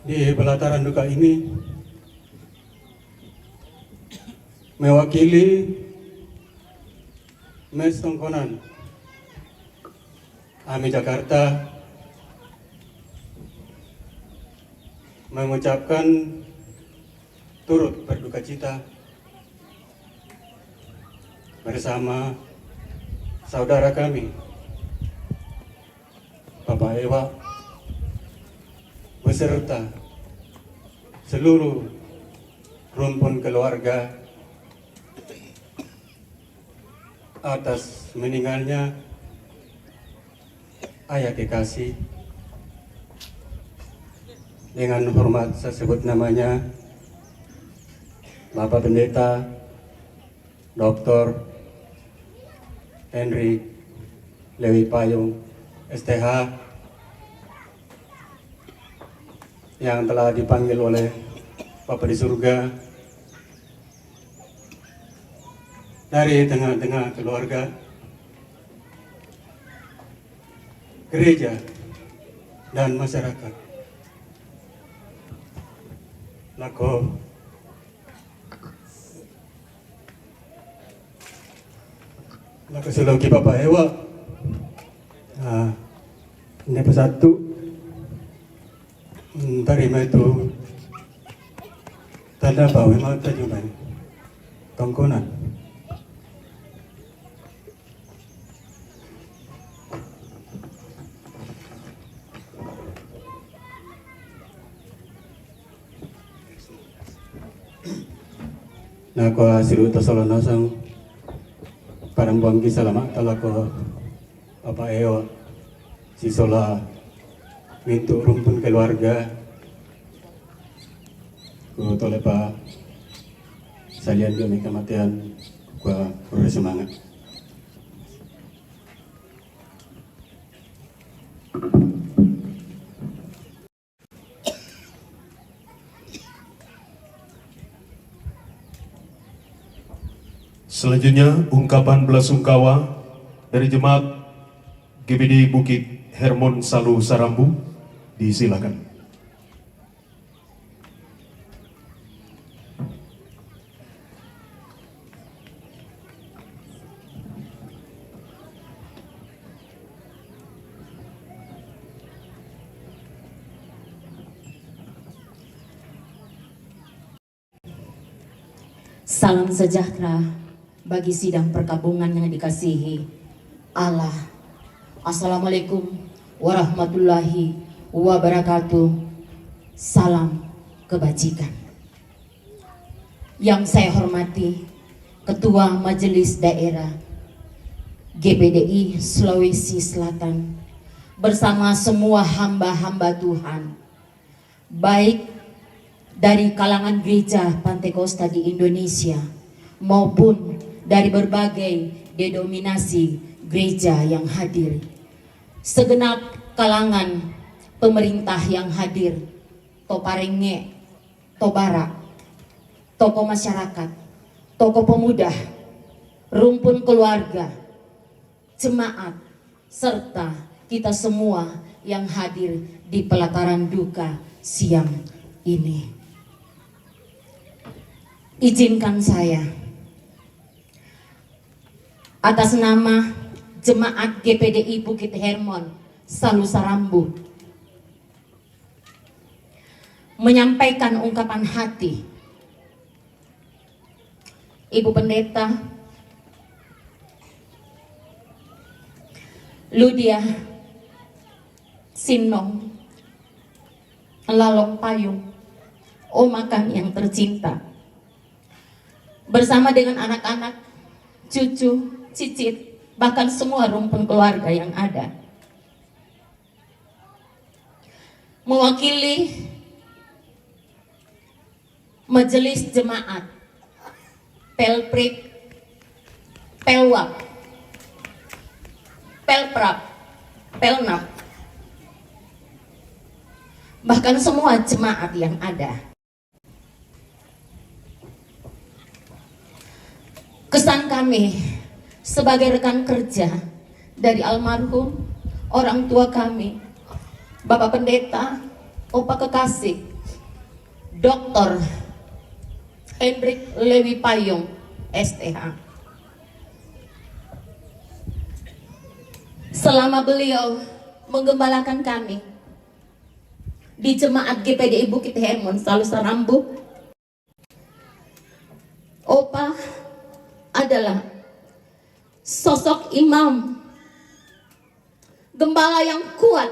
Speaker 14: di pelataran duka ini mewakili Mes Tongkonan AMI Jakarta mengucapkan turut berduka cita bersama saudara kami Bapak Ewa beserta seluruh rumpun keluarga atas meninggalnya ayah kekasih. Dengan hormat saya sebut namanya Bapak Pendeta Dr. Henry Lewi Payung STH yang telah dipanggil oleh Bapa di surga dari tengah-tengah keluarga, gereja, dan masyarakat. Lako sulaw ki Bapak Ewa ini pesatu tarima itu tanda bahwa mata juga Tongkonan. Nako siru tosolonosong parang bangki salamat talako Bapak Ewa si sola mintu rumpun keluarga ku tole pa salian kami kematian gua bersemangat.
Speaker 2: Selanjutnya, ungkapan belasungkawa dari Jemaat GBD Bukit Hermon Salu Sarambu, disilakan.
Speaker 15: Salam sejahtera bagi sidang perkabungan yang dikasihi Allah. Assalamualaikum warahmatullahi wabarakatuh. Salam kebajikan. Yang saya hormati Ketua Majelis Daerah GPDI Sulawesi Selatan bersama semua hamba-hamba Tuhan, baik dari kalangan gereja Pantai Kosta di Indonesia maupun dari berbagai denominasi gereja yang hadir, segenap kalangan pemerintah yang hadir, Toparenge, Tobara, tokoh masyarakat, tokoh pemuda, rumpun keluarga, jemaat, serta kita semua yang hadir di pelataran duka siang ini. Izinkan saya atas nama Jemaat GPDI Bukit Hermon Salusarambu menyampaikan ungkapan hati Ibu Pendeta Ludia Sinong Lalong Payung, oma kami yang tercinta, bersama dengan anak-anak, cucu, cicit, bahkan semua rumpun keluarga yang ada, mewakili Majelis Jemaat Pelprik, Pelwak, Pelprap, Pelnap, bahkan semua jemaat yang ada. Kesan kami sebagai rekan kerja dari almarhum orang tua kami, Bapak Pendeta, Opa Kekasih, Dr. Hendrik Lewi Payung, STH. Selama beliau menggembalakan kami di Jemaat GPDI Bukit Hermon Salusarambu, Opa adalah sosok imam, gembala yang kuat,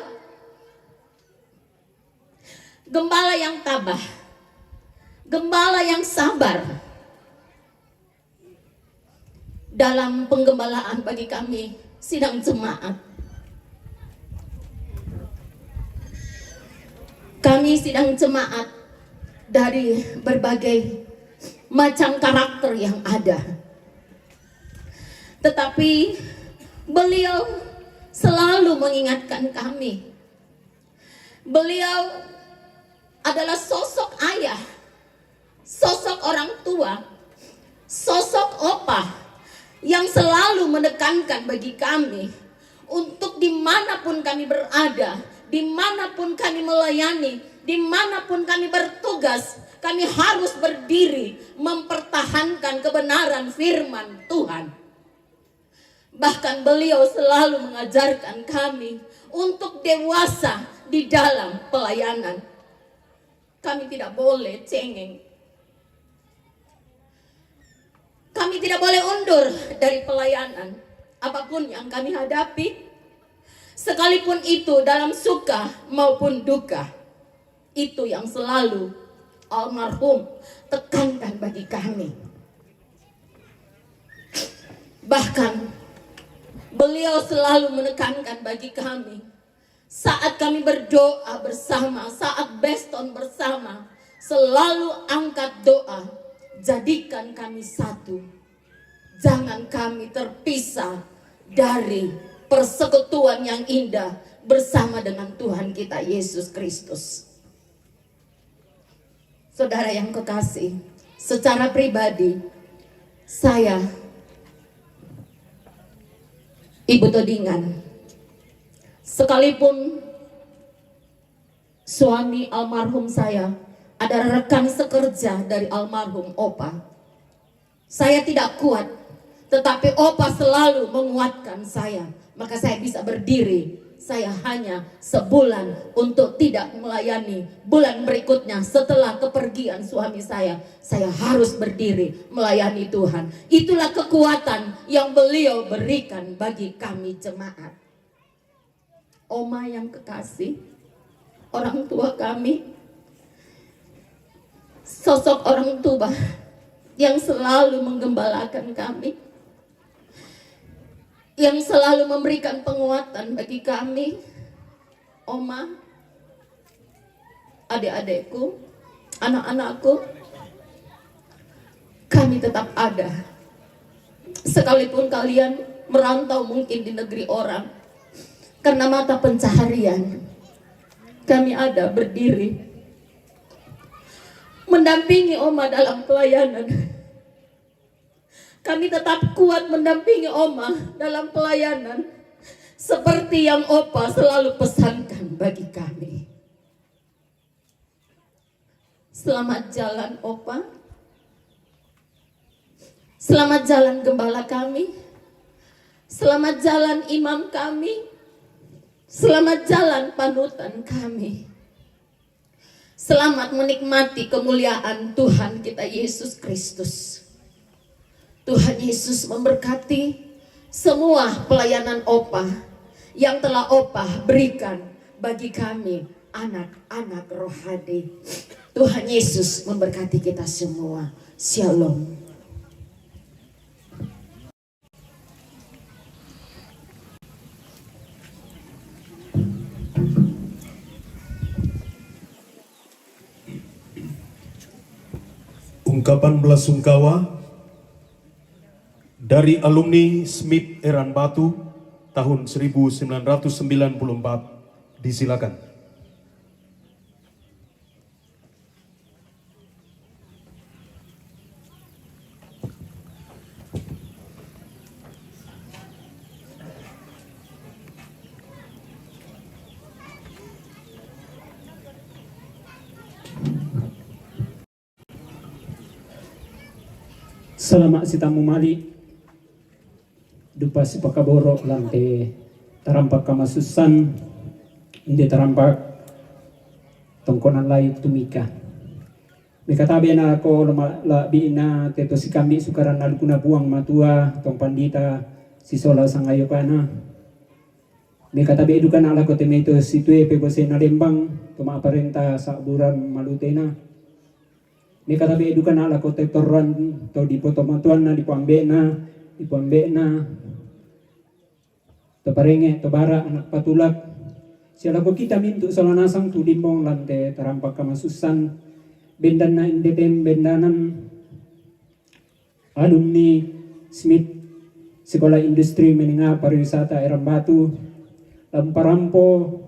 Speaker 15: gembala yang tabah, gembala yang sabar dalam penggembalaan bagi kami sidang jemaat. Kami sidang jemaat dari berbagai macam karakter yang ada, tetapi beliau selalu mengingatkan kami. Beliau adalah sosok ayah, sosok orang tua, sosok opa yang selalu menekankan bagi kami untuk dimanapun kami berada, dimanapun kami melayani, dimanapun kami bertugas, kami harus berdiri mempertahankan kebenaran firman Tuhan. Bahkan beliau selalu mengajarkan kami untuk dewasa di dalam pelayanan. Kami tidak boleh cengeng. Kami tidak boleh undur dari pelayanan apapun yang kami hadapi, sekalipun itu dalam suka maupun duka. Itu yang selalu almarhum tekankan bagi kami. Bahkan beliau selalu menekankan bagi kami saat kami berdoa bersama, saat beston bersama, selalu angkat doa, jadikan kami satu. Jangan kami terpisah dari persekutuan yang indah bersama dengan Tuhan kita Yesus Kristus. Saudara yang kekasih, secara pribadi saya, Ibu Todingan, sekalipun suami almarhum saya adalah rekan sekerja dari almarhum Opa, saya tidak kuat, tetapi Opa selalu menguatkan saya, maka saya bisa berdiri saya hanya sebulan untuk tidak melayani. Bulan berikutnya setelah kepergian suami saya harus berdiri melayani Tuhan. Itulah kekuatan yang beliau berikan bagi kami jemaat. Oma yang kekasih, orang tua kami, sosok orang tua yang selalu menggembalakan kami, yang selalu memberikan penguatan bagi kami. Oma, adik-adikku, anak-anakku, kami tetap ada. Sekalipun kalian merantau mungkin di negeri orang, karena mata pencaharian, kami ada berdiri mendampingi Oma dalam pelayanan. Kami tetap kuat mendampingi Oma dalam pelayanan, seperti yang Opa selalu pesankan bagi kami. Selamat jalan Opa, selamat jalan gembala kami, selamat jalan imam kami, selamat jalan panutan kami. Selamat menikmati kemuliaan Tuhan kita Yesus Kristus. Tuhan Yesus memberkati semua pelayanan Opa yang telah Opa berikan bagi kami anak-anak rohani. Tuhan Yesus memberkati kita semua. Shalom.
Speaker 2: Ungkapan belasungkawa dari alumni Smith Eran Batu tahun 1994. Disilakan.
Speaker 16: Selamat sitamu mali dupa si pakaboro lante tarampak kamasusan hindi tarampak tongkonan layu tumika. Mikatabi na ako labi na teto si kami sukaran nalukuna buang matua tong pandita si sola sangayo ka na. Mikatabi edukan ala ko temeto si tue pebose na lembang tumaparenta sa buran malute na. Ni katabi edukan ala ko tektoran to di potomatuan na di puambe na to parenge to bara anak patulak siala ko kita mintu solanasang tu limbong lante tarampak kamasusan bendan na indepem bendanan alumni Smith Sekolah Industri Menengah Pariwisata Eran Batu Lamparampo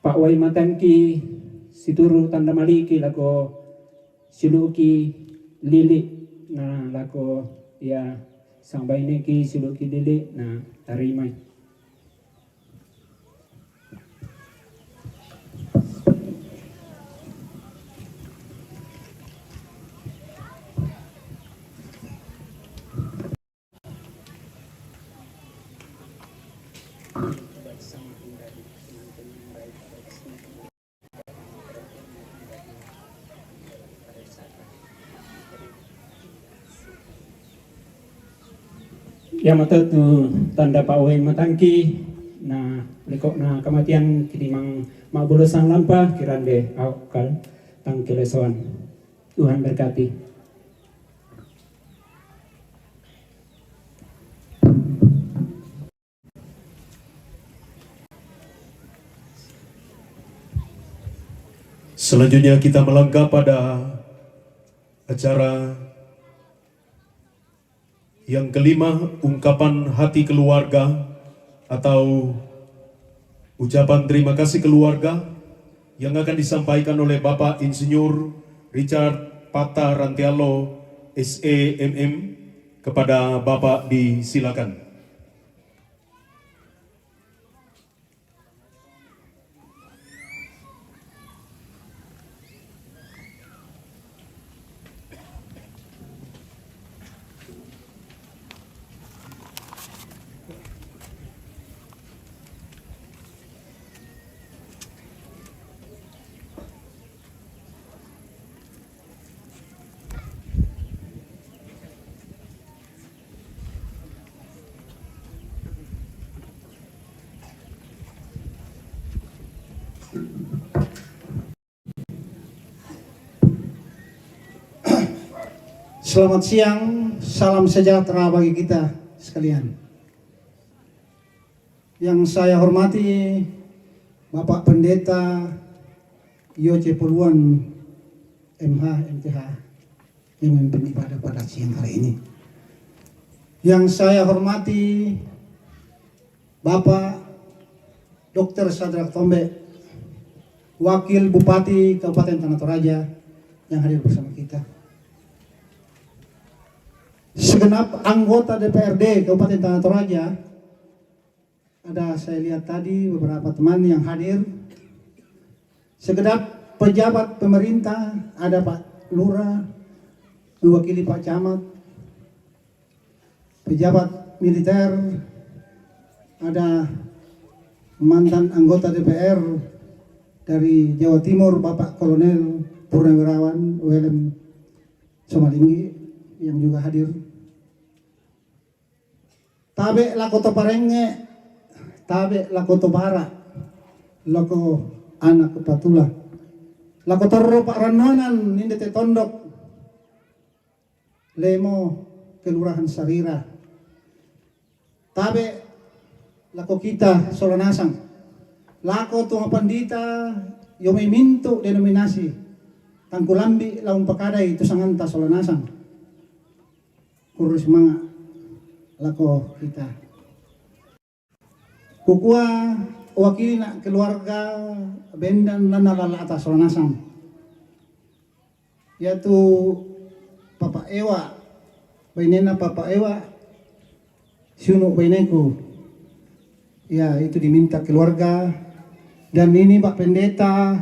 Speaker 16: Pak Wai Matangki situru tanda maliki lako siluki lili na lako ya sang baineki siluki lili na tarimay. Ya mata tu tanda pawai matangki na lekok na kematian kitimang mabulusan lampa kirande awakal tang kelesoan. Tuhan berkati.
Speaker 2: Selanjutnya kita melangkah pada acara yang kelima, ungkapan hati keluarga atau ucapan terima kasih keluarga yang akan disampaikan oleh Bapak Insinyur Richard Pata Rantialo SEMM. Kepada Bapak disilakan.
Speaker 17: Selamat siang, salam sejahtera bagi kita sekalian. Yang saya hormati Bapak Pendeta Yoce Puluan MH MTH yang memimpin ibadah pada siang hari ini. Yang saya hormati Bapak Dr. Sadrak Tombe, Wakil Bupati Kabupaten Tanah Toraja yang hadir bersama kita. Segenap anggota DPRD Kabupaten Tanah Toraja, ada saya lihat tadi beberapa teman yang hadir. Segenap pejabat pemerintah, ada Pak Lurah, mewakili Pak Camat, pejabat militer, ada mantan anggota DPR dari Jawa Timur, Bapak Kolonel Purnawirawan WLM Somalinggi yang juga hadir. Tabe lakoto parenge, tabe lakoto bara, lako anak kepatula, lakoto ro Pak Ranonan ninde te tondok, lemo kelurahan Sarira, tabe lako kita Solanasang, lako tunga pandita yomi mintu denominasi, tangkulambi laung pakadai itu sanganta Solanasang, kurus manga lako kita. Kukua wakili na keluarga bendan nanalala atas Solanasang, yaitu Papa Ewa, bainena Papa Ewa, sunu baineku. Ya, itu diminta keluarga. Dan ini Pak Pendeta,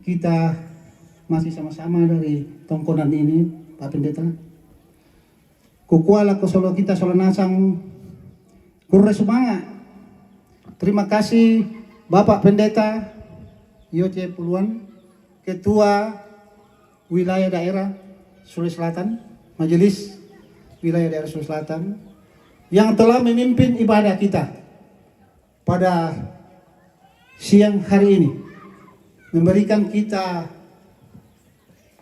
Speaker 17: kita masih sama-sama dari tongkonan ini, Pak Pendeta. Kukuala Solo kita Solanasang, kurre semangat. Terima kasih Bapak Pendeta Yoce Puluan, Ketua Wilayah Daerah Sulawesi Selatan, Majelis Wilayah Daerah Sulawesi Selatan, yang telah memimpin ibadah kita pada siang hari ini, memberikan kita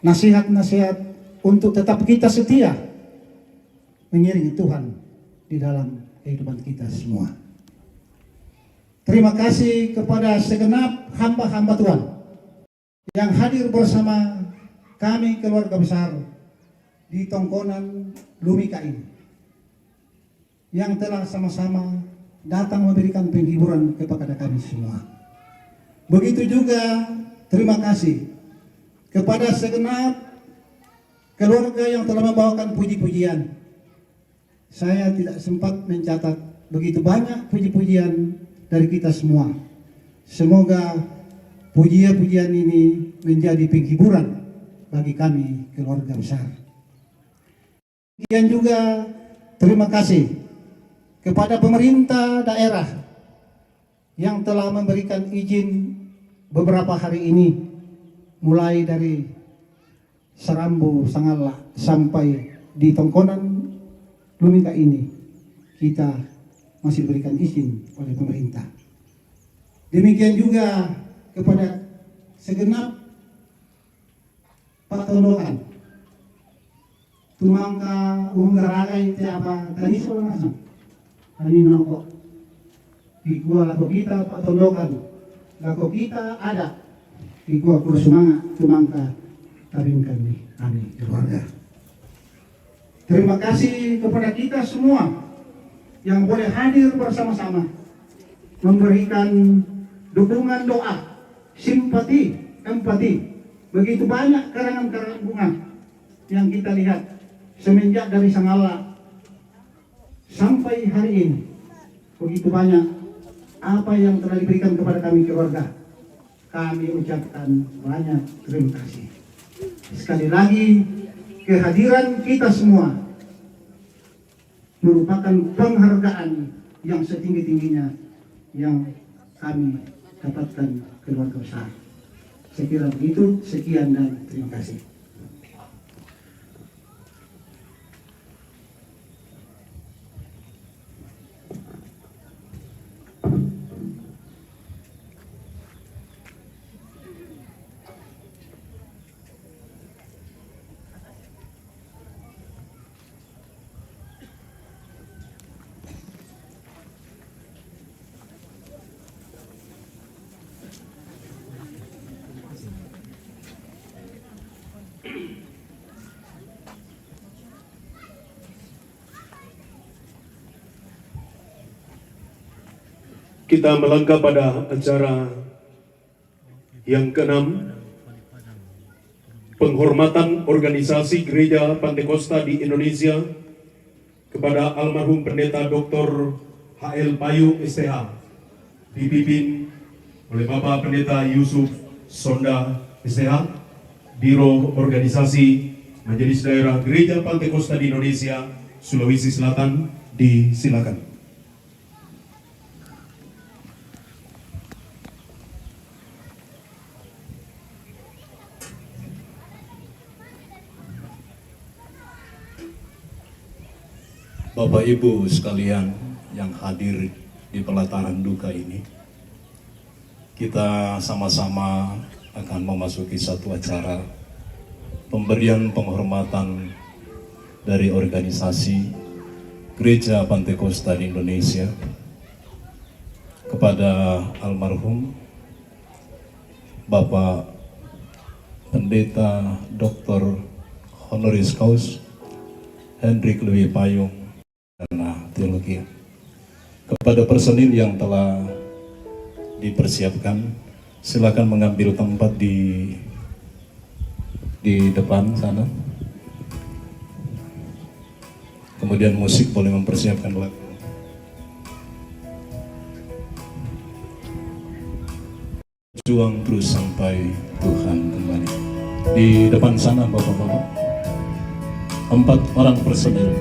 Speaker 17: nasihat-nasihat untuk tetap kita setia mengiringi Tuhan di dalam kehidupan kita semua. Terima kasih kepada segenap hamba-hamba Tuhan yang hadir bersama kami keluarga besar di tongkonan Lumika ini, yang telah sama-sama datang memberikan penghiburan kepada kami semua. Begitu juga terima kasih kepada segenap keluarga yang telah membawakan puji-pujian. Saya tidak sempat mencatat begitu banyak puji-pujian dari kita semua. Semoga pujian-pujian ini menjadi penghiburan bagi kami keluarga besar. Kemudian juga terima kasih kepada pemerintah daerah yang telah memberikan izin beberapa hari ini, mulai dari Serambu Sangala sampai di tongkonan Lumika ini, kita masih diberikan izin oleh pemerintah. Demikian juga kepada segenap Pak Tondokan, Tumangka Unggaragai Tiapa Tani Solanasang, Tani Nongko, di gua laku kita Pak Tondokan, laku kita ada di gua Kurusumanga Tumangka Tarim kami keluarga. Terima kasih kepada kita semua yang boleh hadir bersama-sama memberikan dukungan doa, simpati, empati. Begitu banyak karangan-karangan bunga yang kita lihat semenjak dari Sangala sampai hari ini. Begitu banyak apa yang telah diberikan kepada kami keluarga. Kami ucapkan banyak terima kasih. Sekali lagi, kehadiran kita semua merupakan penghargaan yang setinggi-tingginya yang kami dapatkan keluarga besar. Saya kira begitu, sekian dan terima kasih.
Speaker 2: Kita melangkah pada acara yang keenam, penghormatan organisasi Gereja Pantekosta di Indonesia kepada almarhum Pendeta Dr. H.L. Payung STH, dipimpin oleh Bapak Pendeta Yusuf Sonda STH, Biro Organisasi Majelis Daerah Gereja Pantekosta di Indonesia, Sulawesi Selatan, disilakan.
Speaker 18: Bapak Ibu sekalian yang hadir di pelataran duka ini, kita sama-sama akan memasuki satu acara pemberian penghormatan dari organisasi Gereja Pantekosta di Indonesia kepada almarhum Bapak Pendeta Dr. Honoris Causa Hendrik Lewi Payung karena teologi. Kepada personil yang telah dipersiapkan, silakan mengambil tempat di depan sana. Kemudian musik boleh mempersiapkan lagu. Juang terus sampai Tuhan kembali. Di depan sana bapak-bapak, 4 orang personil.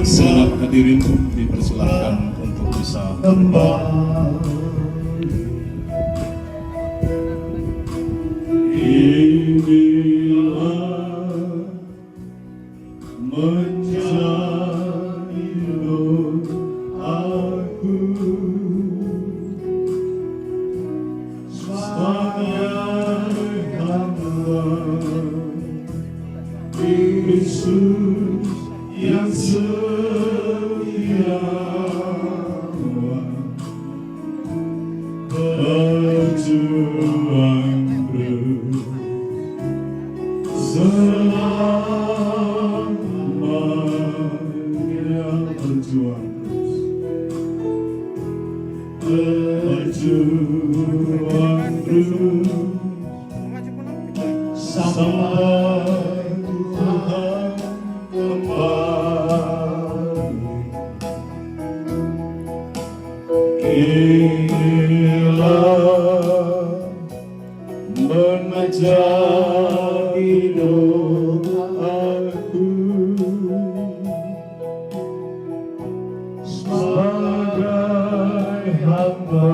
Speaker 18: Selamat hadirin dipersilakan untuk bisa inilah menjadi doaku sebagai hamba Yesus yang setia berjuang terus selamanya, berjuang terus sampai Tuhan kembali. Inilah menjadi doaku sebagai hamba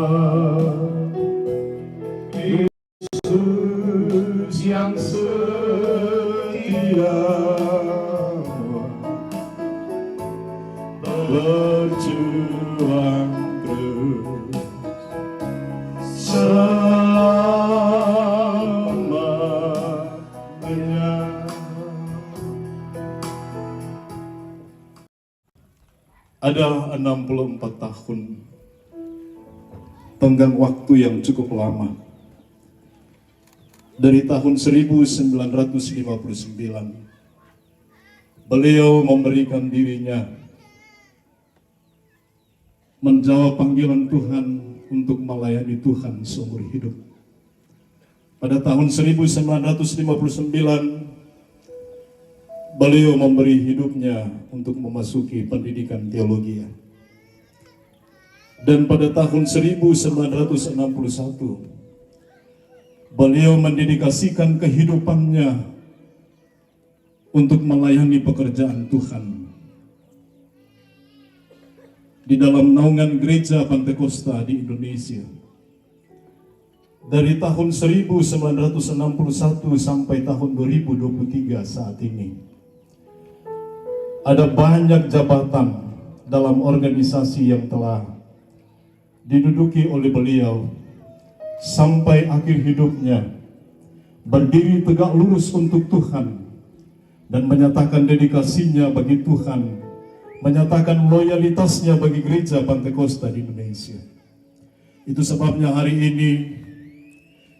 Speaker 18: Yesus yang setia berjuang terus selamanya. Ada 64 tahun tenggang waktu yang cukup lama. Dari tahun 1959 beliau memberikan dirinya menjawab panggilan Tuhan untuk melayani Tuhan seumur hidup. Pada tahun 1959 beliau memberi hidupnya untuk memasuki pendidikan teologi. Dan pada tahun 1961 beliau mendedikasikan kehidupannya untuk melayani pekerjaan Tuhan di dalam naungan Gereja Pantekosta di Indonesia. Dari tahun 1961 sampai tahun 2023 saat ini, ada banyak jabatan dalam organisasi yang telah diduduki oleh beliau sampai akhir hidupnya, berdiri tegak lurus untuk Tuhan dan menyatakan dedikasinya bagi Tuhan menyatakan loyalitasnya bagi Gereja Pantekosta di Indonesia. Itu sebabnya hari ini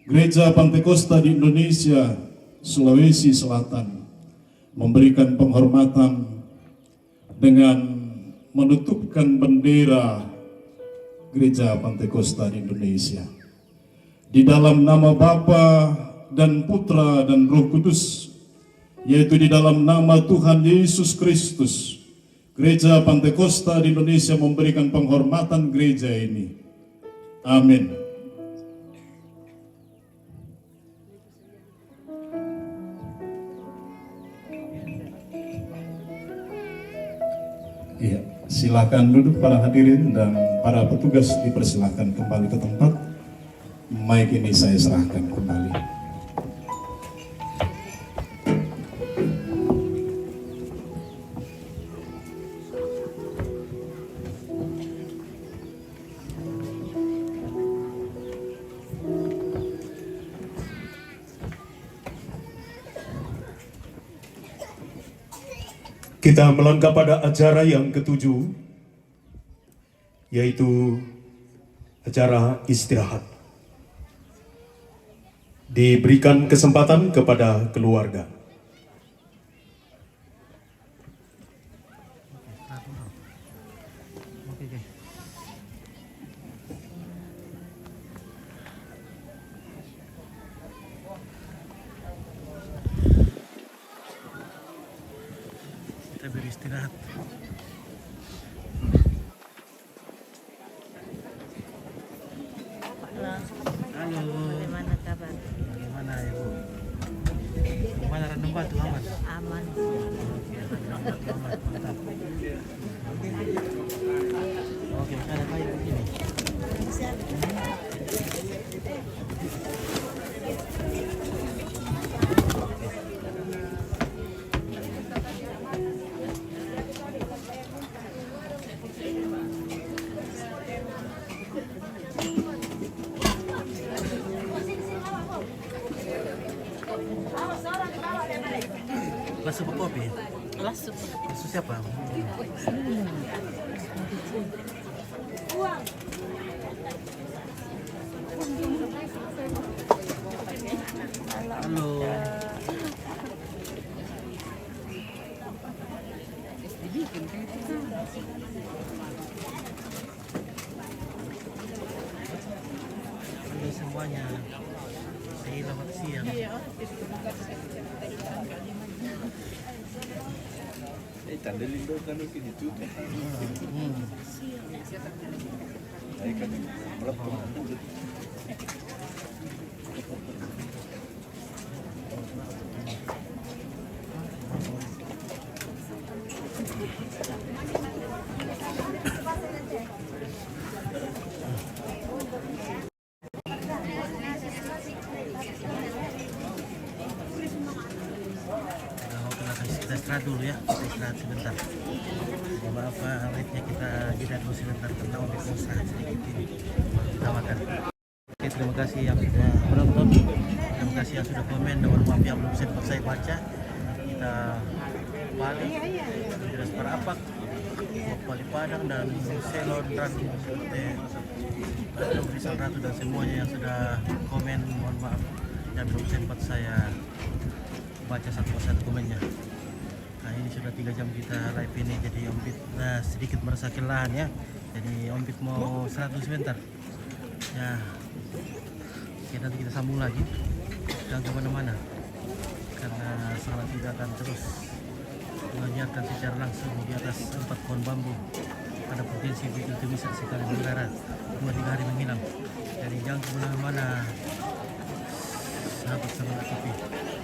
Speaker 18: Gereja Pantekosta di Indonesia, Sulawesi Selatan, memberikan penghormatan dengan menutupkan bendera Gereja Pantekosta di Indonesia. Di dalam nama Bapa dan Putra dan Roh Kudus, yaitu di dalam nama Tuhan Yesus Kristus, Gereja Pantekosta di Indonesia memberikan penghormatan gereja ini. Amin. Iya, silakan duduk para hadirin dan para petugas dipersilakan kembali ke tempat. Mic ini saya serahkan kembali.
Speaker 2: Kita melangkah pada acara yang ketujuh, yaitu acara istirahat. Diberikan kesempatan kepada keluarga.
Speaker 4: Kita beristirahat. Halo.
Speaker 5: Bagaimana kabar?
Speaker 4: Bagaimana Ibu? Bagaimana Random Batu aman?
Speaker 5: Aman.
Speaker 4: Oke, Random Batu aman. Mantap. Oke, ada kayu begini. Kelas apa kopi?
Speaker 5: Kelas
Speaker 4: Kelas siapa? Halo. Halo semuanya. Selamat siang.
Speaker 12: Tanda lindo kan itu gitu. Kan melepuh.
Speaker 4: Kita istirahat dulu ya, kita istirahat sebentar. Maaf rate-nya kita jeda dulu sebentar karena untuk istirahat sedikit ini baru kita makan. Oke, terima kasih yang sudah menonton, terima kasih yang sudah komen, dan maaf yang belum sempat saya baca. Kita balik jelas para apak, Bali Padang dan Selon Ratu seperti Rizal Ratu dan semuanya yang sudah komen, mohon maaf yang belum sempat saya baca satu persatu komennya. Nah, ini sudah 3 jam kita live ini, jadi Om Pit sedikit merasa kelelahan ya. Jadi Om Pit mau 100 sebentar. Ya, oke, nanti kita sambung lagi. Jangan kemana-mana, karena Salat tidak akan terus menyiarkan secara langsung di atas 4 pohon bambu pada provinsi Bukit Tumisak sekali Tenggara 2-3 hari menghilang. Jadi jangan kemana-mana, sahabat Semangat TV.